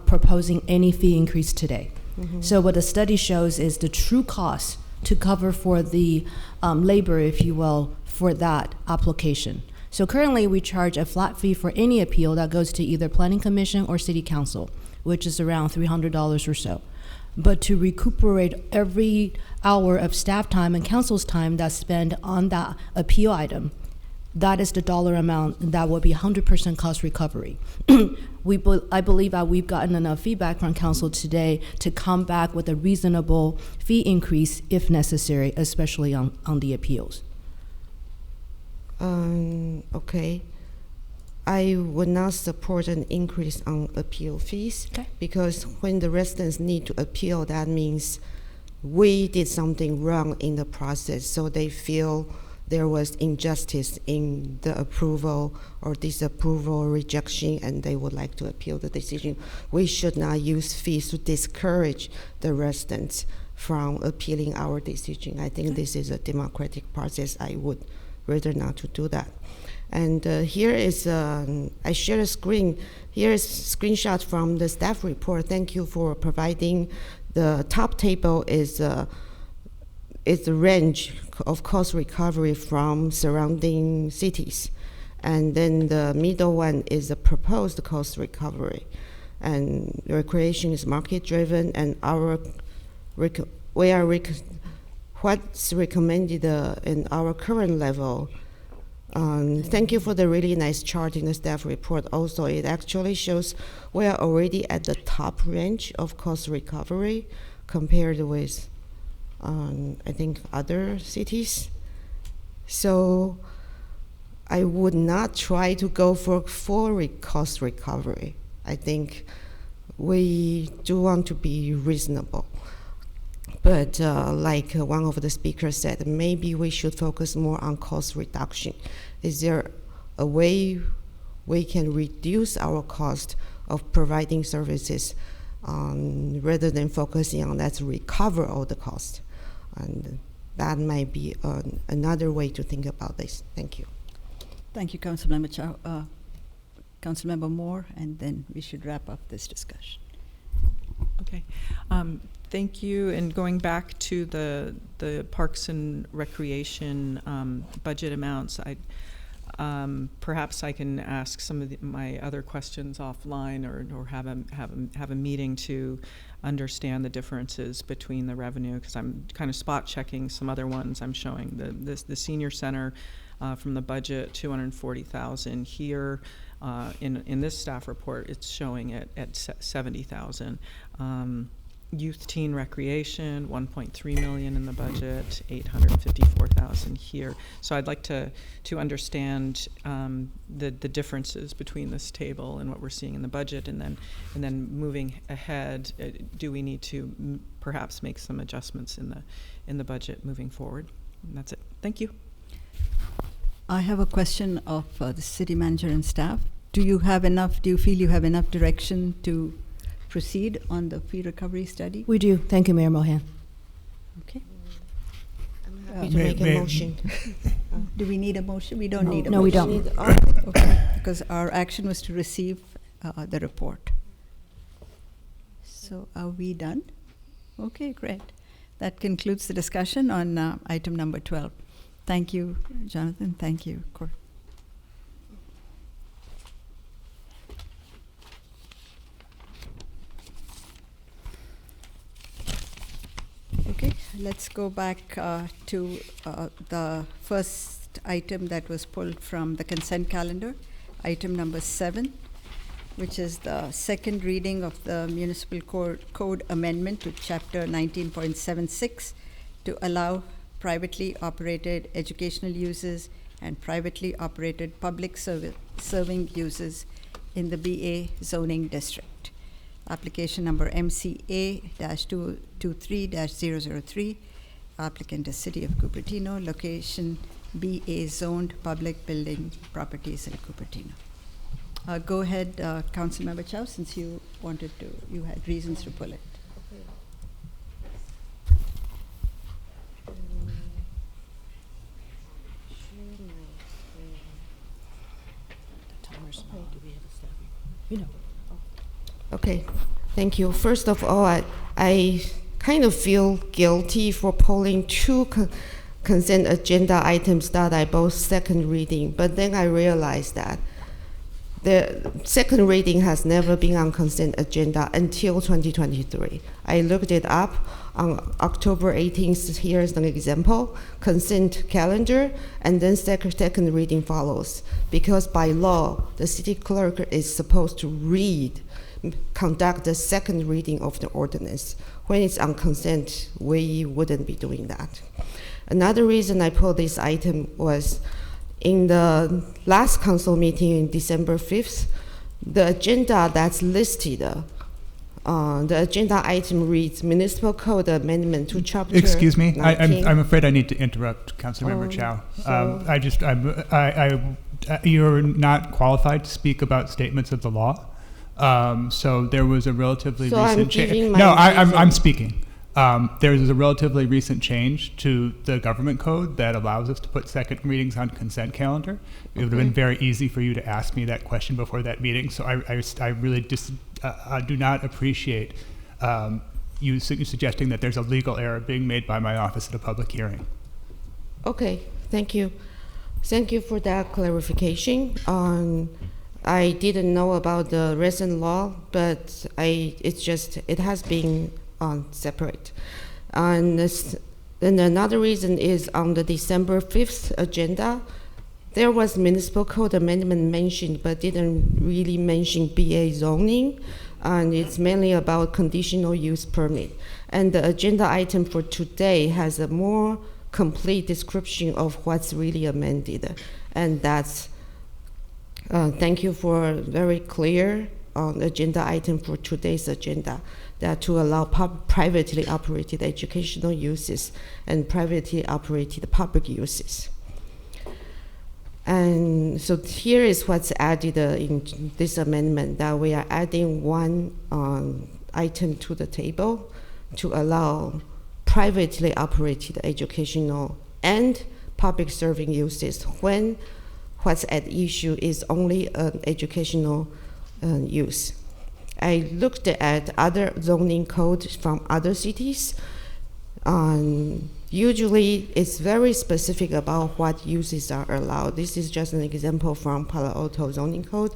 proposing any fee increase today. Mm-hmm. So what the study shows is the true cost to cover for the labor, if you will, for that application. So currently we charge a flat fee for any appeal that goes to either Planning Commission or City Council, which is around $300 or so. But to recuperate every hour of staff time and council's time that's spent on that appeal item, that is the dollar amount that will be 100% cost recovery. I believe that we've gotten enough feedback from council today to come back with a reasonable fee increase if necessary, especially on the appeals. Okay. I would not support an increase on appeal fees, okay, because when the residents need to appeal, that means we did something wrong in the process, so they feel there was injustice in the approval or disapproval or rejection, and they would like to appeal the decision. We should not use fees to discourage the residents from appealing our decision. I think this is a democratic process. I would rather not to do that. And here is, I share a screen. Here is a screenshot from the staff report. Thank you for providing. The top table is the range of cost recovery from surrounding cities. And then the middle one is the proposed cost recovery. And recreation is market driven, and what's recommended in our current level Thank you for the really nice chart in the staff report. Also, it actually shows we are already at the top range of cost recovery compared with, I think, other cities. So I would not try to go for full cost recovery. I think we do want to be reasonable. But like one of the speakers said, maybe we should focus more on cost reduction. Is there a way we can reduce our cost of providing services rather than focusing on let's recover all the cost? And that might be another way to think about this. Thank you. Thank you, Councilmember Chow. Councilmember Moore, and then we should wrap up this discussion. Okay. Thank you. And going back to the Parks and Recreation budget amounts, perhaps I can ask some of my other questions offline, or have a meeting to understand the differences between the revenue, because I'm kind of spot checking some other ones. I'm showing the senior center from the budget 240,000 here. In this staff report, it's showing it at 70,000. Youth Teen Recreation, 1.3 million in the budget, 854,000 here. So I'd like to understand the differences between this table and what we're seeing in the budget, and then moving ahead, do we need to perhaps make some adjustments in the budget moving forward? And that's it. Thank you. I have a question of the city manager and staff. Do you feel you have enough direction to proceed on the fee recovery study? We do. Thank you, Mayor Mohan. Okay. I'm happy to make a motion. Do we need a motion? We don't need a motion. No, we don't. Okay, because our action was to receive the report. So are we done? Okay, great. That concludes the discussion on item number 12. Thank you, Jonathan. Thank you, Court. Okay, let's go back to the first item that was pulled from the consent calendar, item number 7, which is the second reading of the Municipal Code Amendment to Chapter 19.76 to allow privately operated educational uses and privately operated public serving uses in the BA zoning district. Application number MCA-223-003. Applicant is City of Cupertino. Location BA zoned public building properties in Cupertino. Go ahead, Councilmember Chow, since you had reasons to pull it. Okay, thank you. First of all, I kind of feel guilty for pulling two consent agenda items that I both second reading, but then I realized that the second reading has never been on consent agenda until 2023. I looked it up on October 18th. Here's an example, consent calendar, and then second reading follows. Because by law, the city clerk is supposed to conduct the second reading of the ordinance. When it's on consent, we wouldn't be doing that. Another reason I pulled this item was in the last council meeting in December 5th, the agenda that's listed, the agenda item reads Municipal Code Amendment to Chapter. Excuse me, 19. I'm afraid I need to interrupt Councilmember Chow. You're not qualified to speak about statements of the law. So there was a relatively recent change. No, I'm speaking. There is a relatively recent change to the government code that allows us to put second readings on consent calendar. It would have been very easy for you to ask me that question before that meeting. So I really do not appreciate you suggesting that there's a legal error being made by my office at a public hearing. Okay, thank you. Thank you for that clarification. I didn't know about the recent law, but it has been separate. And another reason is on the December 5th agenda, there was municipal code amendment mentioned, but didn't really mention BA zoning, and it's mainly about conditional use permit. And the agenda item for today has a more complete description of what's really amended, and that's thank you for very clear agenda item for today's agenda, that to allow privately operated educational uses and privately operated public uses. And so here is what's added in this amendment, that we are adding one item to the table to allow privately operated educational and public serving uses when what's at issue is only an educational use. I looked at other zoning codes from other cities. Usually it's very specific about what uses are allowed. This is just an example from Palo Alto zoning code,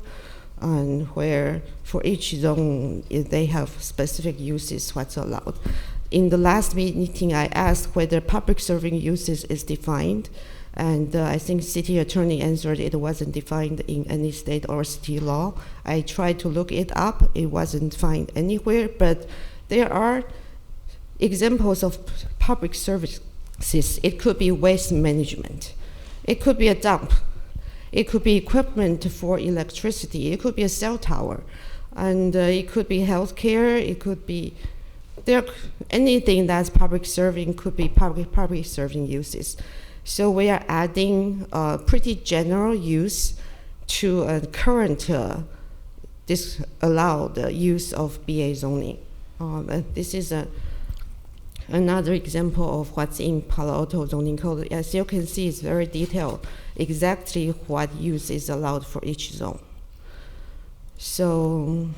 where for each zone they have specific uses what's allowed. In the last meeting I asked whether public serving uses is defined, and I think city attorney answered it wasn't defined in any state or city law. I tried to look it up, it wasn't found anywhere, but there are examples of public services. It could be waste management, it could be a dump, it could be equipment for electricity, it could be a cell tower, and it could be healthcare, it could be anything that's public serving could be public serving uses. So we are adding pretty general use to a current disallowed use of BA zoning. This is another example of what's in Palo Alto zoning code. As you can see, it's very detailed, exactly what use is allowed for each zone. So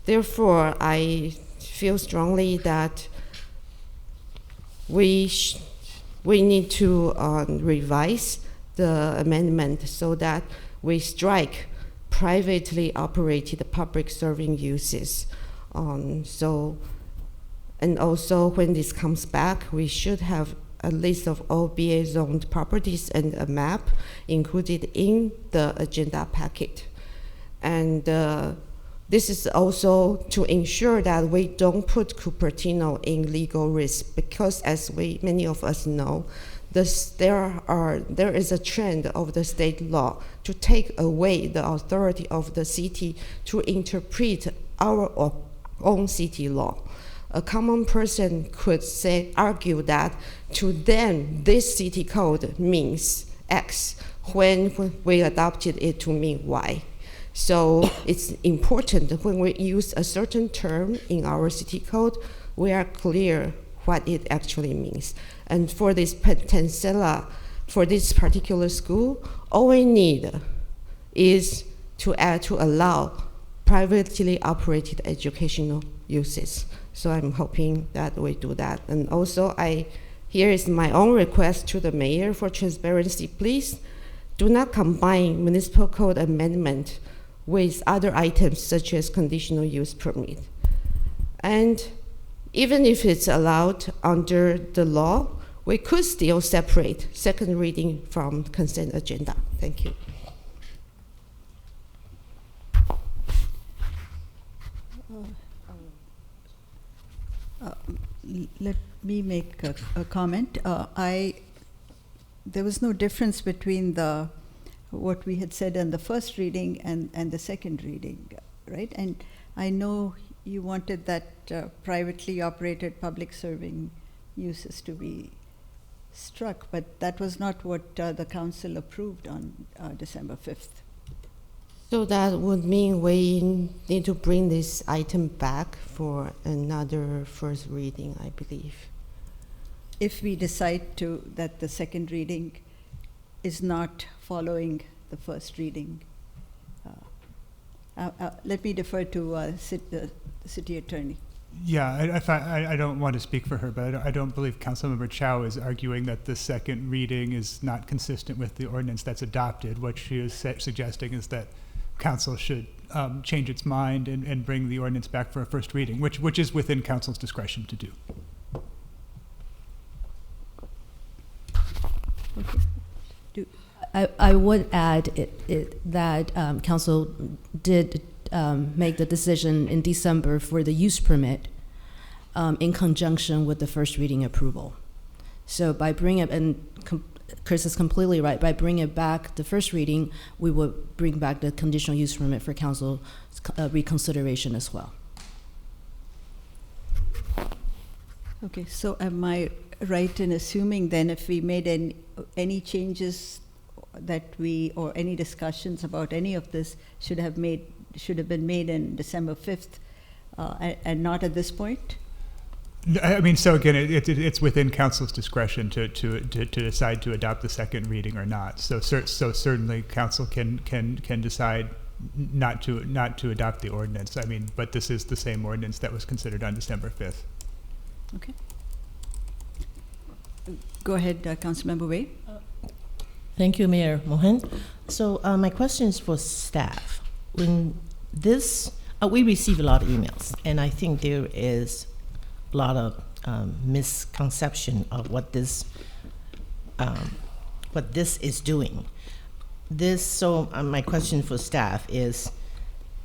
therefore, I feel strongly that we need to revise the amendment so that we strike privately operated public serving uses. And also when this comes back, we should have a list of all BA zoned properties and a map included in the agenda packet. And this is also to ensure that we don't put Cupertino in legal risk, because as many of us know, there is a trend of the state law to take away the authority of the city to interpret our own city law. A common person could argue that to them this city code means X when we adopted it to mean Y. So it's important when we use a certain term in our city code, we are clear what it actually means. And for this for this particular school, all we need is to allow privately operated educational uses. So I'm hoping that we do that. And also, here is my own request to the mayor for transparency. Please do not combine municipal code amendment with other items such as conditional use permit. And even if it's allowed under the law, we could still separate second reading from consent agenda. Thank you. Let me make a comment. There was no difference between what we had said in the first reading and the second reading, right? And I know you wanted that privately operated public serving uses to be struck, but that was not what the council approved on December 5th. So that would mean we need to bring this item back for another first reading, I believe. If we decide that the second reading is not following the first reading, let me defer to the city attorney. Yeah, I don't want to speak for her, but I don't believe Councilmember Chow is arguing that the second reading is not consistent with the ordinance that's adopted. What she is suggesting is that council should change its mind and bring the ordinance back for a first reading, which is within council's discretion to do. Okay. I would add that council did make the decision in December for the use permit in conjunction with the first reading approval. So by bringing it, and Chris is completely right, by bringing it back the first reading, we would bring back the conditional use permit for council reconsideration as well. Okay, so am I right in assuming then if we made any changes that or any discussions about any of this should have been made in December 5th and not at this point? I mean, so again, it's within council's discretion to decide to adopt the second reading or not. So certainly council can decide not to adopt the ordinance. I mean, but this is the same ordinance that was considered on December 5th. Okay. Go ahead, Councilmember Wei. Thank you, Mayor Mohan. So my question is for staff. When this, we receive a lot of emails, and I think there is a lot of misconception of what this is doing. So my question for staff is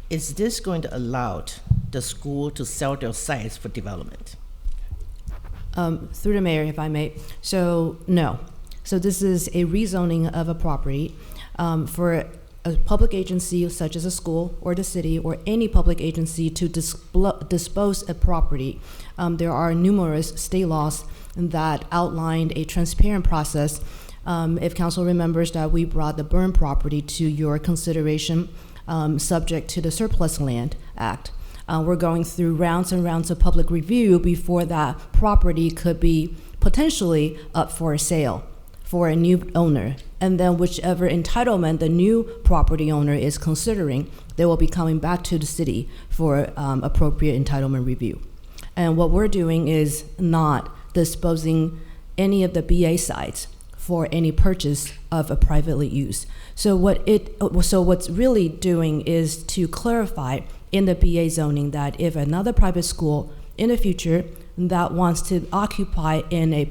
this going to allow the school to sell their sites for development? Through the mayor, if I may. So no. So this is a rezoning of a property for a public agency such as a school or the city or any public agency to dispose of property. There are numerous state laws that outlined a transparent process. If council remembers that we brought the burn property to your consideration subject to the Surplus Land Act. We're going through rounds and rounds of public review before that property could be potentially up for sale for a new owner. And then whichever entitlement the new property owner is considering, they will be coming back to the city for appropriate entitlement review. And what we're doing is not disposing any of the BA sites for any purchase of a privately used. So what's really doing is to clarify in the BA zoning that if another private school in the future that wants to occupy in a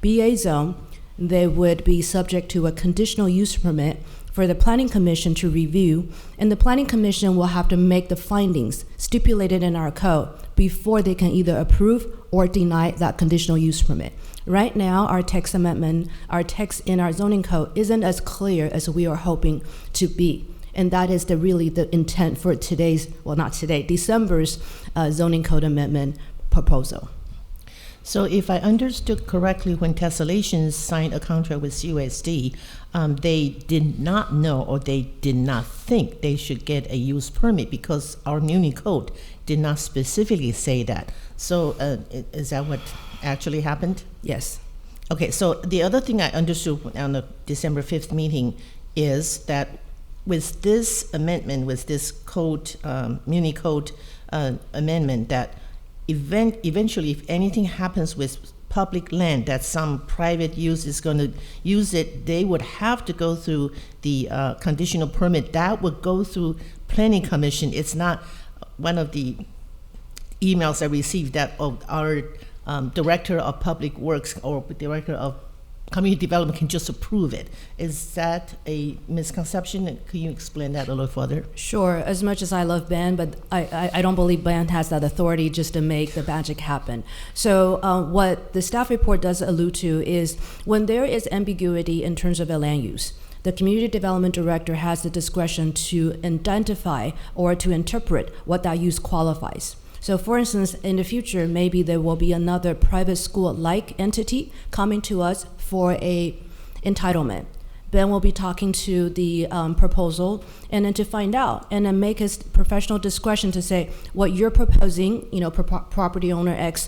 BA zone, they would be subject to a conditional use permit for the Planning Commission to review, and the Planning Commission will have to make the findings stipulated in our code before they can either approve or deny that conditional use permit. Right now, our text amendment, our text in our zoning code isn't as clear as we are hoping to be. And that is really the intent for December's zoning code amendment proposal. So if I understood correctly, when Tessellations signed a contract with CUSD, they did not know or they did not think they should get a use permit because our muni code did not specifically say that. So is that what actually happened? Yes. Okay, so the other thing I understood on the December 5th meeting is that with this amendment, with this code, muni code amendment, that eventually, if anything happens with public land that some private use is going to use it, they would have to go through the conditional permit. That would go through Planning Commission. It's not one of the emails I received that our Director of Public Works or Director of Community Development can just approve it. Is that a misconception? Can you explain that a little further? Sure. As much as I love Ben, but I don't believe Ben has that authority just to make the magic happen. So what the staff report does allude to is when there is ambiguity in terms of a land use, the community development director has the discretion to identify or to interpret what that use qualifies. So for instance, in the future, maybe there will be another private school-like entity coming to us for a entitlement. Ben will be talking to the proposal and then to find out and then make his professional discretion to say what you're proposing, property owner X,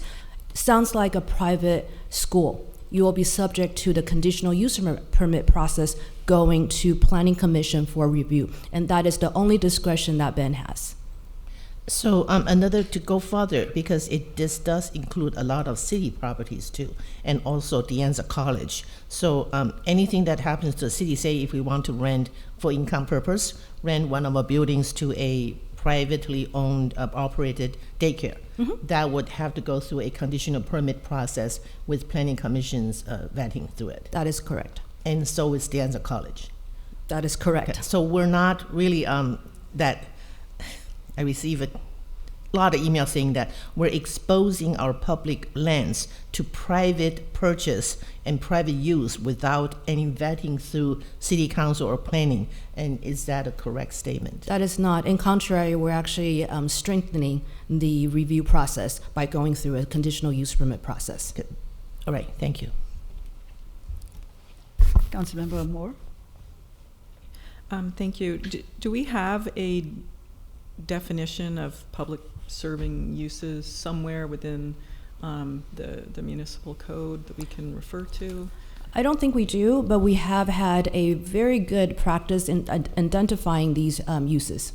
sounds like a private school. You will be subject to the conditional use permit process going to Planning Commission for review. And that is the only discretion that Ben has. So another to go further, because this does include a lot of city properties too, and also De Anza College. So anything that happens to the city, say if we want to rent for income purpose, rent one of our buildings to a privately owned, operated daycare, that would have to go through a conditional permit process with Planning Commission's vetting through it. That is correct. and so is De Anza College. That is correct. Okay. So we're not really that. I receive a lot of emails saying that we're exposing our public lands to private purchase and private use without any vetting through city council or planning. And is that a correct statement? That is not. In contrary, we're actually strengthening the review process by going through a conditional use permit process. Good. All right, thank you. Councilmember Moore. Thank you. Do we have a definition of public serving uses somewhere within the municipal code that we can refer to? I don't think we do, but we have had a very good practice in identifying these uses.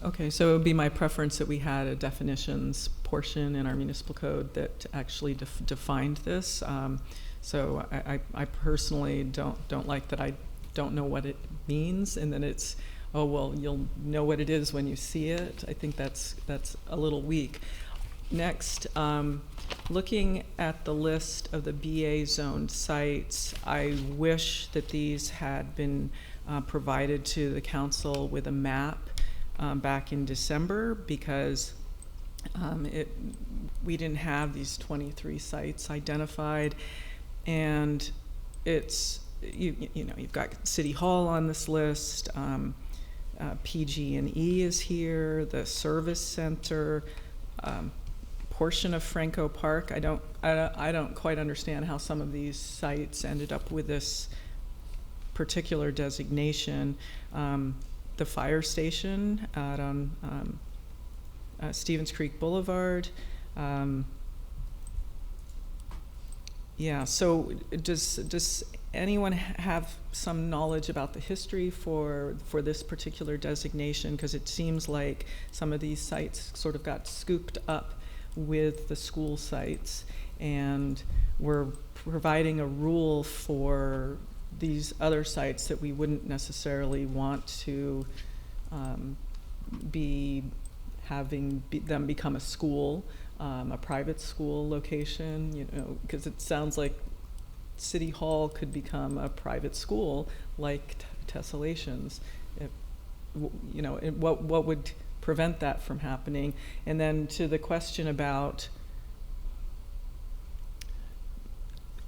Okay, so it would be my preference that we had a definitions portion in our municipal code that actually defined this. So I personally don't like that I don't know what it means, and then it's, oh, well, you'll know what it is when you see it. I think that's a little weak. Next, looking at the list of the BA zoned sites, I wish that these had been provided to the council with a map back in December, because we didn't have these 23 sites identified, and it's, you know, you've got City Hall on this list, PG&E is here, the service center, portion of Franco Park. I don't quite understand how some of these sites ended up with this particular designation. The fire station out on Stevens Creek Boulevard. Yeah, so does anyone have some knowledge about the history for this particular designation? Because it seems like some of these sites sort of got scooped up with the school sites, and we're providing a rule for these other sites that we wouldn't necessarily want to be having them become a school, a private school location, you know, because it sounds like City Hall could become a private school like Tessellations. You know, what would prevent that from happening? And then to the question about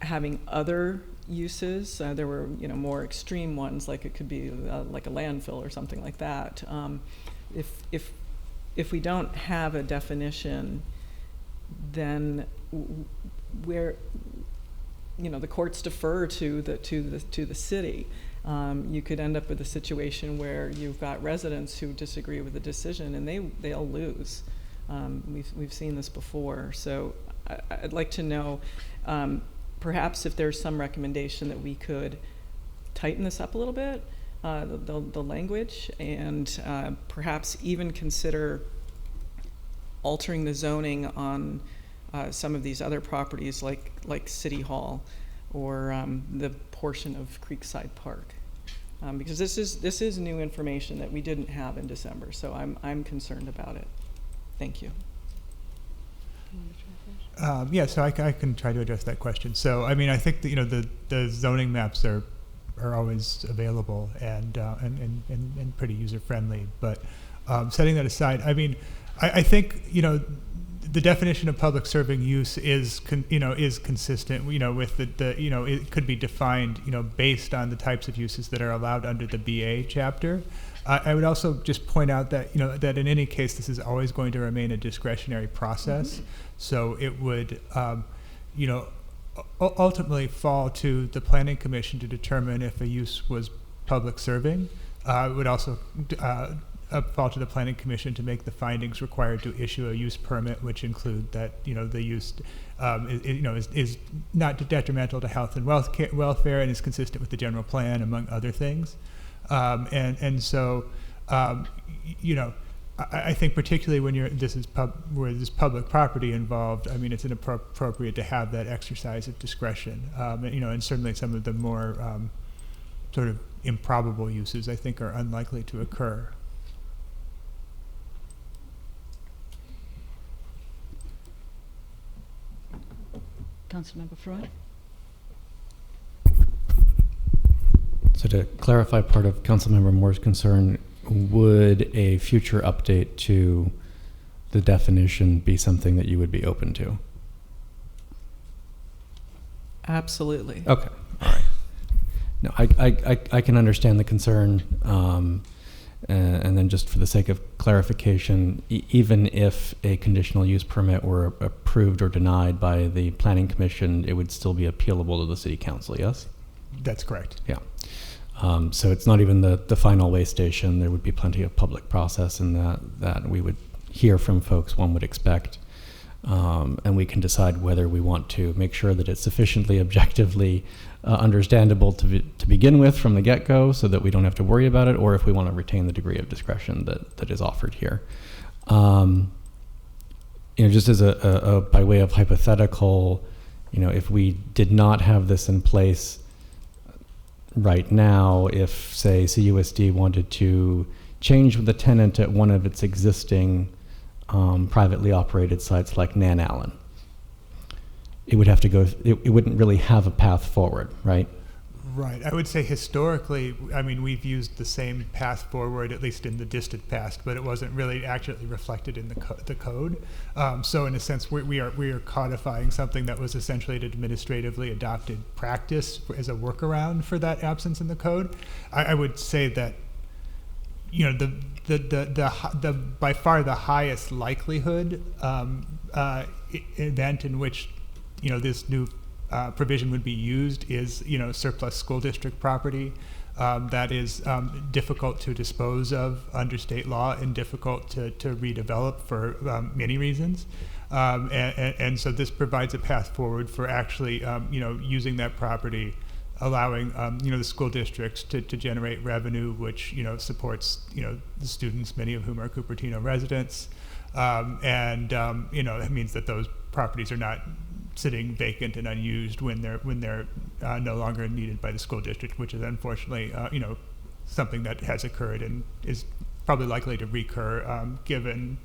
having other uses, there were, you know, more extreme ones, like it could be like a landfill or something like that. If we don't have a definition, then where, you know, the courts defer to the city. You could end up with a situation where you've got residents who disagree with the decision, and they'll lose. We've seen this before, so I'd like to know, perhaps if there's some recommendation that we could tighten this up a little bit, the language, and perhaps even consider altering the zoning on some of these other properties, like City Hall, or the portion of Creekside Park, because this is new information that we didn't have in December. So I'm concerned about it. Thank you. Yeah, so I can try to address that question. So I mean, I think that, you know, the zoning maps are always available and pretty user friendly. But setting that aside, I mean, I think, you know, the definition of public serving use is consistent, you know, with the you know, it could be defined, you know, based on the types of uses that are allowed under the BA chapter. I would also just point out that, you know, that in any case, this is always going to remain a discretionary process. Mm-hmm. So it would, you know, ultimately fall to the Planning Commission to determine if a use was public serving. It would also fall to the Planning Commission to make the findings required to issue a use permit, which include that, you know, the use is not detrimental to health and welfare and is consistent with the general plan, among other things. And so, you know, I think particularly when where there's public property involved, I mean, it's inappropriate to have that exercise of discretion. You know, and certainly some of the more sort of improbable uses, I think, are unlikely to occur. Councilmember Freud. So to clarify part of Councilmember Moore's concern, would a future update to the definition be something that you would be open to? Absolutely. Okay, all right. No, I can understand the concern, and then just for the sake of clarification, even if a conditional use permit were approved or denied by the Planning Commission, it would still be appealable to the City Council, yes? That's correct. Yeah. So it's not even the final way station. There would be plenty of public process in that we would hear from folks, one would expect. And we can decide whether we want to make sure that it's sufficiently objectively understandable to begin with from the get-go so that we don't have to worry about it, or if we want to retain the degree of discretion that is offered here. Just as a by way of hypothetical, if we did not have this in place right now, if, say, CUSD wanted to change the tenant at one of its existing privately operated sites like Nan Allen, it would have to go, it wouldn't really have a path forward, right? Right. I would say historically, I mean, we've used the same path forward, at least in the distant past, but it wasn't really accurately reflected in the code. So in a sense, we are codifying something that was essentially an administratively adopted practice as a workaround for that absence in the code. I would say that, the by far the highest likelihood event in which this new provision would be used is surplus school district property that is difficult to dispose of under state law and difficult to redevelop for many reasons, and so this provides a path forward for actually using that property, allowing the school districts to generate revenue, which supports the students, many of whom are Cupertino residents, and it means that those properties are not sitting vacant and unused when they're no longer needed by the school district, which is unfortunately something that has occurred and is probably likely to recur given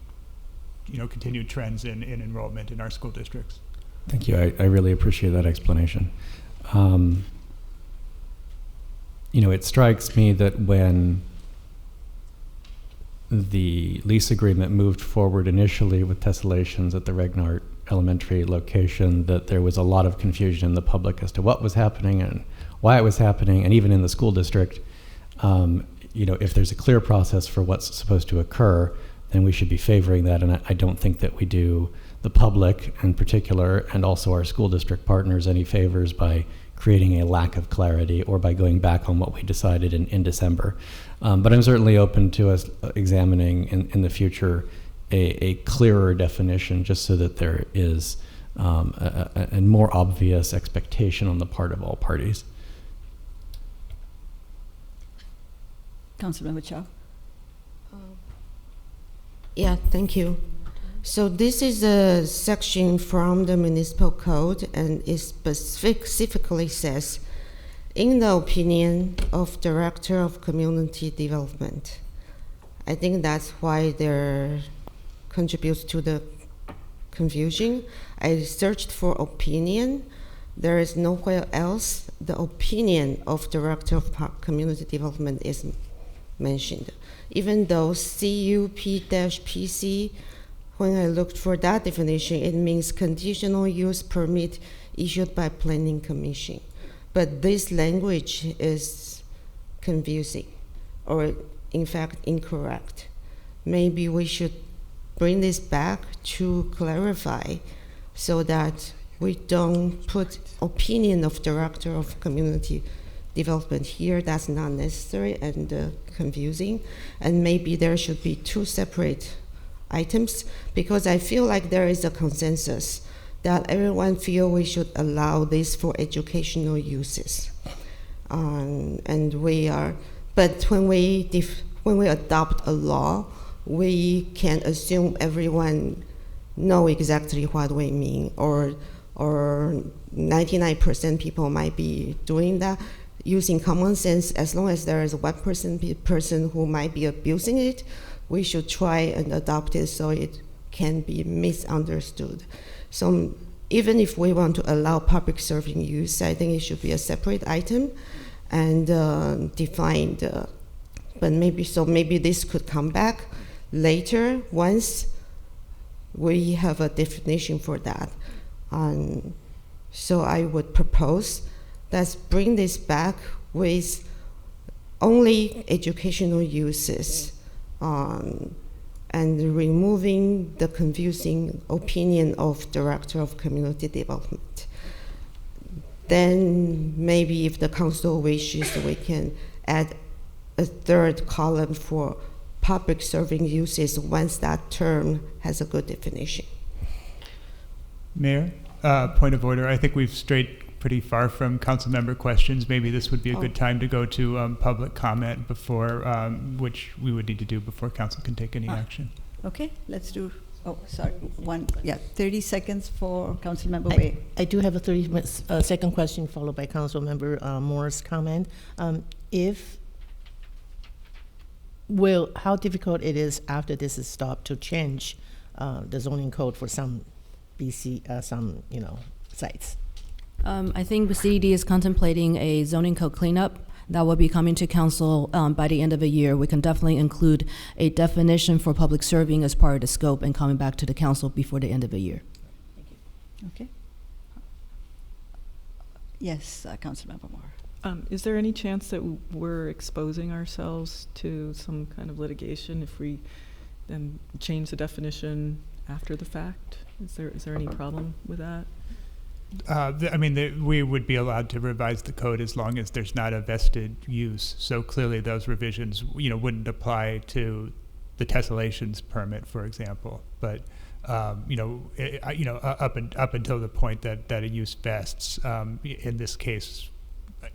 continued trends in enrollment in our school districts. Thank you. I really appreciate that explanation. It strikes me that when the lease agreement moved forward initially with tessellations at the Regnart Elementary location, that there was a lot of confusion in the public as to what was happening and why it was happening, and even in the school district, if there's a clear process for what's supposed to occur, then we should be favoring that, and I don't think that we do the public in particular, and also our school district partners, any favors by creating a lack of clarity or by going back on what we decided in December. But I'm certainly open to us examining in the future a clearer definition, just so that there is a more obvious expectation on the part of all parties. Councilmember Chow. Yeah, thank you. So this is a section from the municipal code, and it specifically says, in the opinion of Director of Community Development. I think that's why there contributes to the confusion. I searched for opinion. There is nowhere else the opinion of Director of Community Development is mentioned. Even though CUP-PC, when I looked for that definition, it means conditional use permit issued by Planning Commission. But this language is confusing, or in fact incorrect. Maybe we should bring this back to clarify so that we don't put opinion of Director of Community Development here. That's not necessary and confusing. And maybe there should be two separate items, because I feel like there is a consensus that everyone feel we should allow this for educational uses. And we are, but when we adopt a law, we can assume everyone know exactly what we mean, or 99% people might be doing that using common sense. As long as there is one person who might be abusing it, we should try and adopt it so it can be misunderstood. So even if we want to allow public serving use, I think it should be a separate item. and defined. But maybe this could come back later once we have a definition for that. So I would propose let's bring this back with only educational uses, and removing the confusing opinion of Director of Community Development. Then maybe if the council wishes, we can add a third column for public serving uses once that term has a good definition. Mayor, point of order. I think we've strayed pretty far from council member questions. Maybe this would be a good time to go to public comment before, which we would need to do before council can take any action. Okay, let's do, 30 seconds for Council Member Wei. I do have a 30-second question followed by Council Member Moore's comment. How difficult it is after this is stopped to change the zoning code for some sites? I think the CED is contemplating a zoning code cleanup that will be coming to council by the end of the year. We can definitely include a definition for public serving as part of the scope and coming back to the council before the end of the year. Thank you. Okay. Yes, Councilmember Moore. Is there any chance that we're exposing ourselves to some kind of litigation if we then change the definition after the fact? Is there any problem with that? We would be allowed to revise the code as long as there's not a vested use. So clearly, those revisions, wouldn't apply to the tessellations permit, for example. But up until the point that a use vests, in this case,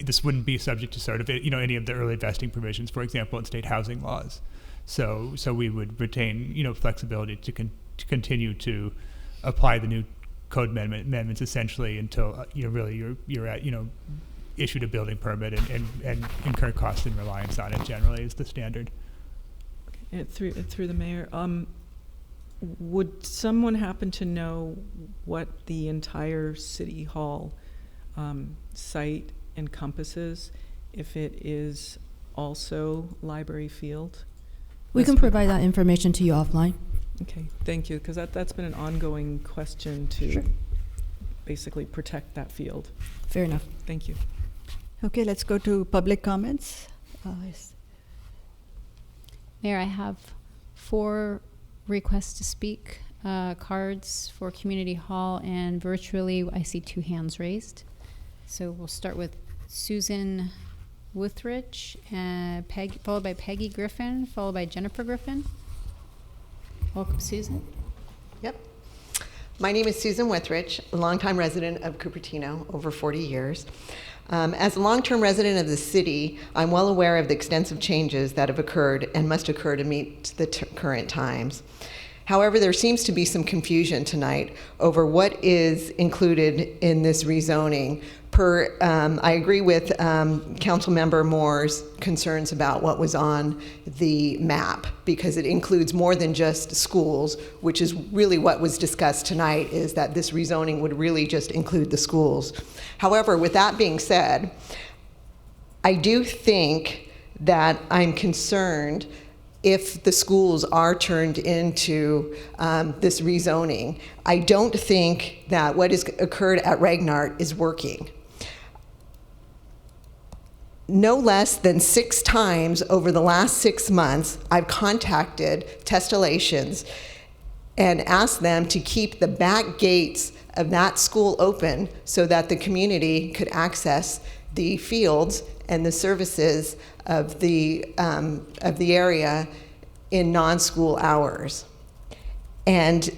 this wouldn't be subject to sort of any of the early vesting provisions, for example, in state housing laws. So we would retain flexibility to continue to apply the new code amendments essentially until you're at issued a building permit and incur costs in reliance on it. Generally, is the standard. Okay. Through the mayor, would someone happen to know what the entire city hall site encompasses, if it is also Library Field? We can provide that information to you offline. Okay, thank you, because that's been an ongoing question to basically protect that field. Fair enough. Thank you. Okay, let's go to public comments. Mayor, I have 4 requests to speak, cards for Community Hall, and virtually I see 2 hands raised. So we'll start with Susan Withrich, followed by Peggy Griffin, followed by Jennifer Griffin. Welcome, Susan. Yep. My name is Susan Withrich, a longtime resident of Cupertino, over 40 years. As a long-term resident of the city, I'm well aware of the extensive changes that have occurred and must occur to meet the current times. However, there seems to be some confusion tonight over what is included in this rezoning. I agree with Councilmember Moore's concerns about what was on the map, because it includes more than just schools, which is really what was discussed tonight, is that this rezoning would really just include the schools. However, with that being said, I do think that I'm concerned if the schools are turned into this rezoning. I don't think that what has occurred at Regnart is working. No less than 6 times over the last 6 months, I've contacted Testellations and asked them to keep the back gates of that school open so that the community could access the fields and the services of the area in non-school hours. And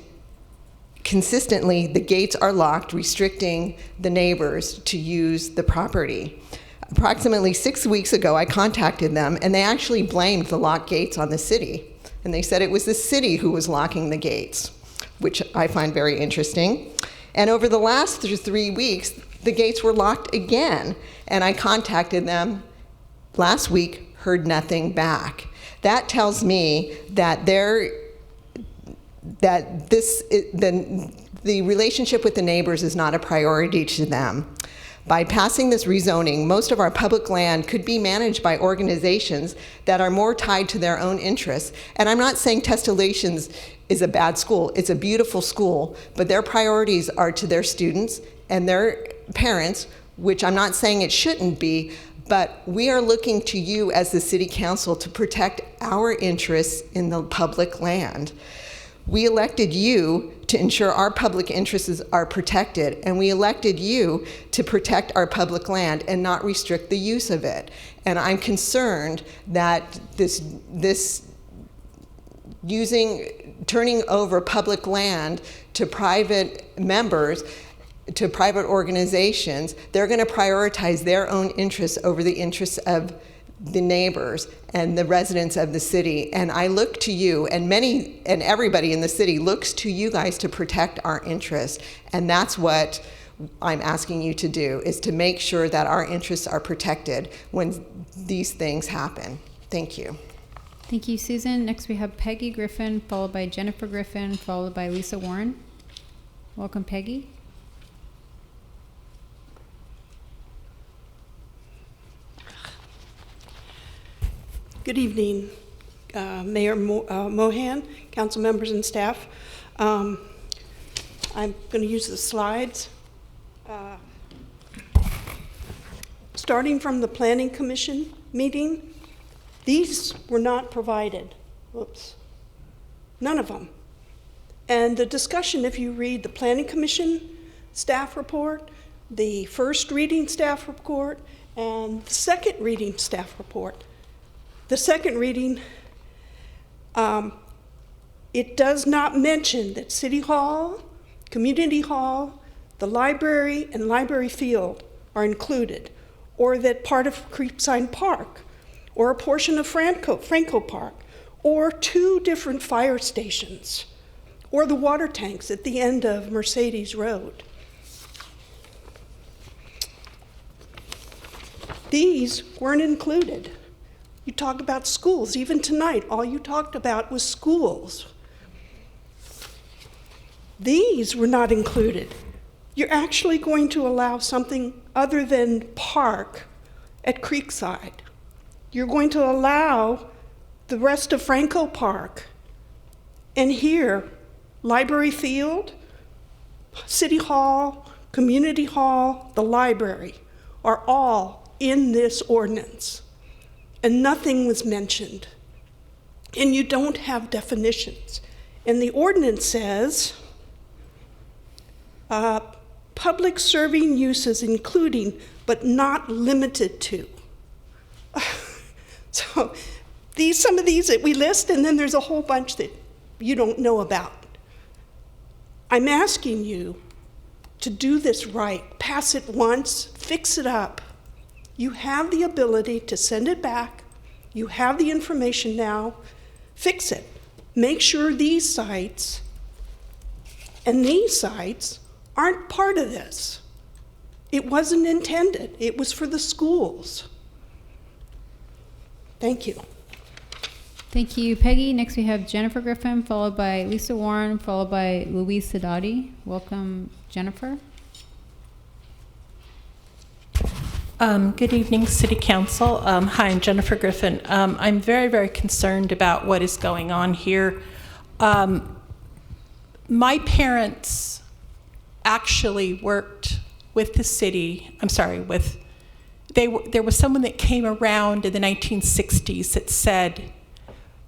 consistently, the gates are locked, restricting the neighbors to use the property. Approximately 6 weeks ago, I contacted them, and they actually blamed the locked gates on the city. And they said it was the city who was locking the gates, which I find very interesting. And over the last 3 weeks, the gates were locked again. And I contacted them last week, heard nothing back. That tells me that the relationship with the neighbors is not a priority to them. By passing this rezoning, most of our public land could be managed by organizations that are more tied to their own interests. And I'm not saying Testalations is a bad school. It's a beautiful school, but their priorities are to their students and their parents, which I'm not saying it shouldn't be, but we are looking to you as the City Council to protect our interests in the public land. We elected you to ensure our public interests are protected, and we elected you to protect our public land and not restrict the use of it. And I'm concerned that turning over public land to private members, to private organizations, they're going to prioritize their own interests over the interests of the neighbors and the residents of the city. And I look to you, and everybody in the city looks to you guys to protect our interests. And that's what I'm asking you to do, is to make sure that our interests are protected when these things happen. Thank you. Thank you, Susan. Next we have Peggy Griffin, followed by Jennifer Griffin, followed by Lisa Warren. Welcome, Peggy. Good evening, Mayor Mohan, council members and staff. I'm going to use the slides. Starting from the Planning Commission meeting, these were not provided. Whoops. None of them. And the discussion, if you read the Planning Commission staff report, the first reading staff report, and the second reading staff report, the second reading, it does not mention that City Hall, Community Hall, the library, and library field are included, or that part of Creekside Park, or a portion of Franco Park, or 2 different fire stations, or the water tanks at the end of Mercedes Road. These weren't included. You talk about schools. Even tonight, all you talked about was schools. These were not included. You're actually going to allow something other than park at Creekside. You're going to allow the rest of Franco Park. And here, Library Field, City Hall, Community Hall, the library are all in this ordinance. And nothing was mentioned. And you don't have definitions. And the ordinance says, public serving uses including, but not limited to. So some of these that we list, and then there's a whole bunch that you don't know about. I'm asking you to do this right. Pass it once, fix it up. You have the ability to send it back. You have the information now. Fix it. Make sure these sites and these sites aren't part of this. It wasn't intended. It was for the schools. Thank you. Thank you, Peggy. Next we have Jennifer Griffin, followed by Lisa Warren, followed by Louise Sadati. Welcome, Jennifer. Good evening, City Council. Hi, I'm Jennifer Griffin. I'm very, very concerned about what is going on here. My parents actually worked with the city, there was someone that came around in the 1960s that said,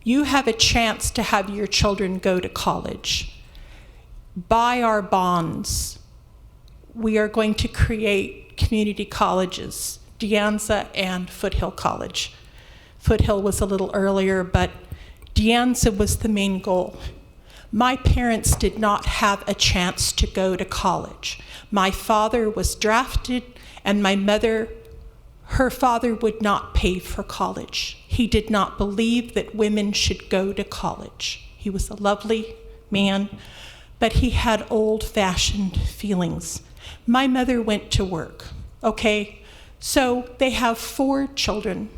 you have a chance to have your children go to college. Buy our bonds. We are going to create community colleges, De Anza and Foothill College. Foothill was a little earlier, but De Anza was the main goal. My parents did not have a chance to go to college. My father was drafted, and my mother, her father would not pay for college. He did not believe that women should go to college. He was a lovely man, but he had old-fashioned feelings. My mother went to work, okay? So they have 4 children.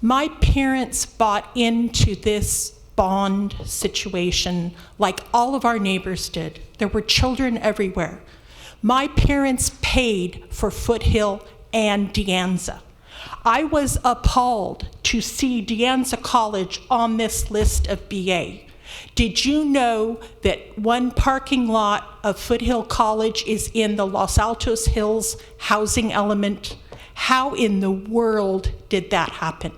My parents bought into this bond situation like all of our neighbors did. There were children everywhere. My parents paid for Foothill and De Anza. I was appalled to see De Anza College on this list of BA. Did you know that one parking lot of Foothill College is in the Los Altos Hills housing element? How in the world did that happen?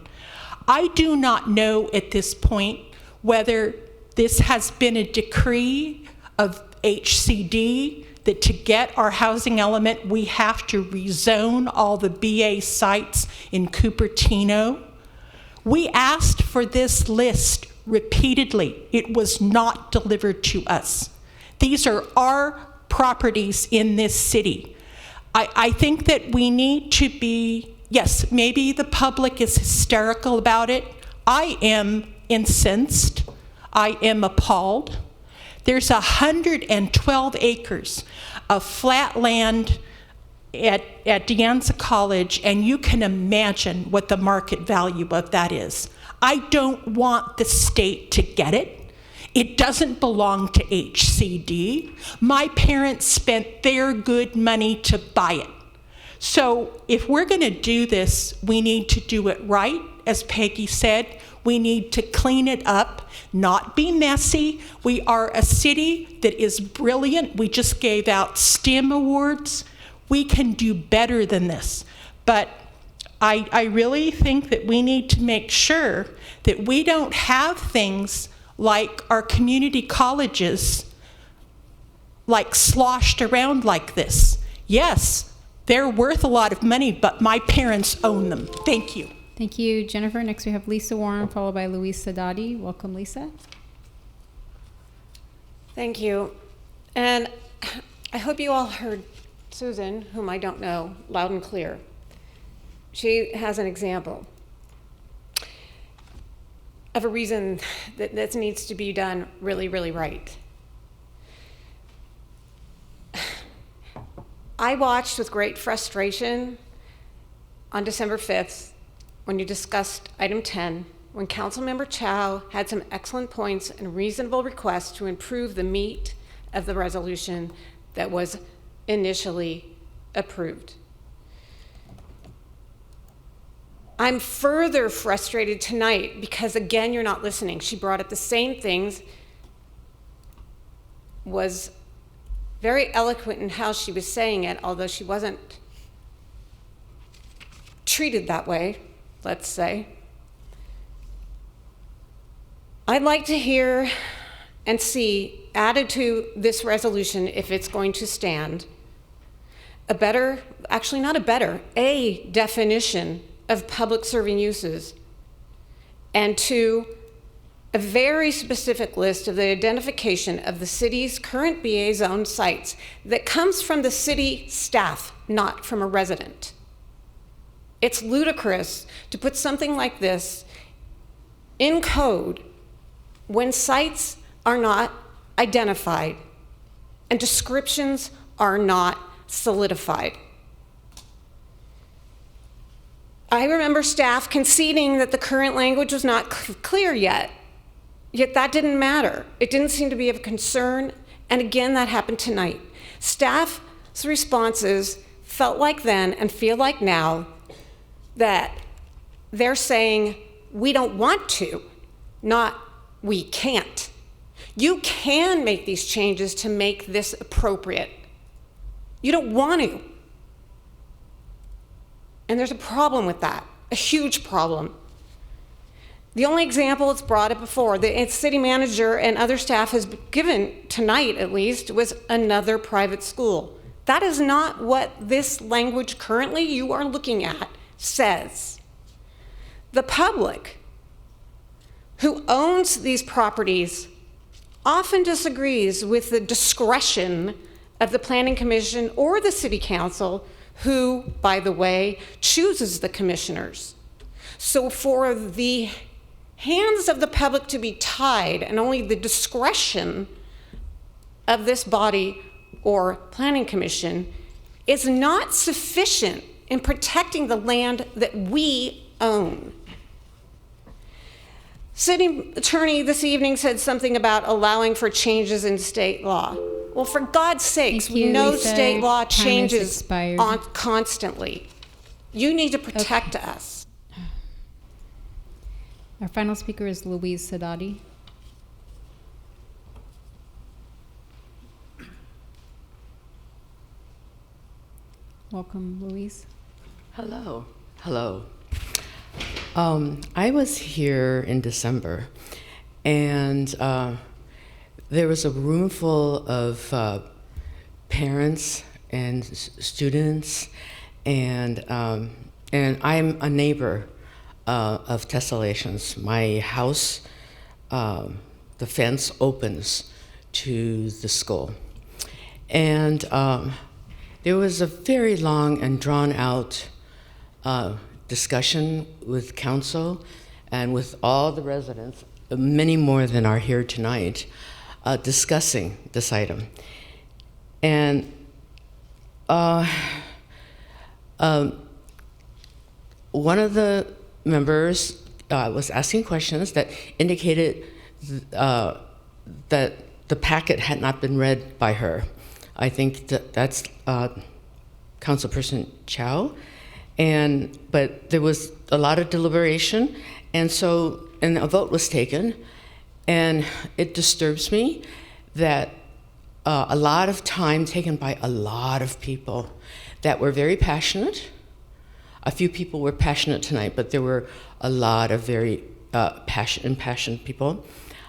I do not know at this point whether this has been a decree of HCD that to get our housing element, we have to rezone all the BA sites in Cupertino. We asked for this list repeatedly. It was not delivered to us. These are our properties in this city. I think that we need to be, yes, maybe the public is hysterical about it. I am incensed. I am appalled. There's 112 acres of flat land at De Anza College, and you can imagine what the market value of that is. I don't want the state to get it. It doesn't belong to HCD. My parents spent their good money to buy it. So if we're going to do this, we need to do it right, as Peggy said. We need to clean it up, not be messy. We are a city that is brilliant. We just gave out STEM awards. We can do better than this. But I really think that we need to make sure that we don't have things like our community colleges like sloshed around like this. Yes, they're worth a lot of money, but my parents own them. Thank you. Thank you, Jennifer. Next we have Lisa Warren, followed by Luis Sadadi. Welcome, Lisa. Thank you. And I hope you all heard Susan, whom I don't know, loud and clear. She has an example of a reason that this needs to be done really, really right. I watched with great frustration on December 5th when you discussed item 10, when Councilmember Chow had some excellent points and reasonable requests to improve the meat of the resolution that was initially approved. I'm further frustrated tonight because, again, you're not listening. She brought up the same things, was very eloquent in how she was saying it, although she wasn't treated that way, let's say. I'd like to hear and see added to this resolution, if it's going to stand, a better, actually not a better, a definition of public serving uses, and two, a very specific list of the identification of the city's current BA zone sites that comes from the city staff, not from a resident. It's ludicrous to put something like this in code when sites are not identified and descriptions are not solidified. I remember staff conceding that the current language was not clear yet that didn't matter. It didn't seem to be of concern, and again, that happened tonight. Staff's responses felt like then and feel like now that they're saying, we don't want to, not we can't. You can make these changes to make this appropriate. You don't want to. And there's a problem with that, a huge problem. The only example it's brought up before, the city manager and other staff has given tonight at least, was another private school. That is not what this language currently you are looking at says. The public who owns these properties often disagrees with the discretion of the Planning Commission or the City Council, who, by the way, chooses the commissioners. So for the hands of the public to be tied and only the discretion of this body or Planning Commission is not sufficient in protecting the land that we own. City Attorney this evening said something about allowing for changes in state law. Well, for God's sakes, Thank you, we know Lisa. state law Time has changes expired. constantly. You need to protect us. Our final speaker is Louise Sadati. Welcome, Louise. Hello. Hello. I was here in December, and there was a room full of parents and students, and I'm a neighbor of Tessellations. My house, the fence opens to the school, and there was a very long and drawn-out discussion with council and with all the residents, many more than are here tonight, discussing this item. And one of the members was asking questions that indicated that the packet had not been read by her. I think that's Councilperson Chow. But there was a lot of deliberation, and a vote was taken, and it disturbs me that a lot of time taken by a lot of people that were very passionate. A few people were passionate tonight, but there were a lot of very impassioned people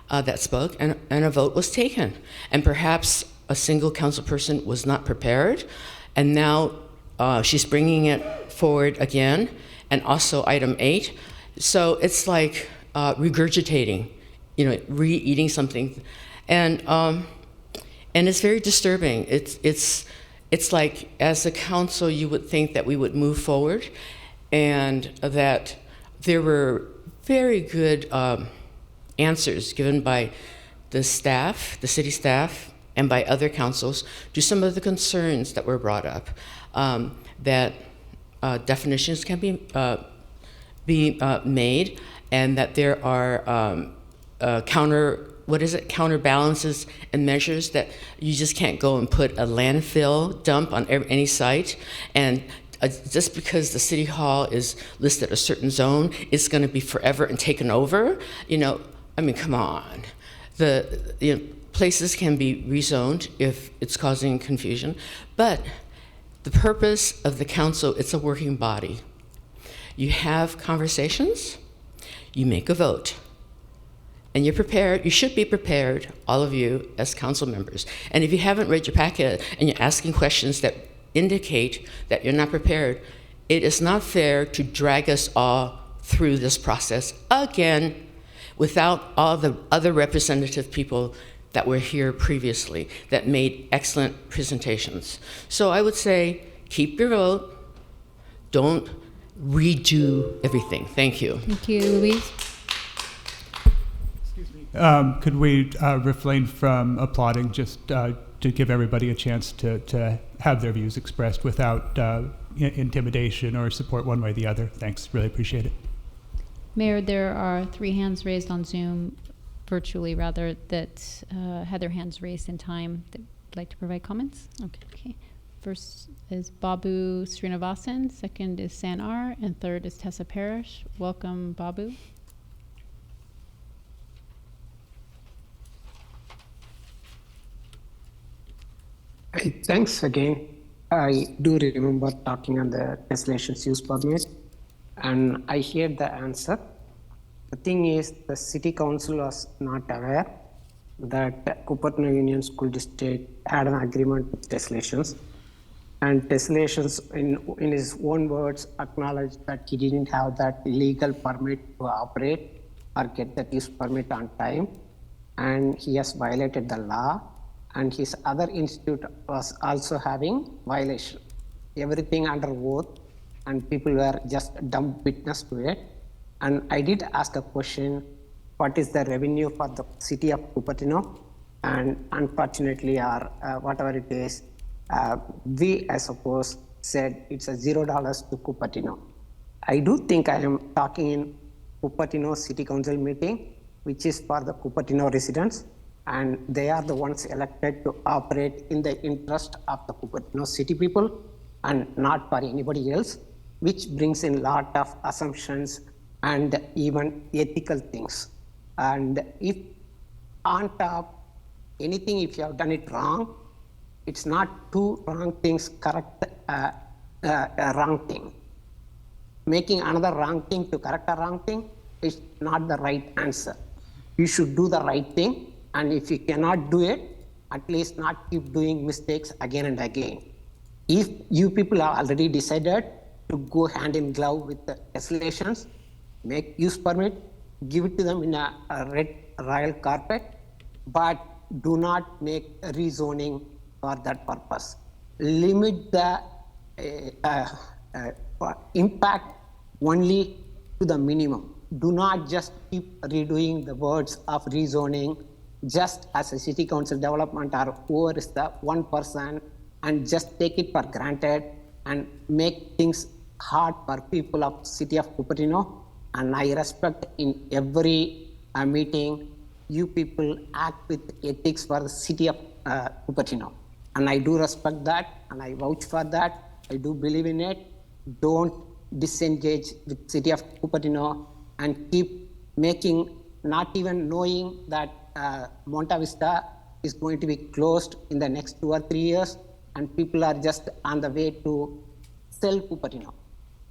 that spoke, and a vote was taken. And perhaps a single council person was not prepared, and now she's bringing it forward again, and also item 8. So it's like regurgitating, re-eating something, and it's very disturbing. It's like, as a council, you would think that we would move forward, and that there were very good answers given by the staff, the city staff, and by other councils to some of the concerns that were brought up. That definitions can be made, and that there are counterbalances and measures that you just can't go and put a landfill dump on any site, and just because the city hall is listed a certain zone, it's going to be forever and taken over. I mean, come on. Places can be rezoned if it's causing confusion, but the purpose of the council, it's a working body. You have conversations, you make a vote, and you're prepared. You should be prepared, all of you, as council members. And if you haven't read your packet and you're asking questions that indicate that you're not prepared, it is not fair to drag us all through this process again without all the other representative people that were here previously that made excellent presentations. So I would say, keep your vote. Don't redo everything. Thank you. Thank you, Louise. Could we refrain from applauding, just to give everybody a chance to have their views expressed without intimidation or support one way or the other? Thanks, really appreciate it. Mayor, there are 3 hands raised on Zoom, virtually rather, that had their hands raised in time that would like to provide comments. Okay. First is Babu Srinivasan, second is Sanar, and third is Tessa Parrish. Welcome, Babu. Hey, thanks again. I do remember talking on the tessellations use permit, and I hear the answer. The thing is, the city council was not aware that Cupertino Union School District had an agreement with tessellations, and tessellations, in his own words, acknowledged that he didn't have that legal permit to operate or get that use permit on time, and he has violated the law. And his other institute was also having violation. Everything under oath, and people were just dumb witness to it. And I did ask a question, what is the revenue for the city of Cupertino? And unfortunately, or whatever it is, we, I suppose, said it's a $0 to Cupertino. I do think I am talking in Cupertino City Council meeting, which is for the Cupertino residents. and they are the ones elected to operate in the interest of the Cupertino city people and not for anybody else, which brings in a lot of assumptions and even ethical things. And if on top, anything if you have done it wrong, it's not two wrong things correct a wrong thing. Making another wrong thing to correct a wrong thing is not the right answer. You should do the right thing, and if you cannot do it, at least not keep doing mistakes again and again. If you people are already decided to go hand in glove with the escalations, make use permit, give it to them in a red royal carpet, but do not make a rezoning for that purpose. Limit the impact only to the minimum. Do not just keep redoing the words of rezoning just as a city council development or whoever is the one person and just take it for granted and make things hard for people of city of Cupertino. And I respect in every meeting, you people act with ethics for the city of Cupertino. And I do respect that, and I vouch for that. I do believe in it. Don't disengage with city of Cupertino and keep making, not even knowing that Monta Vista is going to be closed in the next 2 or 3 years, and people are just on the way to sell Cupertino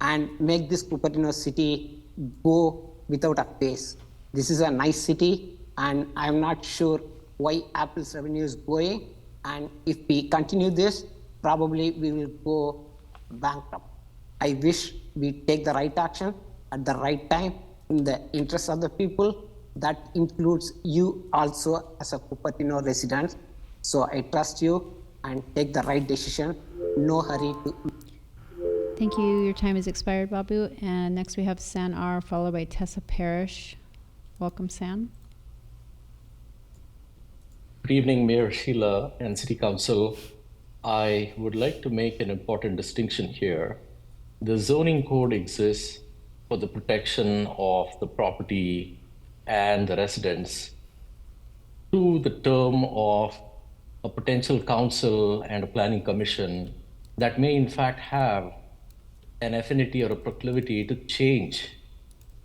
and make this Cupertino city go without a pace. This is a nice city, and I'm not sure why Apple's revenue is going. And if we continue this, probably we will go bankrupt. I wish we take the right action at the right time in the interest of the people. That includes you also as a Cupertino resident. So I trust you and take the right decision. No hurry to. Thank you. Your time has expired, Babu. And next we have San R, followed by Tessa Parrish. Welcome, San. Good evening, Mayor Sheila and City Council. I would like to make an important distinction here. The zoning code exists for the protection of the property and the residents through the term of a potential council and a planning commission that may in fact have an affinity or a proclivity to change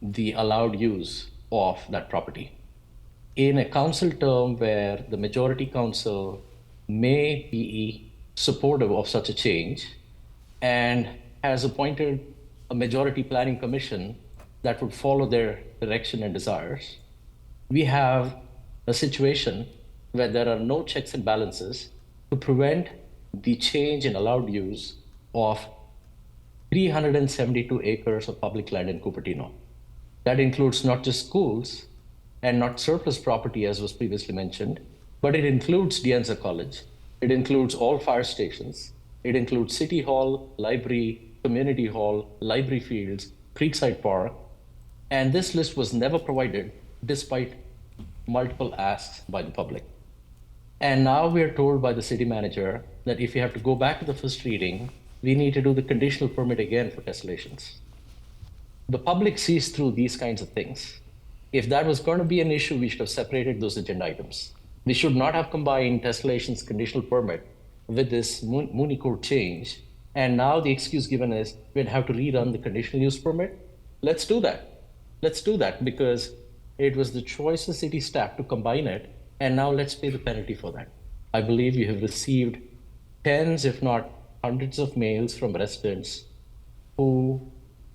the allowed use of that property. In a council term where the majority council may be supportive of such a change and has appointed a majority planning commission that would follow their direction and desires, we have a situation where there are no checks and balances to prevent the change in allowed use of 372 acres of public land in Cupertino. That includes not just schools and not surplus property as was previously mentioned, but it includes Dianza College. It includes all fire stations. It includes City Hall, library, community hall, library fields, Creekside Park. And this list was never provided despite multiple asks by the public. And now we are told by the city manager that if you have to go back to the first reading, we need to do the conditional permit again for tessellations. The public sees through these kinds of things. If that was going to be an issue, we should have separated those agenda items. We should not have combined tessellations conditional permit with this Mooney Code change. And now the excuse given is we'd have to rerun the conditional use permit. Let's do that. Let's do that because it was the choice of city staff to combine it. And now let's pay the penalty for that. I believe you have received tens, if not hundreds of mails from residents who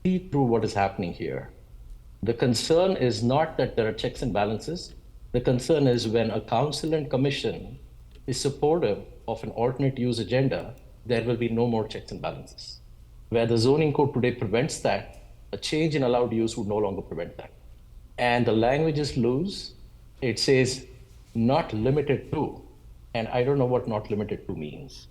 see through what is happening here. The concern is not that there are checks and balances. The concern is when a council and commission is supportive of an alternate use agenda, there will be no more checks and balances. Where the zoning code today prevents that, a change in allowed use would no longer prevent that. And the language is loose. It says not limited to, and I don't know what not limited to means.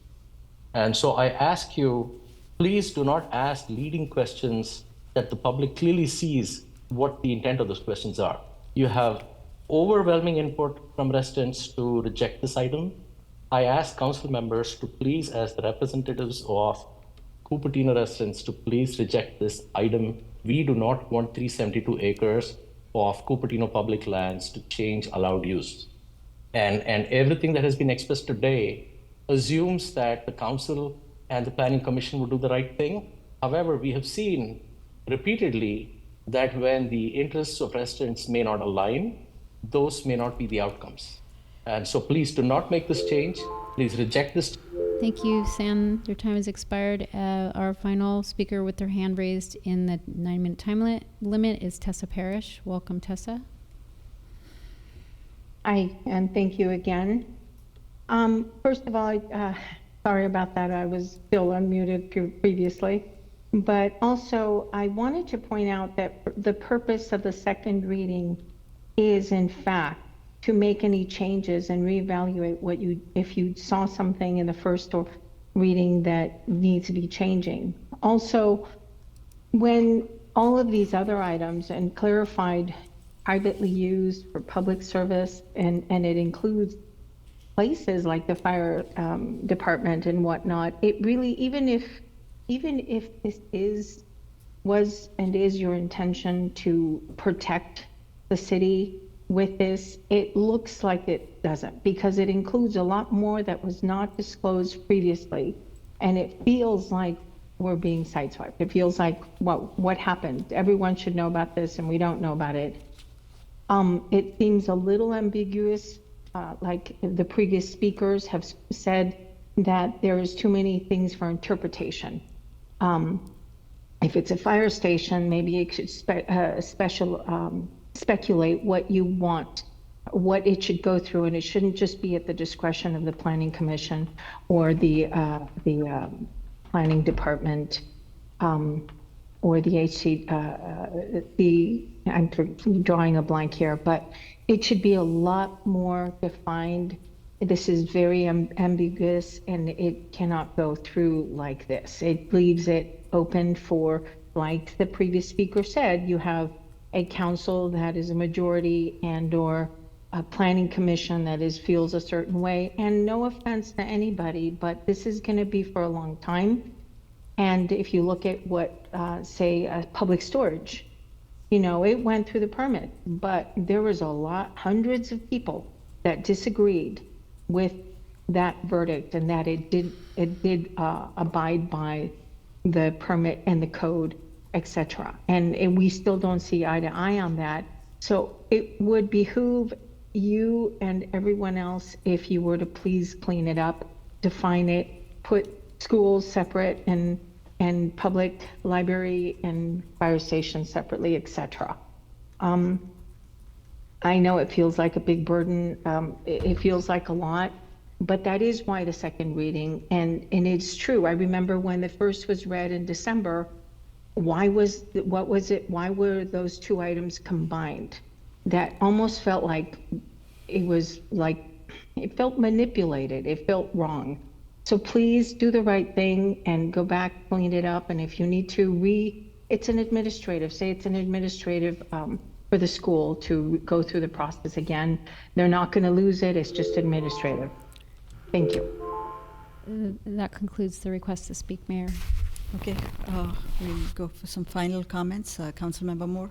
And so I ask you, please do not ask leading questions that the public clearly sees what the intent of those questions are. You have overwhelming input from residents to reject this item. I ask council members to please, as the representatives of Cupertino residents, to please reject this item. We do not want 372 acres of Cupertino public lands to change allowed use. And everything that has been expressed today assumes that the council and the planning commission will do the right thing. However, we have seen repeatedly that when the interests of residents may not align, those may not be the outcomes. And so please do not make this change. Please reject this. Thank you, Sam. Your time has expired. Our final speaker with their hand raised in the 9-minute time limit is Tessa Parrish. Welcome, Tessa. Hi, and thank you again. First of all, sorry about that. I was still unmuted previously. But also, I wanted to point out that the purpose of the second reading is, in fact, to make any changes and reevaluate if you saw something in the first reading that needs to be changing. Also, when all of these other items and clarified privately used for public service, and it includes places like the fire department and whatnot, it really, even if this was your intention to protect the city with this, it looks like it doesn't, because it includes a lot more that was not disclosed previously, and it feels like we're being sideswiped. It feels like, what happened? Everyone should know about this and we don't know about it. It seems a little ambiguous, like the previous speakers have said, that there is too many things for interpretation. If it's a fire station, maybe it should speculate what you want, what it should go through, and it shouldn't just be at the discretion of the planning commission or the planning department, or the I'm drawing a blank here, but it should be a lot more defined. This is very ambiguous, and it cannot go through like this. It leaves it open for, like the previous speaker said, you have a council that is a majority and or a planning commission that feels a certain way. And no offense to anybody, but this is going to be for a long time. And if you look at what, say, public storage, it went through the permit, but there was hundreds of people that disagreed with that verdict, and that it did abide by the permit and the code, etc. And we still don't see eye to eye on that. So it would behoove you and everyone else if you were to please clean it up, define it, put schools separate and public library and fire stations separately, etc. I know it feels like a big burden. It feels like a lot, but that is why the second reading, and it's true. I remember when the first was read in December, why were those two items combined? That almost felt like it felt manipulated. It felt wrong. So please do the right thing and go back, clean it up. And if you need to it's an administrative for the school to go through the process again. They're not going to lose it. It's just administrative. Thank you. That concludes the request to speak, Mayor. Okay, we'll go for some final comments. Councilmember Moore.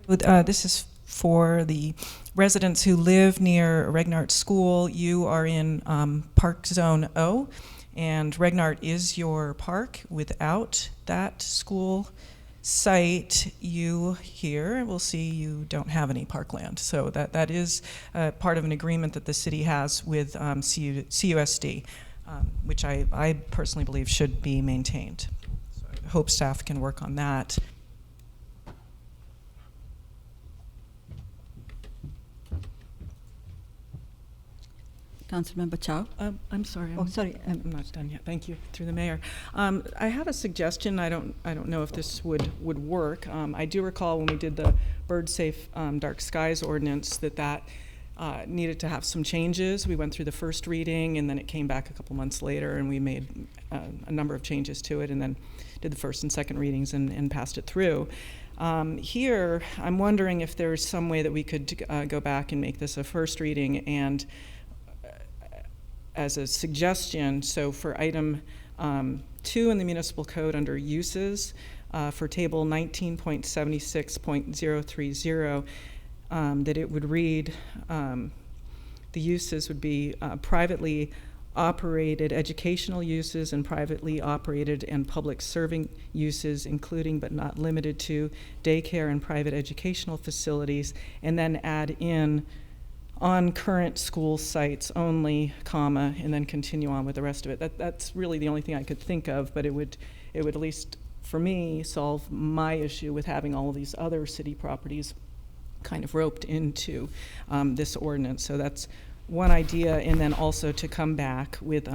This is for the residents who live near Regnart School. You are in Park Zone O, and Regnart is your park. Without that school site, you here will see you don't have any parkland. So that is part of an agreement that the city has with CUSD, which I personally believe should be maintained. So I hope staff can work on that. Councilmember Chow. I'm sorry. Sorry. I'm not done yet. Thank you. Through the mayor. I have a suggestion. I don't know if this would work. I do recall when we did the bird safe dark skies ordinance that needed to have some changes. We went through the first reading, and then it came back a couple months later, and we made a number of changes to it, and then did the first and second readings and passed it through. Here, I'm wondering if there's some way that we could go back and make this a first reading, and as a suggestion, so for item 2 in the municipal code under uses for table 19.76.030, that it would read, the uses would be privately operated educational uses and privately operated and public serving uses, including but not limited to daycare and private educational facilities, and then add in on current school sites only, comma, and then continue on with the rest of it. That's really the only thing I could think of, but it would at least, for me, solve my issue with having all of these other city properties kind of roped into this ordinance. So that's one idea, and then also to come back with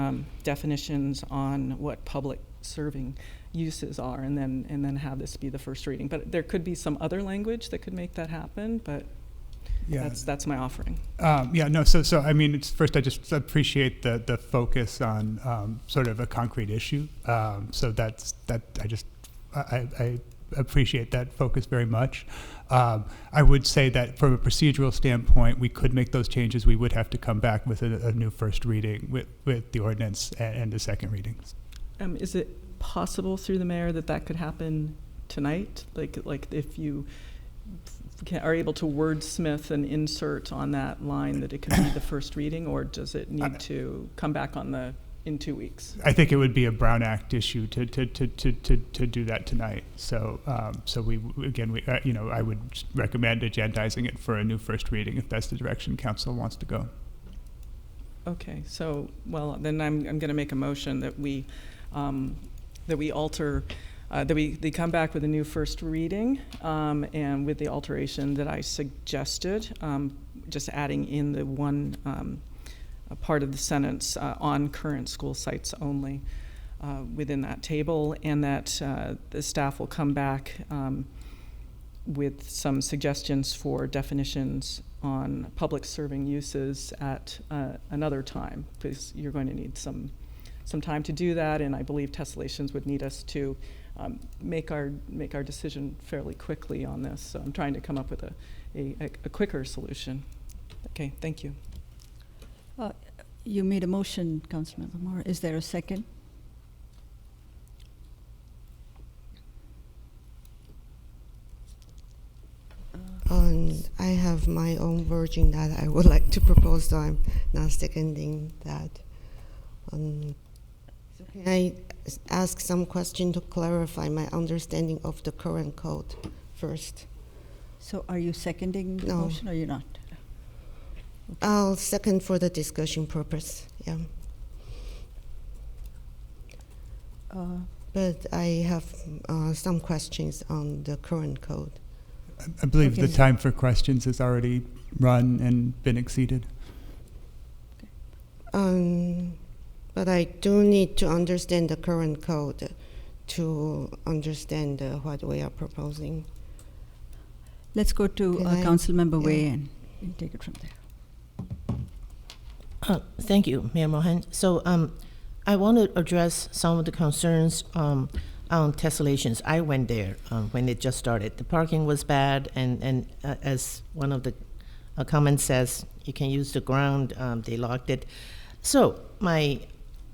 definitions on what public serving uses are, and then have this be the first reading. But there could be some other language that could make that happen, but yeah, that's my offering. So I mean, first I just appreciate the focus on sort of a concrete issue. So I appreciate that focus very much. I would say that from a procedural standpoint, we could make those changes. We would have to come back with a new first reading with the ordinance and the second readings. Is it possible through the mayor that could happen tonight? Like if you are able to wordsmith an insert on that line, that it could be the first reading, or does it need to come back in 2 weeks? I think it would be a Brown Act issue to do that tonight. So I would recommend agendizing it for a new first reading if that's the direction council wants to go. Okay, so then I'm going to make a motion that we alter. They come back with a new first reading, and with the alteration that I suggested, just adding in the one a part of the sentence on current school sites only within that table, and that the staff will come back with some suggestions for definitions on public serving uses at another time, because you're going to need some time to do that, and I believe tessellations would need us to make our decision fairly quickly on this. So I'm trying to come up with a quicker solution. Okay, thank you. You made a motion, Councilmember Moore. Is there a second? I have my own version that I would like to propose, so I'm not seconding that. Can I ask some question to clarify my understanding of the current code first? So are you seconding the motion, or you're not? Okay. I'll second for the discussion purpose, yeah. But I have some questions on the current code. I believe the time for questions has already run and been exceeded. But I do need to understand the current code to understand what we are proposing. Let's go to Councilmember Wei and take it from there. Thank you, Mayor Mohan. So I want to address some of the concerns on tessellations. I went there when it just started. The parking was bad, and as one of the comments says, you can use the ground. They locked it. So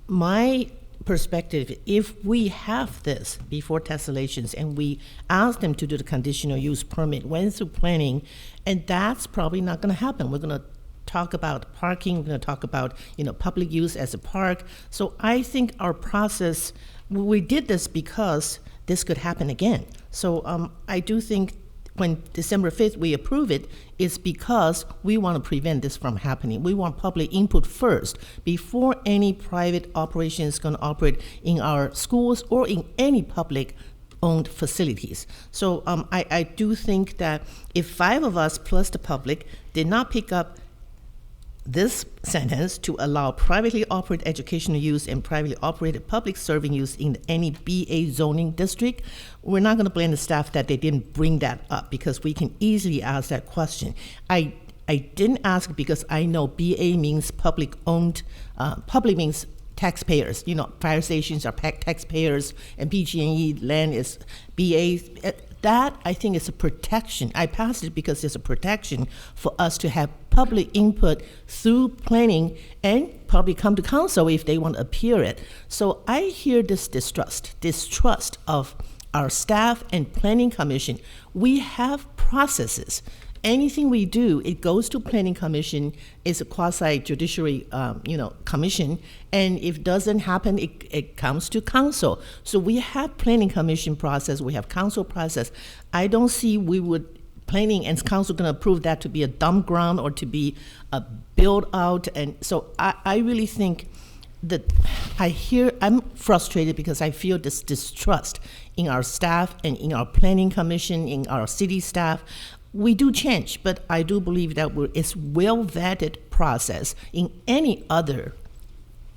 my perspective, if we have this before tessellations and we ask them to do the conditional use permit, went through planning, and that's probably not going to happen. We're going to talk about parking. We're going to talk about public use as a park. So I think our process, we did this because this could happen again. So I do think when December 5th we approve it, it's because we want to prevent this from happening. We want public input first before any private operation is going to operate in our schools or in any public owned facilities. So I do think that if 5 of us plus the public did not pick up this sentence to allow privately operated educational use and privately operated public serving use in any BA zoning district, we're not going to blame the staff that they didn't bring that up, because we can easily ask that question. I didn't ask because I know BA means public owned, public means taxpayers. Fire stations are taxpayers, and PG&E land is BA. that I think is a protection. I passed it because it's a protection for us to have public input through planning and probably come to council if they want to appear it. So I hear this distrust of our staff and planning commission. We have processes. Anything we do, it goes to planning commission. It's a quasi-judiciary, commission, and if it doesn't happen, it comes to council. So we have planning commission process, we have council process. I don't see planning and council going to approve that to be a dump ground or to be a build out, and so I really think that I'm frustrated because I feel this distrust in our staff and in our planning commission, in our city staff. We do change, but I do believe that it's well-vetted process. In any other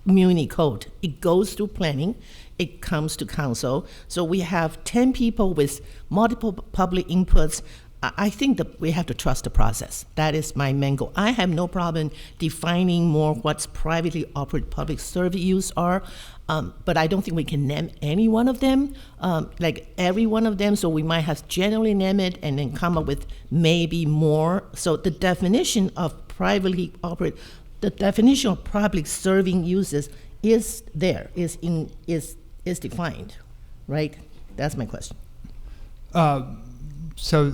muni code, it goes through planning, it comes to council. So we have 10 people with multiple public inputs. I think that we have to trust the process. That is my main goal. I have no problem defining more what's privately operated public service use are, but I don't think we can name any one of them, like every one of them, so we might have generally name it and then come up with maybe more. So the definition of privately operated, the definition of public serving uses is there, is defined, right? That's my question. So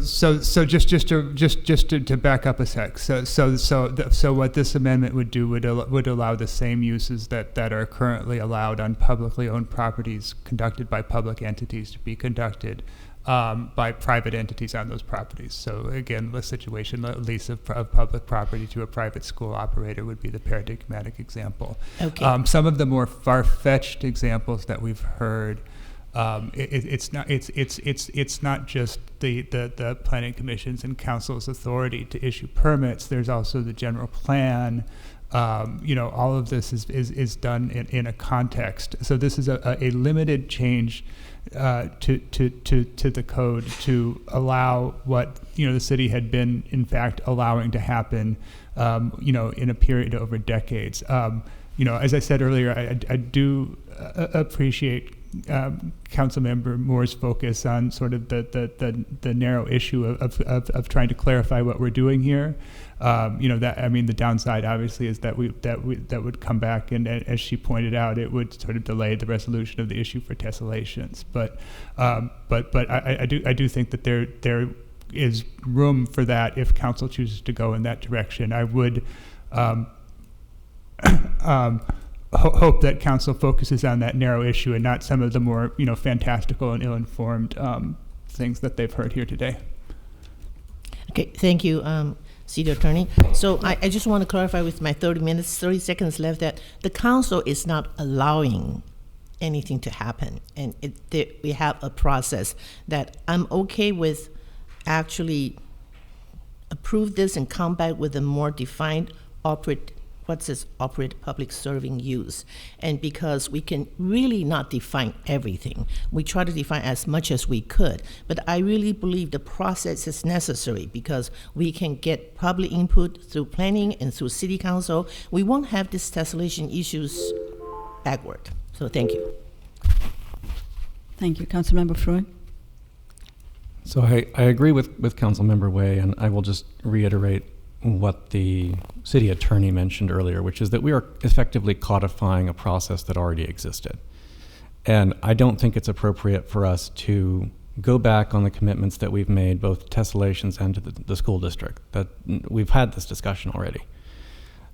just to back up a sec. So what this amendment would do would allow the same uses that are currently allowed on publicly owned properties conducted by public entities to be conducted by private entities on those properties. So again, the situation, the lease of public property to a private school operator would be the paradigmatic example. Okay. Some of the more far-fetched examples that we've heard. It's not just the planning commissions and council's authority to issue permits. There's also the general plan. All of this is done in a context. So this is a limited change to the code to allow what the city had been in fact allowing to happen in a period over decades. As I said earlier, I do appreciate Councilmember Moore's focus on sort of the narrow issue of trying to clarify what we're doing here. The downside obviously is that would come back, and as she pointed out, it would sort of delay the resolution of the issue for tessellations. But I do think that there is room for that if council chooses to go in that direction. I would hope that council focuses on that narrow issue and not some of the more fantastical and ill-informed things that they've heard here today. Okay, thank you, City Attorney. So I just want to clarify with my 30 seconds left that the council is not allowing anything to happen, and we have a process that I'm okay with actually approve this and come back with a more defined operate public serving use. And because we can really not define everything, we try to define as much as we could. But I really believe the process is necessary because we can get public input through planning and through city council. We won't have these tessellation issues backward. So thank you. Thank you. Councilmember Freund. So I agree with Councilmember Wei, and I will just reiterate what the city attorney mentioned earlier, which is that we are effectively codifying a process that already existed. And I don't think it's appropriate for us to go back on the commitments that we've made, both tessellations and to the school district. That we've had this discussion already.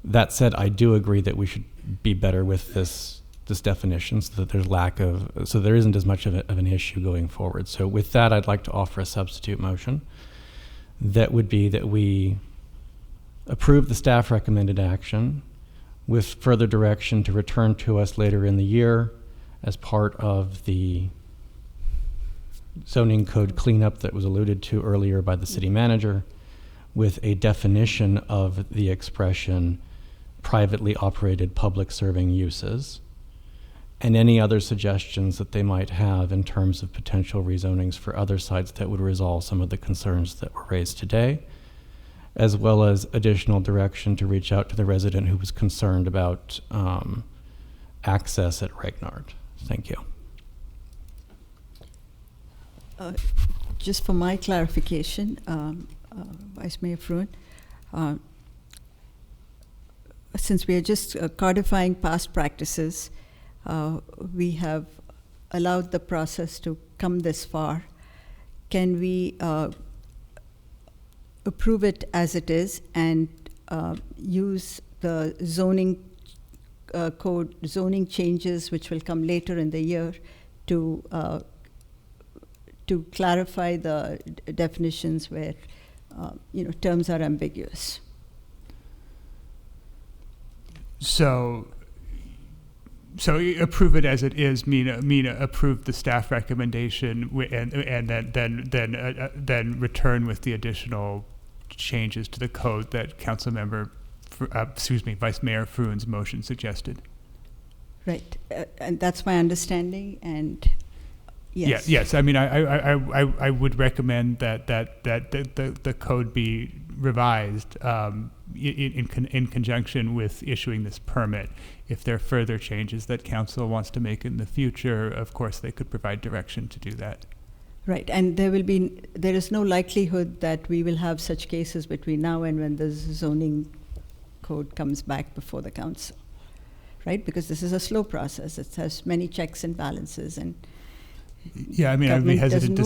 That said, I do agree that we should be better with this definition so that so there isn't as much of an issue going forward. So with that, I'd like to offer a substitute motion. That would be that we approve the staff recommended action with further direction to return to us later in the year as part of the zoning code cleanup that was alluded to earlier by the city manager, with a definition of the expression privately operated public serving uses, and any other suggestions that they might have in terms of potential rezonings for other sites that would resolve some of the concerns that were raised today, as well as additional direction to reach out to the resident who was concerned about access at Regnard. Thank you. just for my clarification, Vice Mayor Fruin, since we are just codifying past practices, we have allowed the process to come this far. Can we approve it as it is and use the zoning code, zoning changes which will come later in the year to clarify the definitions where terms are ambiguous? So approve it as it is. Mina approve the staff recommendation and then return with the additional changes to the code that Vice Mayor Fruin's motion suggested. Right, and that's my understanding. And yes, yes. I mean, I would recommend that the code be revised in conjunction with issuing this permit. If there are further changes that council wants to make in the future, of course, they could provide direction to do that. Right, and there is no likelihood that we will have such cases between now and when the zoning code comes back before the council, right? Because this is a slow process. It has many checks and balances, and yeah, I mean, I would be hesitant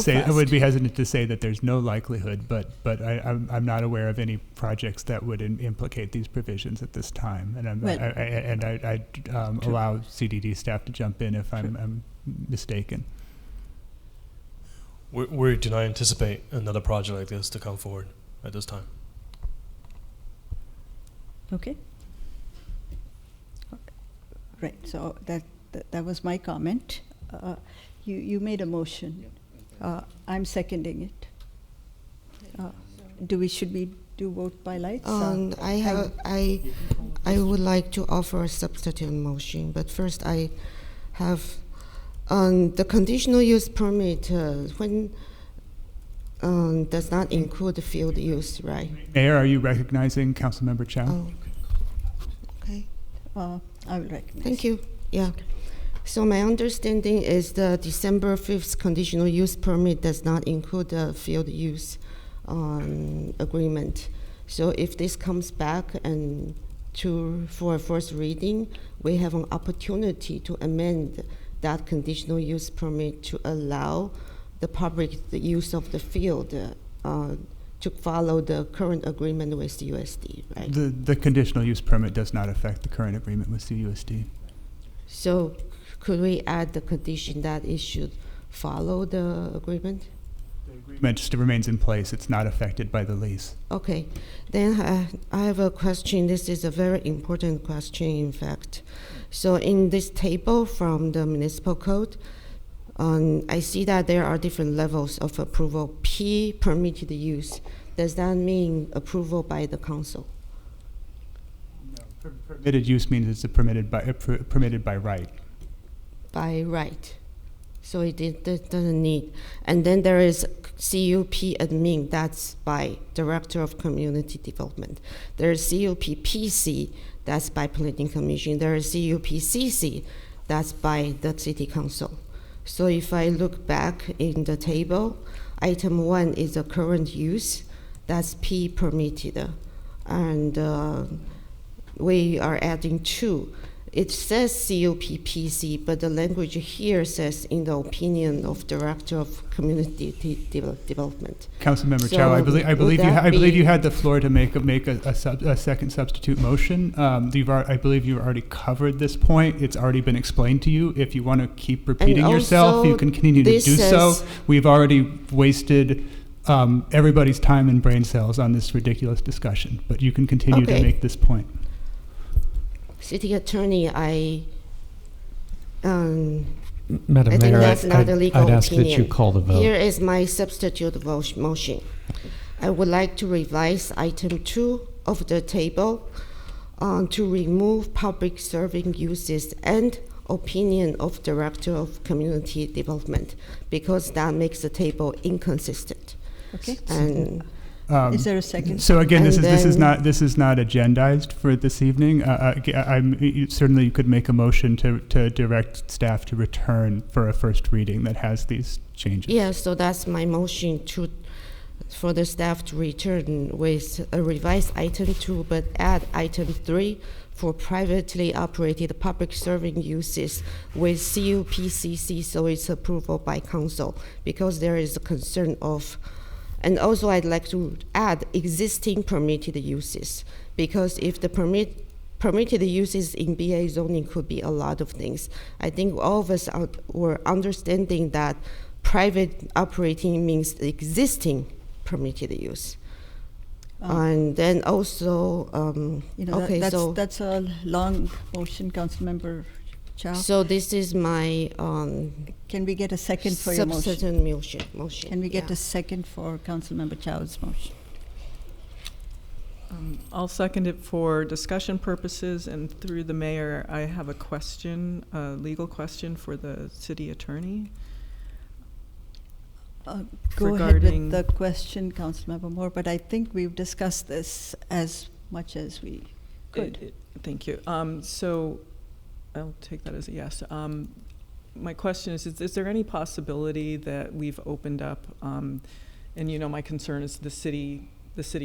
to say that there's no likelihood, but I'm not aware of any projects that would implicate these provisions at this time, and I'd allow CDD staff to jump in if I'm mistaken. We do not anticipate another project like this to come forward at this time. Okay. Right. So that was my comment. You made a motion. I'm seconding it. Should we do vote by lights? I would like to offer a substitute motion, but first I have the conditional use permit when does not include the field use, right? Mayor, are you recognizing Councilmember Chow? Oh, okay. I will recognize. Thank you. Yeah. So my understanding is the December 5th conditional use permit does not include the field use agreement. So if this comes back and for a first reading, we have an opportunity to amend that conditional use permit to allow the public the use of the field to follow the current agreement with the USD, right? The conditional use permit does not affect the current agreement with the USD. So could we add the condition that it should follow the agreement? The agreement still remains in place. It's not affected by the lease. Okay. Then I have a question. This is a very important question, in fact. So in this table from the municipal code, I see that there are different levels of approval. P, permitted use. Does that mean approval by the council? No. Permitted use means it's permitted by right. By right. So it doesn't need. And then there is CUP admin, that's by Director of Community Development. There is CUP PC, that's by Planning Commission. There is CUP CC, that's by the City Council. So if I look back in the table, item 1 is a current use, that's P permitted. And we are adding 2. It says COPPC, but the language here says in the opinion of Director of Community Development. Councilmember Chow, I believe you had the floor to make a second substitute motion. I believe you've already covered this point. It's already been explained to you. If you want to keep repeating yourself, you can continue to do so. We've already wasted everybody's time and brain cells on this ridiculous discussion, but you can continue to make this point. City Attorney, Madam I think Mayor, that's not a legal I'd ask opinion. that you call the vote. Here is my substitute motion. I would like to revise item 2 of the table to remove public serving uses and opinion of Director of Community Development, because that makes the table inconsistent. Okay. And Is there a second? So again, this is then- not agendized for this evening. Certainly you could make a motion to direct staff to return for a first reading that has these changes. Yeah, so that's my motion for the staff to return with a revised item 2, but add item 3 for privately operated public serving uses with CUPCC, so it's approval by council, because there is a concern of, and also I'd like to add existing permitted uses, because if the permitted uses in BA zoning could be a lot of things. I think all of us were understanding that private operating means the existing permitted use. And then also, okay, that's a long motion, Councilmember Chow. So this is my can we get a second for your motion? Substitute motion. Can we get a second for Councilmember Chow's motion? I'll second it for discussion purposes, and through the mayor, I have a question, a legal question for the city attorney. Go ahead with the question, Councilmember Moore, but I think we've discussed this as much as we could. Thank you. So I'll take that as a yes. My question is there any possibility that we've opened up, and my concern is the city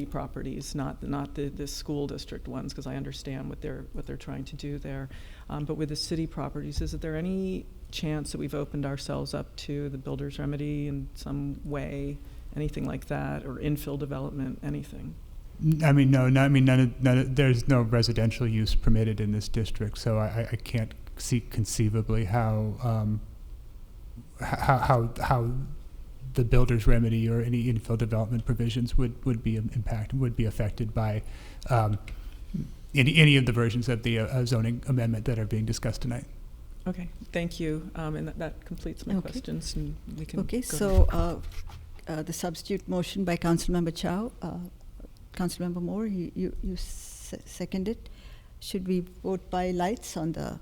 properties, not the school district ones, because I understand what they're trying to do there. But with the city properties, is there any chance that we've opened ourselves up to the builder's remedy in some way, anything like that, or infill development, anything? I mean, no, none of, there's no residential use permitted in this district, so I can't see conceivably how the builder's remedy or any infill development provisions would be affected by any of the versions of the zoning amendment that are being discussed tonight. Okay, thank you, and that completes my questions, and we can. Okay, go so the substitute motion by Councilmember Chow, Councilmember Moore, you seconded. Should we vote by lights on the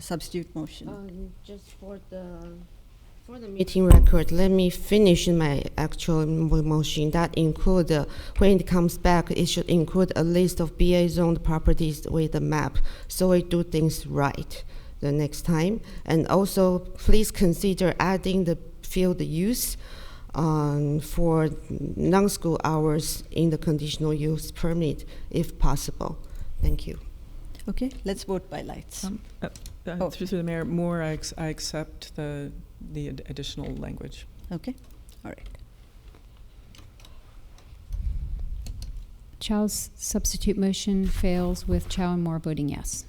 substitute motion? Just for the meeting record, let me finish my actual motion. That include, when it comes back, it should include a list of BA zoned properties with a map, so we do things right the next time. And also, please consider adding the field use for non-school hours in the conditional use permit, if possible. Thank you. Okay, let's vote by lights. Through the mayor, Moore, I accept the additional language. Okay, all right. Chow's substitute motion fails with Chow and Moore voting yes.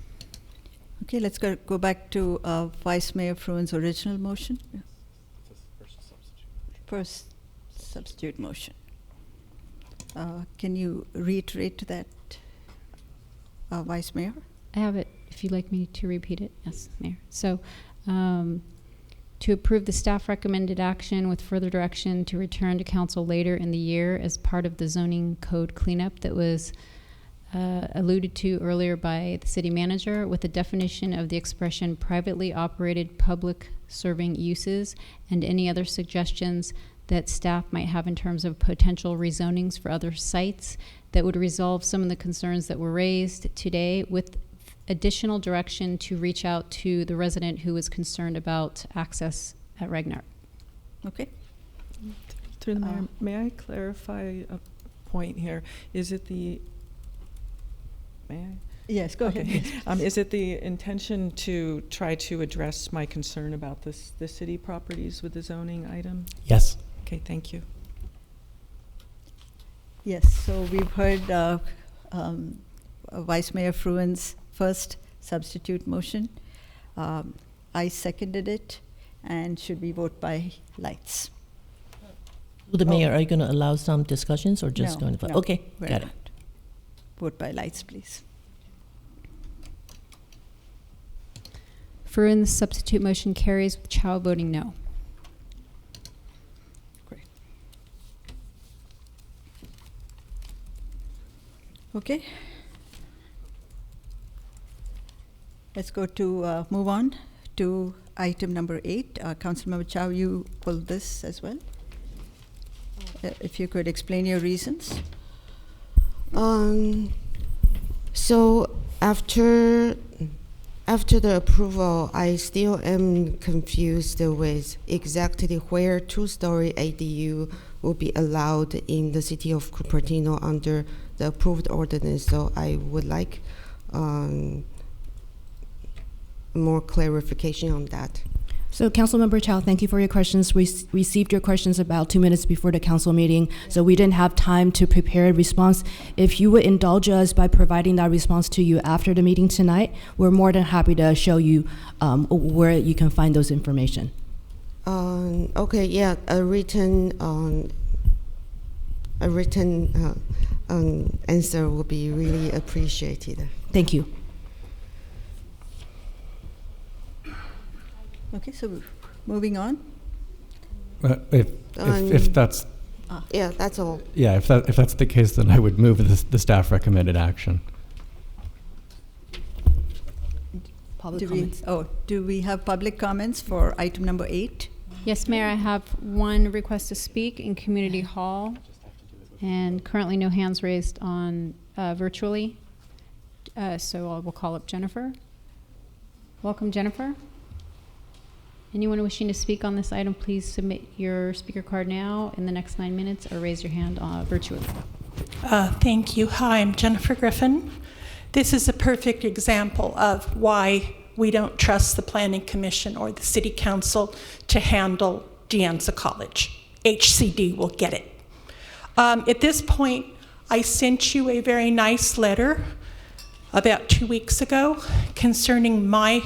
Okay, let's go back to Vice Mayor Fruin's original motion. Yeah. First substitute motion. Can you reiterate that, Vice Mayor? I have it, if you'd like me to repeat it. Yes, Mayor. So, to approve the staff recommended action with further direction to return to council later in the year as part of the zoning code cleanup that was alluded to earlier by the city manager, with the definition of the expression privately operated public serving uses and any other suggestions that staff might have in terms of potential rezonings for other sites that would resolve some of the concerns that were raised today, with additional direction to reach out to the resident who is concerned about access at Regnar. Okay. Through the mayor, may I clarify a point here? Is it the, may I? Yes, go ahead. Is it the intention to try to address my concern about the city properties with the zoning item? Yes. Okay, thank you. Yes, so we've heard Vice Mayor Fruin's first substitute motion. I seconded it, and should we vote by lights? The mayor, are you going to allow some discussions or just going to vote? No, okay, got it. Vote by lights, please. Fruin's substitute motion carries with Chow voting no. Great. Okay. Let's go to move on to item number 8. Councilmember Chow, you pulled this as well? If you could explain your reasons. So after the approval, I still am confused with exactly where two-story ADU will be allowed in the city of Cupertino under the approved ordinance. So I would like more clarification on that. So Councilmember Chow, thank you for your questions. We received your questions about 2 minutes before the council meeting, so we didn't have time to prepare a response. If you would indulge us by providing that response to you after the meeting tonight, we're more than happy to show you where you can find those information. Okay, yeah, a written answer will be really appreciated. Thank you. Okay, so moving on. If that's yeah, that's all. Yeah, if that's the case, then I would move the staff recommended action. Public comments. Do we have public comments for item number 8? Yes, Mayor, I have one request to speak in Community Hall, and currently no hands raised on virtually. So I will call up Jennifer. Welcome, Jennifer. Anyone wishing to speak on this item, please submit your speaker card now in the next 9 minutes or raise your hand virtually. Thank you. Hi, I'm Jennifer Griffin. This is a perfect example of why we don't trust the Planning Commission or the City Council to handle De Anza College. HCD will get it. At this point, I sent you a very nice letter about 2 weeks ago concerning my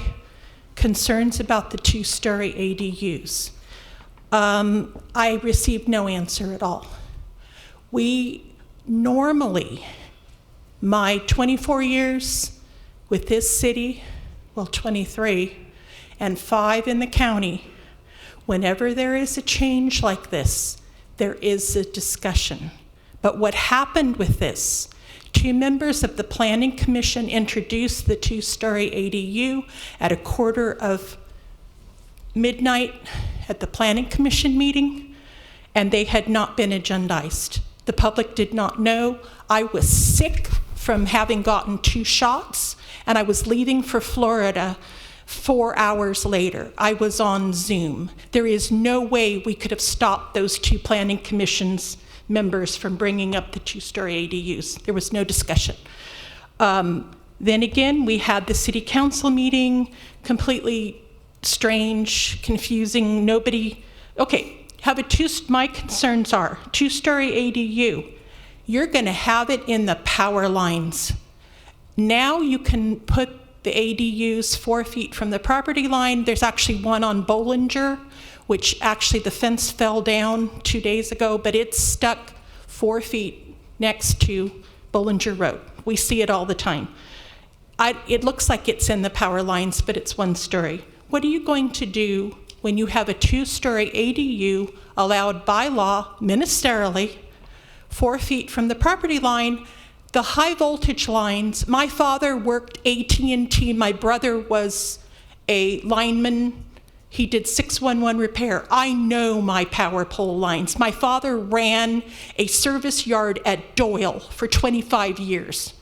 concerns about the two-story ADUs. I received no answer at all. We normally, my 24 years with this city, well, 23, and 5 in the county, whenever there is a change like this, there is a discussion. But what happened with this, 2 members of the Planning Commission introduced the two-story ADU at 12:15 midnight at the Planning Commission meeting, and they had not been agendized. The public did not know. I was sick from having gotten 2 shots, and I was leaving for Florida 4 hours later. I was on Zoom. There is no way we could have stopped those 2 Planning Commissions members from bringing up the two-story ADUs. There was no discussion. Then again, we had the City Council meeting, completely strange, confusing, nobody, okay, my concerns are, two-story ADU, you're gonna have it in the power lines. Now you can put the ADUs 4 feet from the property line. There's actually one on Bollinger, which actually the fence fell down 2 days ago, but it's stuck 4 feet next to Bollinger Road. We see it all the time. It looks like it's in the power lines, but it's 1 story. What are you going to do when you have a 2-story ADU allowed by law, ministerially, 4 feet from the property line? The high voltage lines, my father worked AT&T, my brother was a lineman. He did 611 repair. I know my power pole lines. My father ran a service yard at Doyle for 25 years.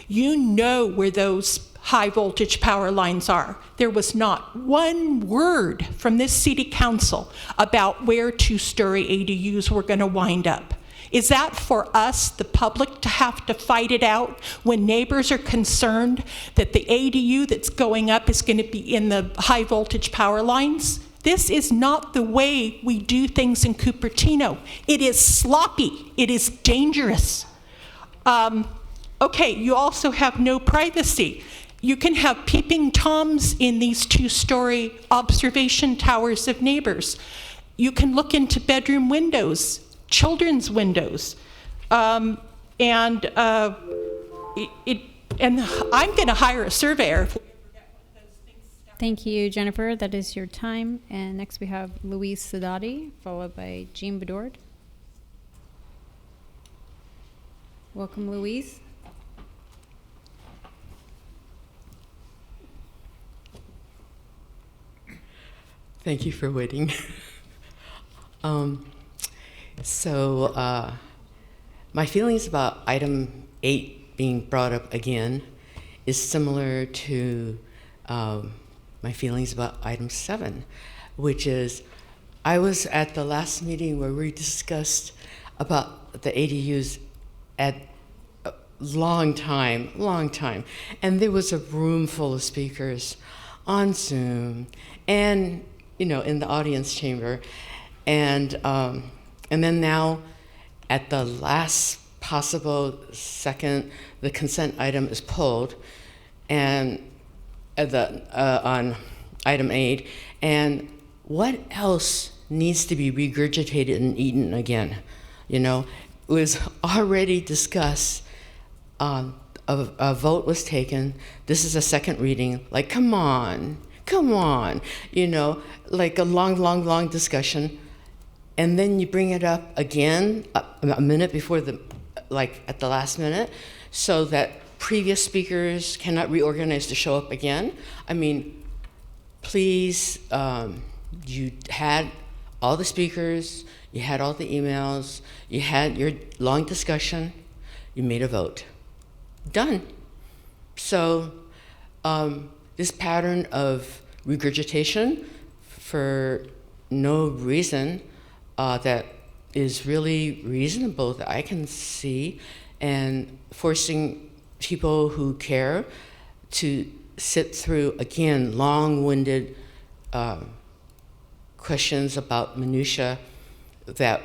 You know where those high voltage power lines are. There was not one word from this city council about where 2-story ADUs were going to wind up. Is that for us, the public, to have to fight it out when neighbors are concerned that the ADU that's going up is going to be in the high voltage power lines? This is not the way we do things in Cupertino. It is sloppy. It is dangerous. Okay, you also have no privacy. You can have peeping Toms in these 2-story observation towers of neighbors. You can look into bedroom windows, children's windows, and I'm going to hire a surveyor. Thank you, Jennifer. That is your time. And next we have Louise Sadati, followed by Jean Bedord. Welcome, Louise. Thank you for waiting. So my feelings about item 8 being brought up again is similar to my feelings about item 7, which is I was at the last meeting where we discussed about the ADUs at a long time, and there was a room full of speakers on Zoom and, you know, in the audience chamber, and then now at the last possible second, the consent item is pulled, and on item 8, and what else needs to be regurgitated and eaten again? You know, it was already discussed. A vote was taken. This is a second reading. Like, come on, you know, like a long discussion. And then you bring it up again a minute before like at the last minute, so that previous speakers cannot reorganize to show up again. I mean, please, you had all the speakers, you had all the emails, you had your long discussion, you made a vote. Done. So this pattern of regurgitation for no reason that is really reasonable that I can see, and forcing people who care to sit through, again, long-winded questions about minutia that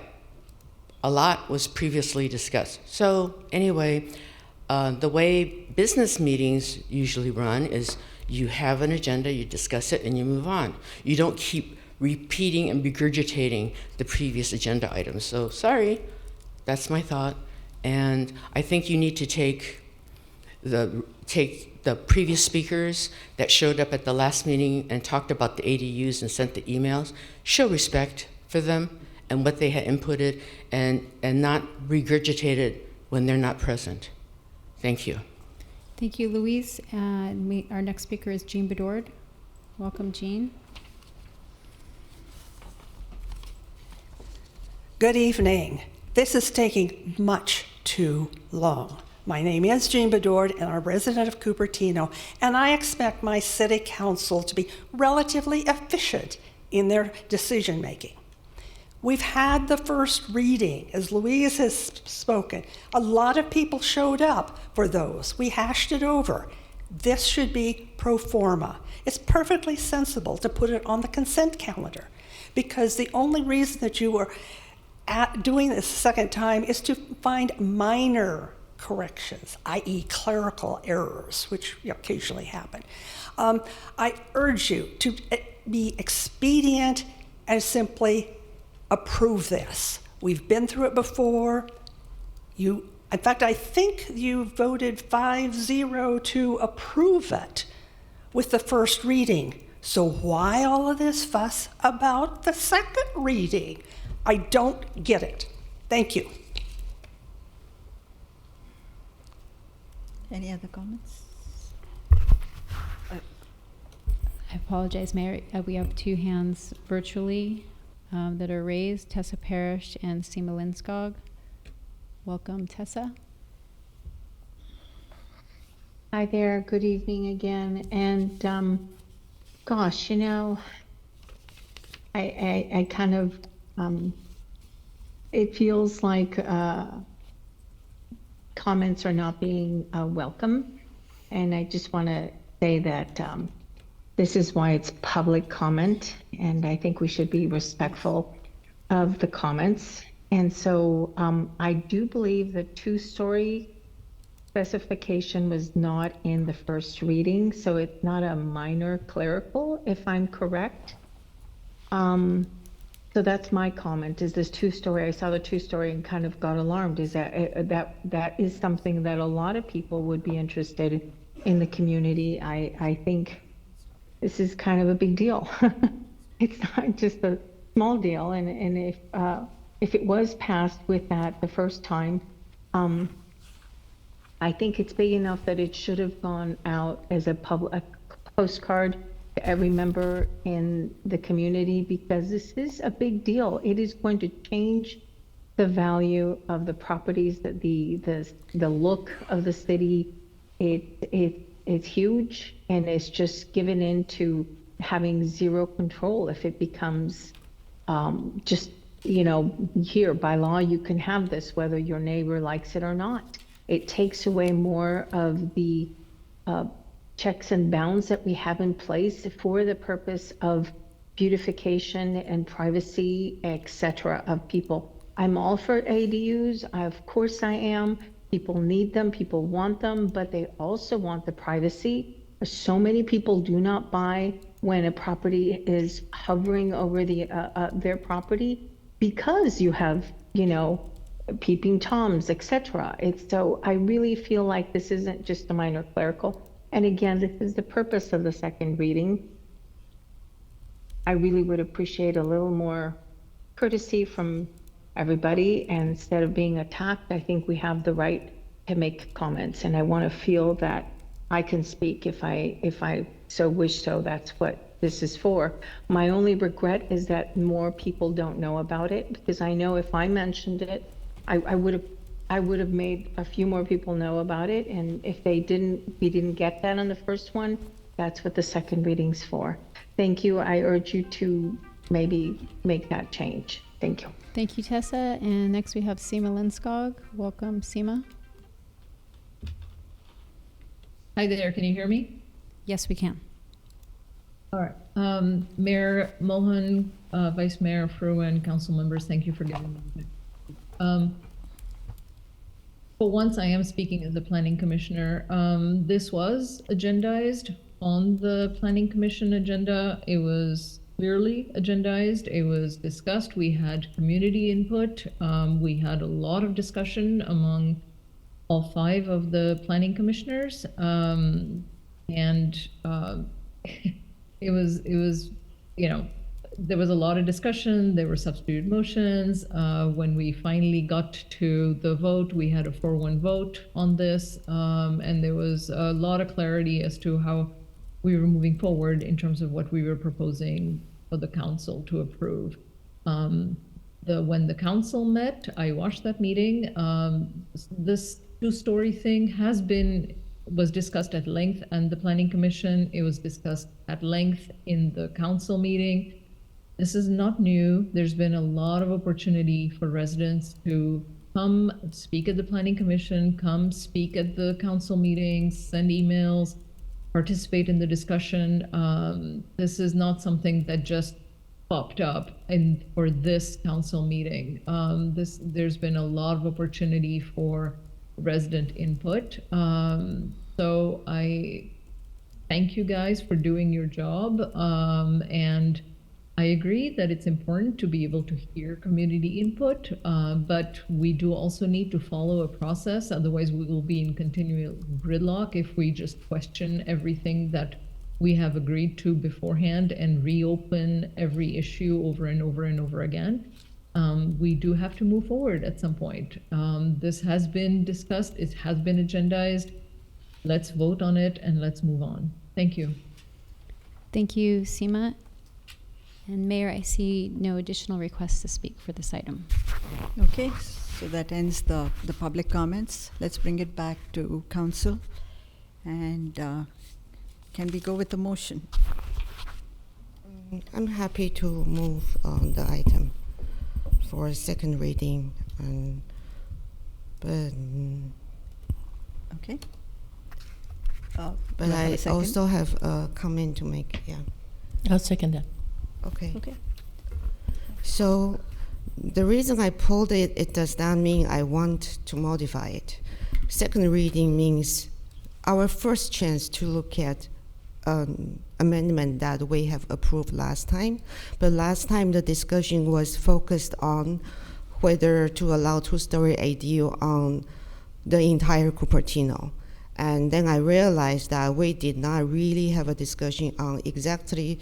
a lot was previously discussed. So anyway, the way business meetings usually run is you have an agenda, you discuss it, and you move on. You don't keep repeating and regurgitating the previous agenda items. So sorry, that's my thought. And I think you need to take the previous speakers that showed up at the last meeting and talked about the ADUs and sent the emails, show respect for them and what they had inputted, and not regurgitated when they're not present. Thank you. Thank you, Louise. Our next speaker is Jean Bedord. Welcome, Jean. Good evening. This is taking much too long. My name is Jean Bedord, and I'm a resident of Cupertino, and I expect my city council to be relatively efficient in their decision making. We've had the first reading, as Louise has spoken. A lot of people showed up for those. We hashed it over. This should be pro forma. It's perfectly sensible to put it on the consent calendar, because the only reason that you are doing this a second time is to find minor corrections, i.e. clerical errors, which occasionally happen. I urge you to be expedient and simply approve this. We've been through it before. In fact, I think you voted 5-0 to approve it with the first reading. So why all of this fuss about the second reading? I don't get it. Thank you. Any other comments? I apologize, Mayor. We have two hands virtually that are raised, Tessa Parrish and Seema Linskog. Welcome, Tessa. Hi there, good evening again. And gosh, you know, I kind of, it feels like comments are not being welcome. And I just want to say that this is why it's public comment, and I think we should be respectful of the comments. And so I do believe the two-story specification was not in the first reading, so it's not a minor clerical, if I'm correct. So that's my comment, is this two-story. I saw the two-story and kind of got alarmed. Is that is something that a lot of people would be interested in the community. I think this is kind of a big deal. It's not just a small deal, and if it was passed with that the first time, I think it's big enough that it should have gone out as a postcard to every member in the community, because this is a big deal. It is going to change the value of the properties, that the look of the city. It's huge, and it's just given into having zero control if it becomes just, here by law, you can have this whether your neighbor likes it or not. It takes away more of the checks and bounds that we have in place for the purpose of beautification and privacy, etc. of people. I'm all for ADUs. Of course I am. People need them, people want them, but they also want the privacy. So many people do not buy when a property is hovering over their property because you have, peeping toms, etc. So I really feel like this isn't just a minor clerical. And again, this is the purpose of the second reading. I really would appreciate a little more courtesy from everybody, and instead of being attacked, I think we have the right to make comments, and I want to feel that I can speak if I so wish. So that's what this is for. My only regret is that more people don't know about it, because I know if I mentioned it, I would have made a few more people know about it, and if we didn't get that on the first one, that's what the second reading's for. Thank you. I urge you to maybe make that change. Thank you. Thank you, Tessa. And next we have Seema Linskog. Welcome, Seema. Hi there, can you hear me? Yes, we can. All right. Mayor Mohan, Vice Mayor Fruin, council members, thank you for giving me. For once, I am speaking as a planning commissioner. This was agendized on the planning commission agenda. It was clearly agendized. It was discussed. We had community input. We had a lot of discussion among all 5 of the planning commissioners, and it was there was a lot of discussion. There were substitute motions. When we finally got to the vote, we had a 4-1 vote on this, and there was a lot of clarity as to how we were moving forward in terms of what we were proposing for the council to approve. When the council met, I watched that meeting. This 2-story thing was discussed at length, and the planning commission. It was discussed at length in the council meeting. This is not new. There's been a lot of opportunity for residents to come speak at the planning commission, come speak at the council meetings, send emails, participate in the discussion. This is not something that just popped up for this council meeting. There's been a lot of opportunity for resident input. So I thank you guys for doing your job. And I agree that it's important to be able to hear community input, but we do also need to follow a process. Otherwise, we will be in continual gridlock if we just question everything that we have agreed to beforehand and reopen every issue over and over and over again. We do have to move forward at some point. This has been discussed. It has been agendized. Let's vote on it and let's move on. Thank you. Thank you, Seema. And Mayor, I see no additional requests to speak for this item. Okay, so that ends the public comments. Let's bring it back to council. And can we go with the motion? I'm happy to move on the item for a second reading. Okay. But I also have a comment to make. Yeah. I'll second that. Okay. So the reason I pulled it, it does not mean I want to modify it. Second reading means our first chance to look at amendment that we have approved last time. But last time the discussion was focused on whether to allow 2-story ADU on the entire Cupertino. And then I realized that we did not really have a discussion on exactly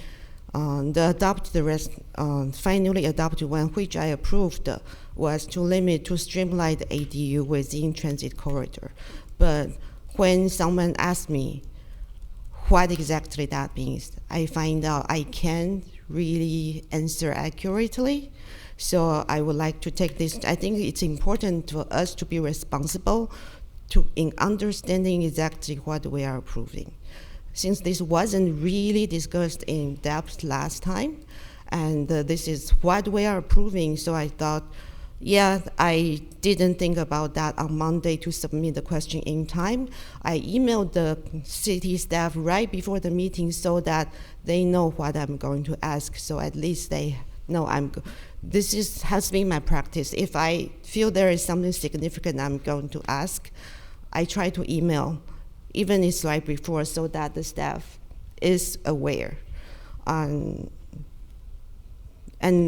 finally adopted one, which I approved, was to limit to streamline the ADU within transit corridor. But when someone asked me what exactly that means. I find out I can't really answer accurately. So I would like to take this. I think it's important for us to be responsible in understanding exactly what we are approving. Since this wasn't really discussed in depth last time, and this is what we are approving, so I thought, yeah, I didn't think about that on Monday to submit the question in time. I emailed the city staff right before the meeting so that they know what I'm going to ask, so at least they know has been my practice. If I feel there is something significant I'm going to ask, I try to email, even it's right before, so that the staff is aware. And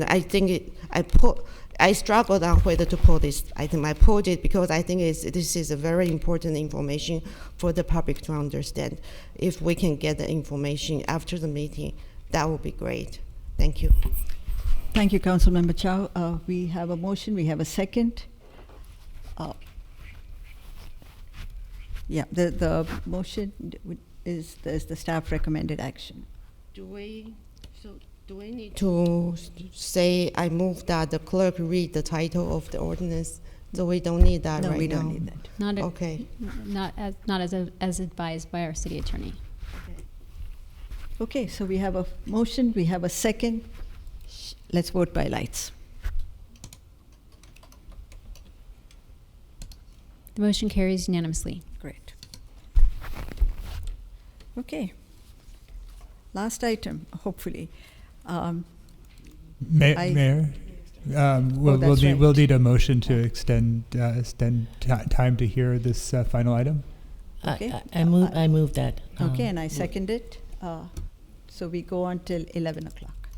I think I struggled on whether to pull this item. I pulled it because I think this is a very important information for the public to understand. If we can get the information after the meeting, that would be great. Thank you. Thank you, Councilmember Chow. We have a motion. We have a second. Yeah, the motion is the staff recommended action. Do we need to say I move that the clerk read the title of the ordinance? So we don't need that right now? No, we don't need that. Okay. Not as advised by our city attorney. Okay, so we have a motion. We have a second. Let's vote by lights. The motion carries unanimously. Great. Okay. Last item, hopefully. Mayor, we'll need a motion to extend time to hear this final item. Okay. I move that. Okay, and I second it. So we go on till 11 o'clock.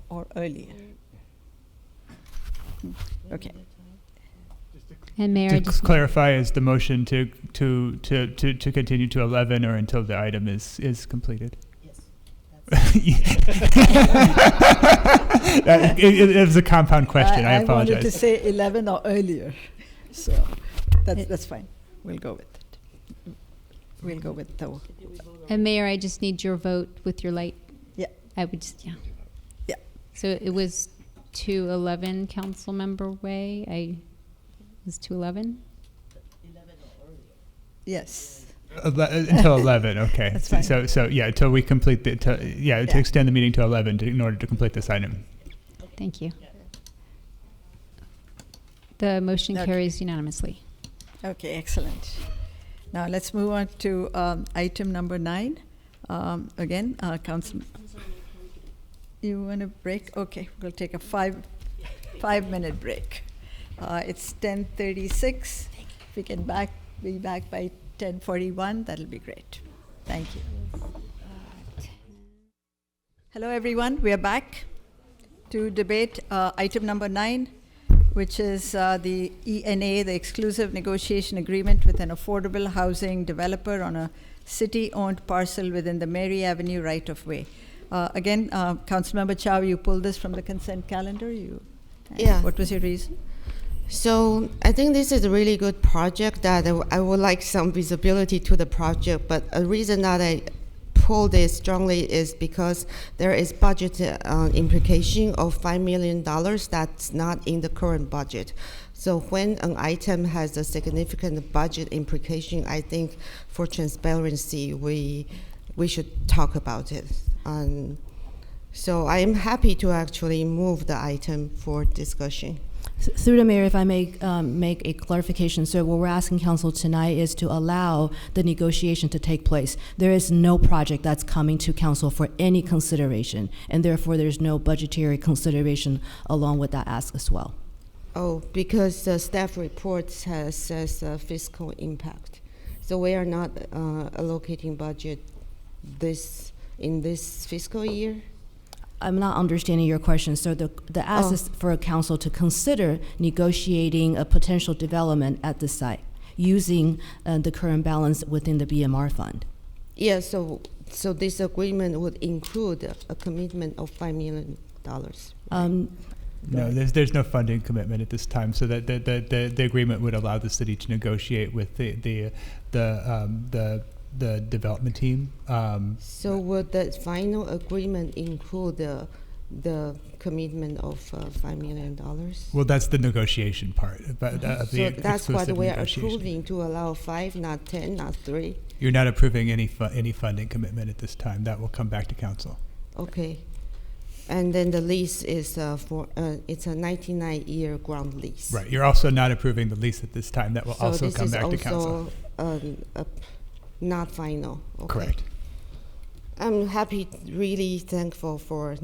Or earlier. Okay. And Mayor, to clarify, is the motion to continue to 11 or until the item is completed? Yes. It was a compound question. I apologize. I wanted to say 11 or earlier, so that's fine. We'll go with it. We'll go with the. And Mayor, I just need your vote with your light. Yeah. I would just, yeah. Yeah. So it was 211, Councilmember Way. It was 211? 11 or earlier. Yes. Until 11, okay. That's fine. So yeah, until we complete to extend the meeting to 11 in order to complete this item. Thank you. The motion carries unanimously. Okay, excellent. Now let's move on to item number 9. Again, Council. You want a break? Okay, we'll take a 5-minute break. It's 10:36. If we can be back by 10:41, that'll be great. Thank you. Hello, everyone. We are back to debate item number 9, which is the ENA, the exclusive negotiation agreement with an affordable housing developer on a city-owned parcel within the Mary Avenue right-of-way. Again, Councilmember Chow, you pulled this from the consent calendar. Yeah. What was your reason? So I think this is a really good project that I would like some visibility to the project, but a reason that I pull this strongly is because there is budget implication of $5 million that's not in the current budget. So when an item has a significant budget implication, I think for transparency, we should talk about it. So I am happy to actually move the item for discussion. Through the mayor, if I may make a clarification. So what we're asking council tonight is to allow the negotiation to take place. There is no project that's coming to council for any consideration, and therefore there's no budgetary consideration along with that ask as well. Oh, because the staff report says fiscal impact. So we are not allocating budget in this fiscal year? I'm not understanding your question. So the ask is for a council to consider negotiating a potential development at the site using the current balance within the BMR fund. Yeah, so this agreement would include a commitment of $5 million. Right? No, there's no funding commitment at this time, so that the agreement would allow the city to negotiate with the development team. So would the final agreement include the commitment of $5 million? Well, that's the negotiation part. But so that's what we are approving, to allow 5, not 10, not 3. You're not approving any funding commitment at this time. That will come back to council. Okay. And then the lease is it's a 99-year ground lease. Right. You're also not approving the lease at this time. That will also come back to council. So this is also not final. Okay. Correct. I'm happy, really thankful for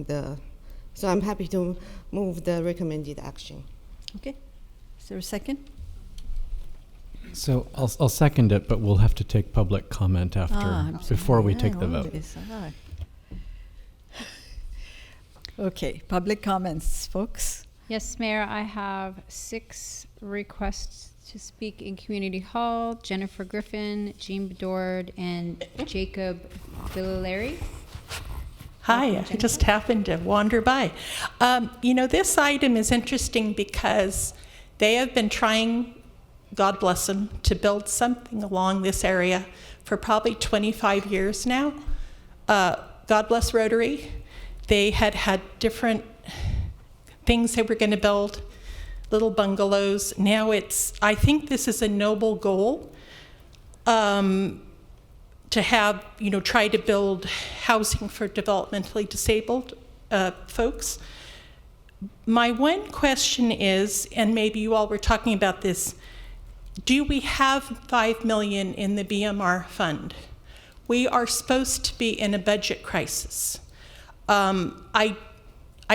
so I'm happy to move the recommended action. Okay. Is there a second? So I'll second it, but we'll have to take public comment after, before we take the vote. Okay, public comments, folks. Yes, Mayor, I have 6 requests to speak in Community Hall: Jennifer Griffin, Jean Bedord, and Jacob Villalary. Hi, I just happened to wander by. This item is interesting because they have been trying, God bless them, to build something along this area for probably 25 years now. God bless Rotary. They had different things they were going to build, little bungalows. Now I think this is a noble goal, to have, try to build housing for developmentally disabled folks. My one question is, and maybe you all were talking about this, do we have $5 million in the BMR fund? We are supposed to be in a budget crisis. I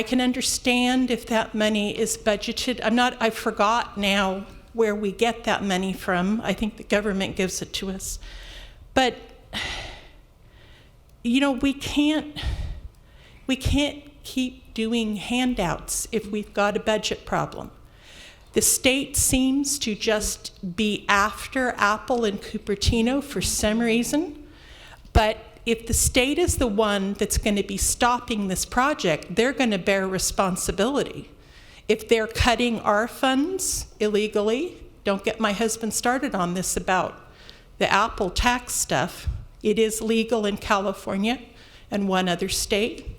can understand if that money is budgeted. I forgot now where we get that money from. I think the government gives it to us. But, we can't keep doing handouts if we've got a budget problem. The state seems to just be after Apple and Cupertino for some reason, but if the state is the one that's going to be stopping this project, they're going to bear responsibility. If they're cutting our funds illegally, don't get my husband started on this about the Apple tax stuff. It is legal in California and one other state.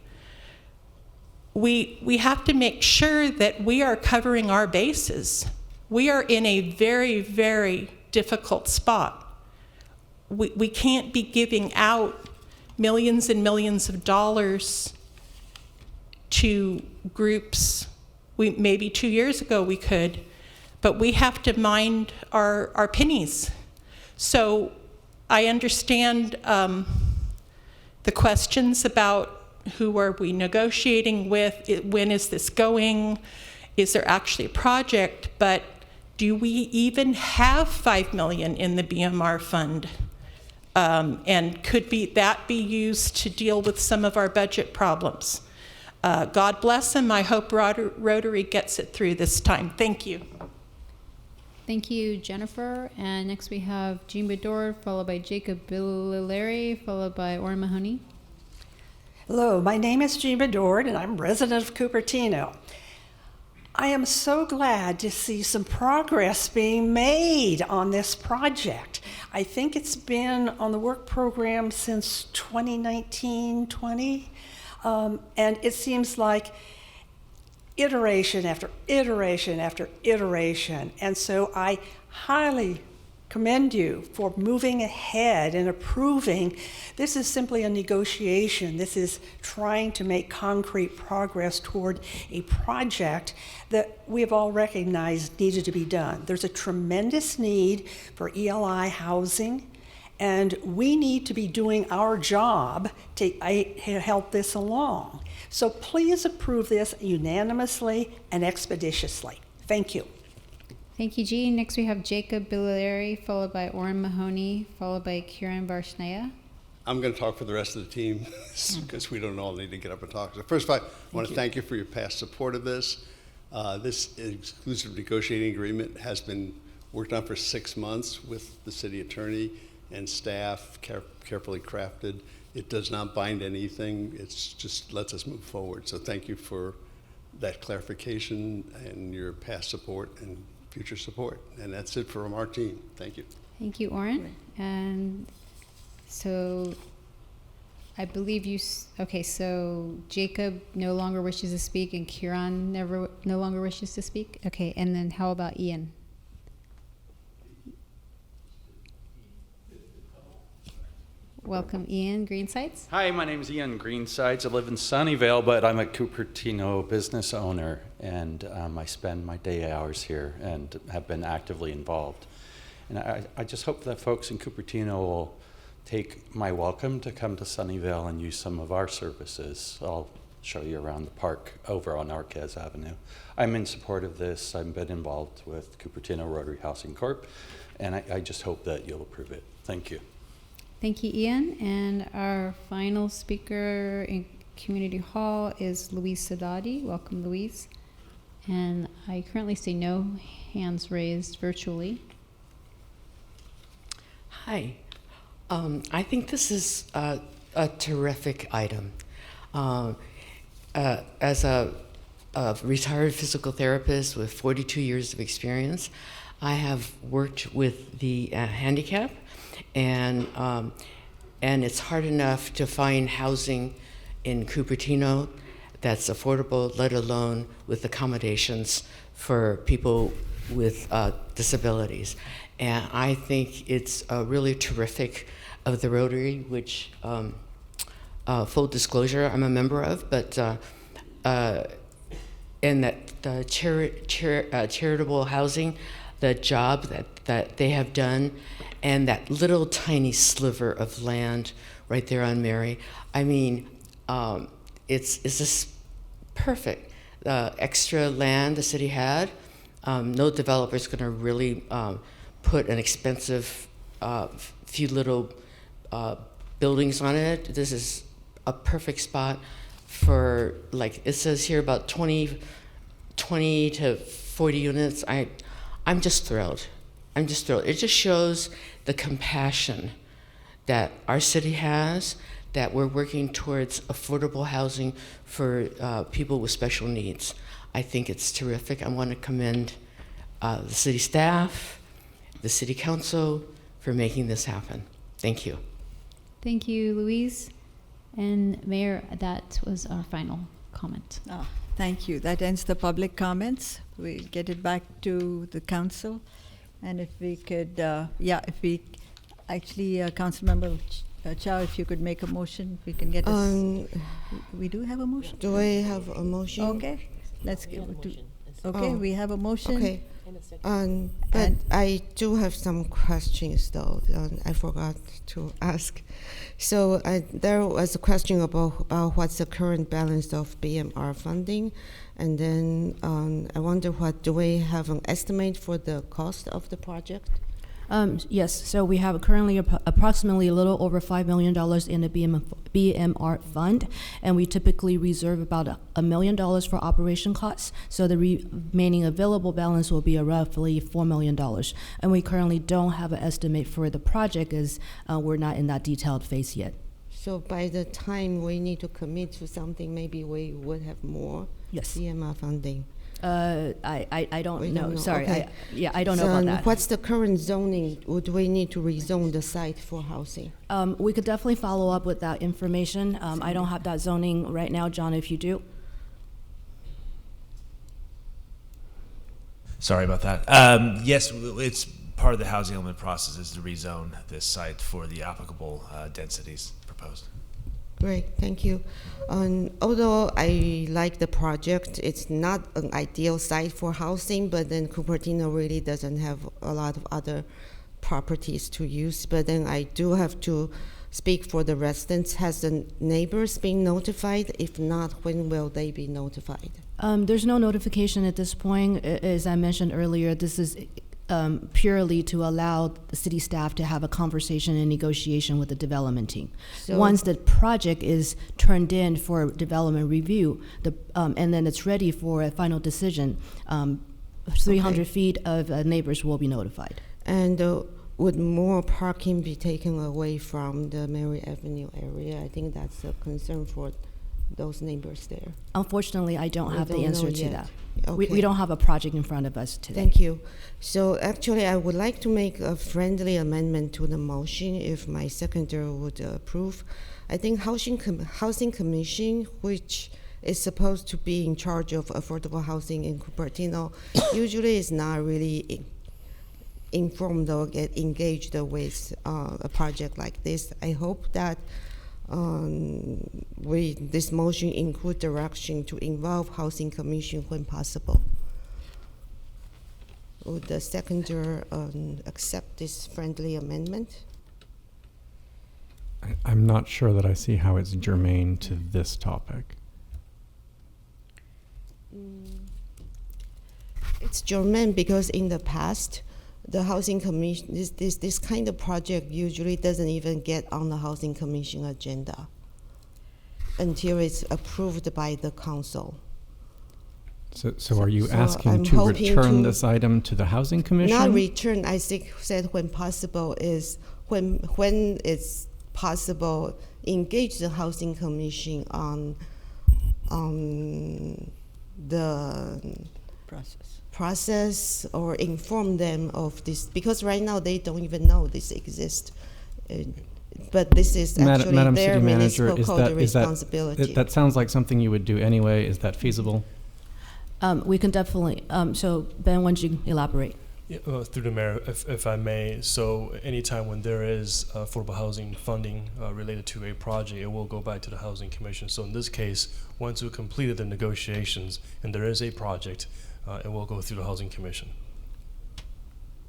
We have to make sure that we are covering our bases. We are in a very, very difficult spot. We can't be giving out millions and millions of dollars to groups. Maybe 2 years ago we could, but we have to mind our pennies. So I understand the questions about who are we negotiating with, when is this going, is there actually a project, but do we even have $5 million in the BMR fund? And could that be used to deal with some of our budget problems? God bless them. I hope Rotary gets it through this time. Thank you. Thank you, Jennifer. And next we have Jean Bedord, followed by Jacob Villalary, followed by Orrin Mahoney. Hello, my name is Jean Bedord, and I'm resident of Cupertino. I am so glad to see some progress being made on this project. I think it's been on the work program since 2019-20, and it seems like iteration after iteration after iteration. And so I highly commend you for moving ahead and approving. This is simply a negotiation. This is trying to make concrete progress toward a project that we have all recognized needed to be done. There's a tremendous need for ELI housing, and we need to be doing our job to help this along. So please approve this unanimously and expeditiously. Thank you. Thank you, Jean. Next we have Jacob Villalary, followed by Orrin Mahoney, followed by Kieran Varshnaya. I'm going to talk for the rest of the team because we don't all need to get up and talk. So first of all, I want to thank you for your past support of this. This exclusive negotiating agreement has been worked on for 6 months with the city attorney and staff, carefully crafted. It does not bind anything. It's just lets us move forward. So thank you for that clarification and your past support and future support. And that's it from our team. Thank you. Thank you, Oren. And so I believe okay, so Jacob no longer wishes to speak and Kieran no longer wishes to speak. Okay, and then how about Ian? Welcome, Ian Greensides. Hi, my name is Ian Greensides. I live in Sunnyvale, but I'm a Cupertino business owner, and I spend my day hours here and have been actively involved. And I just hope that folks in Cupertino will take my welcome to come to Sunnyvale and use some of our services. I'll show you around the park over on Arquez Avenue. I'm in support of this. I've been involved with Cupertino Rotary Housing Corp., and I just hope that you'll approve it. Thank you. Thank you, Ian. And our final speaker in Community Hall is Louise Sadadi. Welcome, Louise. And I currently see no hands raised virtually. Hi. I think this is a terrific item. As a retired physical therapist with 42 years of experience, I have worked with the handicapped, and it's hard enough to find housing in Cupertino that's affordable, let alone with accommodations for people with disabilities. And I think it's really terrific of the Rotary, which, full disclosure, I'm a member of, but and that charitable housing, the job that they have done, and that little tiny sliver of land right there on Mary. I mean, it's just perfect. Extra land the city had. No developer's going to really put an expensive few little buildings on it. This is a perfect spot for, like it says here, about 20 to 40 units. I'm just thrilled. I'm just thrilled. It just shows the compassion that our city has, that we're working towards affordable housing for people with special needs. I think it's terrific. I want to commend the city staff, the city council for making this happen. Thank you. Thank you, Louise. And Mayor, that was our final comment. Thank you. That ends the public comments. We'll get it back to the council. And if we could, Councilmember Chow, if you could make a motion, we can get us. We do have a motion? Do I have a motion? Okay. Let's give it to. Okay, we have a motion. Okay. But I do have some questions, though. I forgot to ask. So there was a question about what's the current balance of BMR funding, and then I wonder do we have an estimate for the cost of the project? Yes, so we have currently approximately a little over $5 million in the BMR fund, and we typically reserve about $1 million for operation costs, so the remaining available balance will be roughly $4 million. And we currently don't have an estimate for the project as we're not in that detailed phase yet. So by the time we need to commit to something, maybe we would have more BMR funding. I don't know. Sorry. Okay. I don't know about that. What's the current zoning? Would we need to rezone the site for housing? We could definitely follow up with that information. I don't have that zoning right now, John, if you do. Sorry about that. Yes, it's part of the housing element process is to rezone this site for the applicable densities proposed. Great, thank you. Although I like the project, it's not an ideal site for housing, but then Cupertino really doesn't have a lot of other properties to use. But then I do have to speak for the residents. Has the neighbors been notified? If not, when will they be notified? There's no notification at this point. As I mentioned earlier, this is purely to allow the city staff to have a conversation and negotiation with the development team. So once the project is turned in for development review, and then it's ready for a final decision, 300 feet of neighbors will be notified. And would more parking be taken away from the Mary Avenue area? I think that's a concern for those neighbors there? Unfortunately, I don't have the answer to that. Okay. We don't have a project in front of us today. Thank you. So actually, I would like to make a friendly amendment to the motion if my seconder would approve. I think Housing Commission, which is supposed to be in charge of affordable housing in Cupertino, usually is not really informed or get engaged with a project like this. I hope that this motion include direction to involve Housing Commission when possible. Would the seconder accept this friendly amendment? I'm not sure that I see how it's germane to this topic. It's germane because in the past, the Housing Commission, this kind of project usually doesn't even get on the Housing Commission agenda until it's approved by the council. So are you asking to return this item to the Housing Commission? Not return, I think said when possible is when it's possible, engage the Housing Commission on the process or inform them of this, because right now they don't even know this exists. But this is actually Madam their City Manager, municipal code responsibility. That sounds like something you would do anyway. Is that feasible? We can definitely. So Ben, why don't you elaborate? Yeah, through the mayor, if I may. So anytime when there is affordable housing funding related to a project, it will go back to the Housing Commission. So in this case, once we've completed the negotiations and there is a project, it will go through the Housing Commission.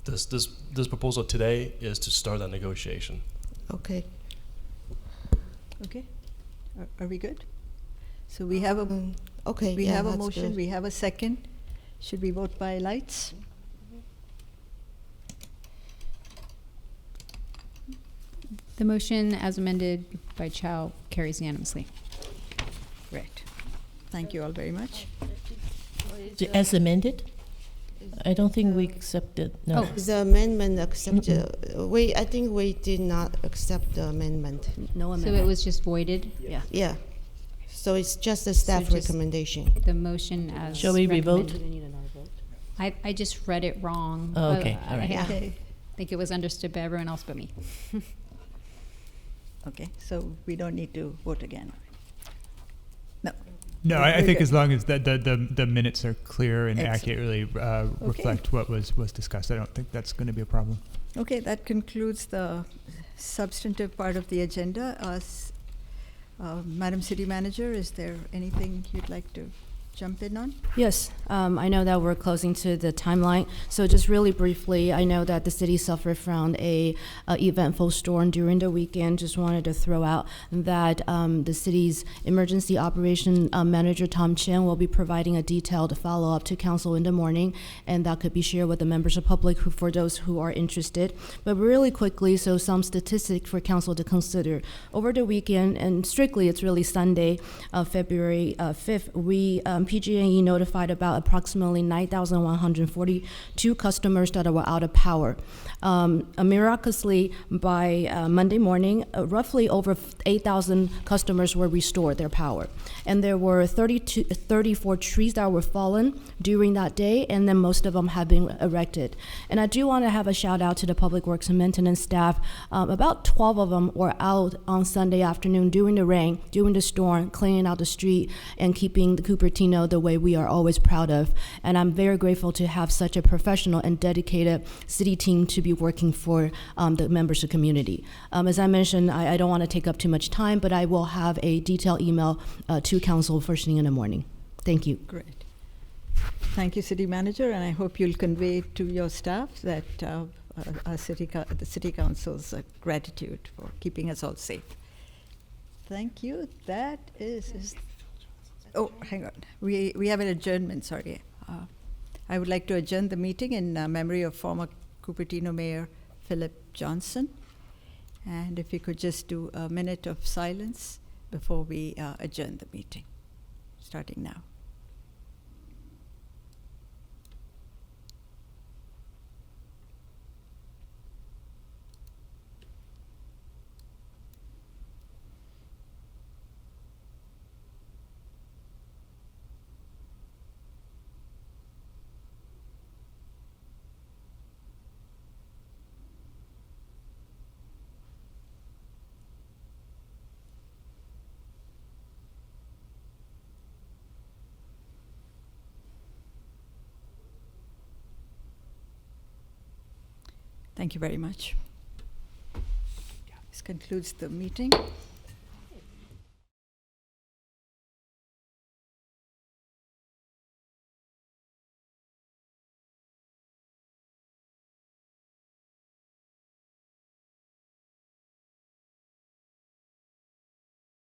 This proposal today is to start that negotiation. Okay. Okay. Are we good? So we have a okay. We have a motion. Good. We have a second. Should we vote by lights? The motion as amended by Chow carries unanimously. Great. Thank you all very much. As amended? I don't think we accepted. No. Oh, the amendment accepted. I think we did not accept the amendment. No So amendment. it was just voided? Yeah. Yeah. So it's just a staff So just recommendation. The motion as Shall we revote? I just read it wrong. Oh, okay. All right. Okay. I think it was understood by everyone else but me. Okay. So we don't need to vote again. No. No, We're I think good. as long as the minutes are clear and accurately reflect what was discussed, I don't think that's going to be a problem. Okay, that concludes the substantive part of the agenda. Madam City Manager, is there anything you'd like to jump in on? Yes, I know that we're closing to the timeline. So just really briefly, I know that the city suffered from a eventful storm during the weekend. Just wanted to throw out that the city's emergency operation manager, Tom Chen, will be providing a detailed follow-up to council in the morning, and that could be shared with the members of public for those who are interested. But really quickly, so some statistics for council to consider. Over the weekend, and strictly it's really Sunday, February 5th, we PG&E notified about approximately 9,142 customers that were out of power. Miraculously, by Monday morning, roughly over 8,000 customers were restored their power. And there were 34 trees that were fallen during that day, and then most of them have been erected. And I do want to have a shout out to the Public Works and Maintenance staff. About 12 of them were out on Sunday afternoon during the rain, during the storm, cleaning out the street and keeping the Cupertino the way we are always proud of. And I'm very grateful to have such a professional and dedicated city team to be working for the members of the community. As I mentioned, I don't want to take up too much time, but I will have a detailed email to council first thing in the morning. Thank you. Great. Thank you, City Manager, and I hope you'll convey to your staff that the City Council's gratitude for keeping us all safe. Thank you. That is oh, hang on. We have an adjournment, sorry. I would like to adjourn the meeting in memory of former Cupertino Mayor Philip Johnson. And if you could just do a minute of silence before we adjourn the meeting, starting now. Thank you very much. This concludes the meeting.